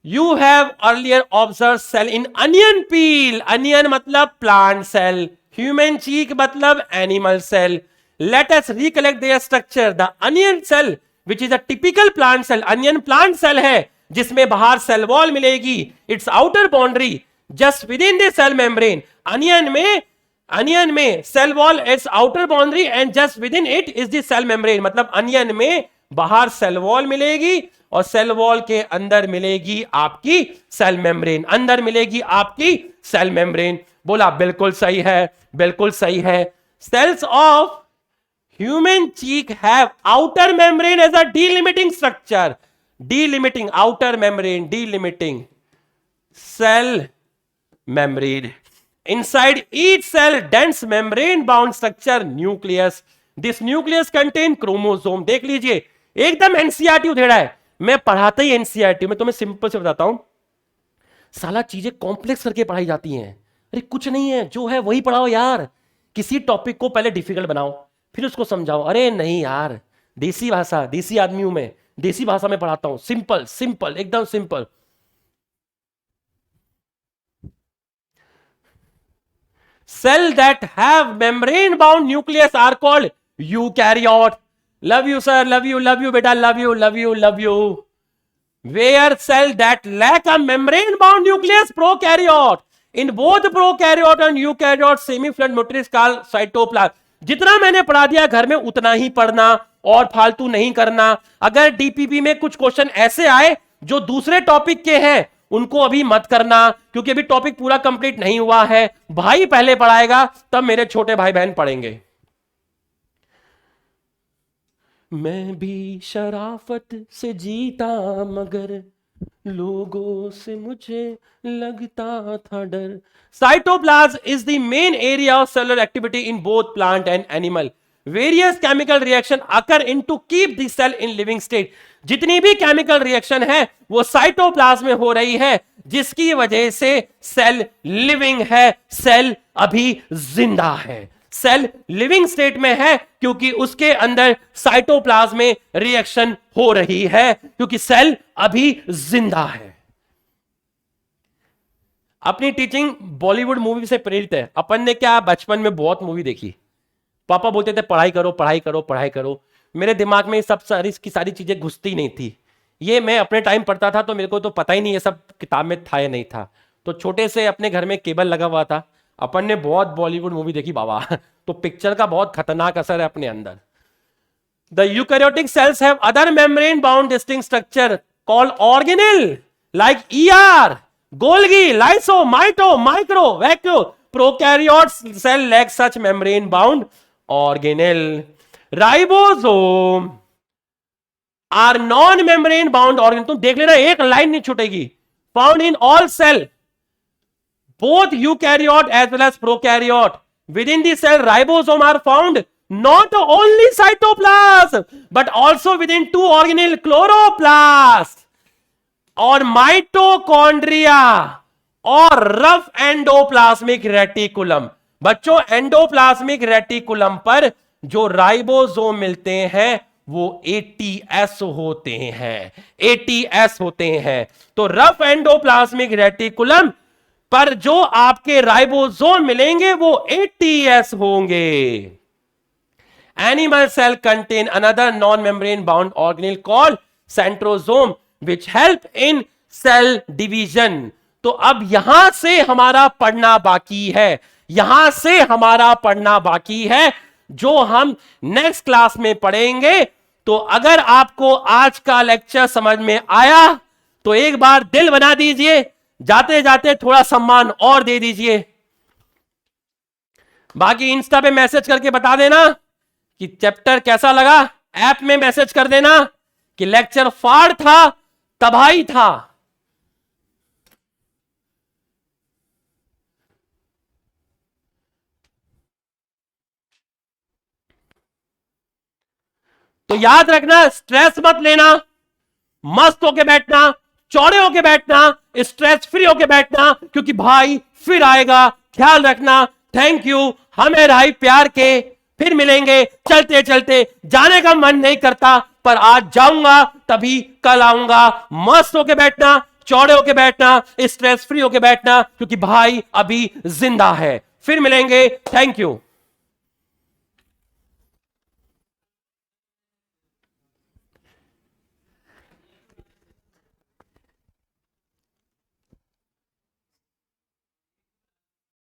You have earlier observe cell in onion peel, onion मतलब प्लांट सेल, ह्यूमन चीक मतलब animal cell. Let us recollect their structure. The onion cell, which is a typical plant cell, onion plant cell है जिसमें बाहर सेल वॉल मिलेगी, its outer boundary just within the cell membrane. Onion में cell wall its outer boundary and just within it is the cell membrane. मतलब अनियन में बाहर सेल वॉल मिलेगी और सेल वॉल के अंदर मिलेगी आपकी सेल मेम्ब्रेन, अंदर मिलेगी आपकी सेल मेम्ब्रेन। बोला बिल्कुल सही है, बिल्कुल सही है। Cells of human cheek have outer membrane as a delimiting structure, delimiting outer membrane, delimiting cell membrane. Inside each cell dense membrane bound structure nucleus. This nucleus contain chromosome. देख लीजिए एकदम एनसीईआरटी उधेड़ा है, मैं पढ़ाता ही एनसीईआरटी में, तो मैं सिंपल से बताता हूं, साला चीजें कॉम्प्लेक्स करके पढ़ाई जाती हैं। अरे कुछ नहीं है, जो है वही पढ़ाओ यार। किसी टॉपिक को पहले डिफिकल्ट बनाओ फिर उसको समझाओ। अरे नहीं यार, देसी भाषा, देसी आदमी हूं मैं, देसी भाषा में पढ़ाता हूं, सिंपल सिंपल एकदम simple. Cell that have membrane bound nucleus are called eukaryote. Love you sir, love you बेटा, love you love you love you. Where cell that lack a membrane bound nucleus, prokaryote. In both prokaryote and eukaryote semifluid matrix called cytoplasm. जितना मैंने पढ़ा दिया घर में उतना ही पढ़ना और फालतू नहीं करना। अगर डीपीपी में कुछ क्वेश्चन ऐसे आए जो दूसरे टॉपिक के हैं उनको अभी मत करना, क्योंकि अभी टॉपिक पूरा कंप्लीट नहीं हुआ है। भाई पहले पढ़ाएगा तब मेरे छोटे भाई बहन पढ़ेंगे। मैं भी शराफत से जीता मगर लोगों से मुझे लगता था डर। Cytoplasm is the main area of cellular activity in both plant and animal. Various chemical reaction occur in to keep the cell in living state. जितनी भी केमिकल रिएक्शन है वो साइटोप्लाज्म में हो रही है, जिसकी वजह से सेल लिविंग है, सेल अभी जिंदा है। सेल लिविंग स्टेट में है क्योंकि उसके अंदर साइटोप्लाज्म में रिएक्शन हो रही है, क्योंकि सेल अभी जिंदा है। अपनी टीचिंग बॉलीवुड मूवी से प्रेरित है। अपन ने क्या बचपन में बहुत मूवी देखी, पापा बोलते थे पढ़ाई करो पढ़ाई करो पढ़ाई करो। मेरे दिमाग में सब सारी चीजें घुसती नहीं थी। ये मैं अपने टाइम पढ़ता था तो मेरे को तो पता ही नहीं ये सब किताब में था या नहीं था। तो छोटे से अपने घर में केबल लगा हुआ था, अपन ने बहुत बॉलीवुड मूवी देखी बाबा तो पिक्चर का बहुत खतरनाक असर है अपने अंदर। The eukaryotic cells have other membrane bound distinct structure called organelle like ER, Golgi, lyso, mito, micro, vacuole. Prokaryote cell lack such membrane bound organelle. Ribosome are non membrane bound organelle. तुम देख लेना एक लाइन नहीं छूटेगी। Found in all cell both eukaryote as well as prokaryote. Within the cell ribosome are found not only cytoplasm but also within two organelle, chloroplast और माइटोकॉन्ड्रिया और रफ एंडोप्लाज्मिक रेटिकुलम। बच्चों एंडोप्लाज्मिक रेटिकुलम पर जो राइबोसोम मिलते हैं वो ATS होते हैं, ATS होते हैं। तो रफ एंडोप्लाज्मिक रेटिकुलम पर जो आपके राइबोसोम मिलेंगे वो ATS होंगे। Animal cell contain another non membrane bound organelle called centrosome which help in cell division. तो अब यहां से हमारा पढ़ना बाकी है, यहां से हमारा पढ़ना बाकी है, जो हम नेक्स्ट क्लास में पढ़ेंगे। तो अगर आपको आज का लेक्चर समझ में आया तो एक बार दिल बना दीजिए, जाते जाते थोड़ा सम्मान और दे दीजिए। बाकी इंस्टा पे मैसेज करके बता देना कि चैप्टर कैसा लगा। ऐप में मैसेज कर देना कि लेक्चर फाड़ था, तबाही था। तो याद रखना, स्ट्रेस मत लेना, मस्त होके बैठना, चौड़े होके बैठना, स्ट्रेस फ्री होके बैठना, क्योंकि भाई फिर आएगा। ख्याल रखना। Thank you. हमें रहा प्यार के, फिर मिलेंगे। चलते चलते जाने का मन नहीं करता, पर आज जाऊंगा तभी कल आऊंगा। मस्त होके बैठना, चौड़े होके बैठना, स्ट्रेस फ्री होके बैठना, क्योंकि भाई अभी जिंदा है। फिर मिलेंगे। Thank you.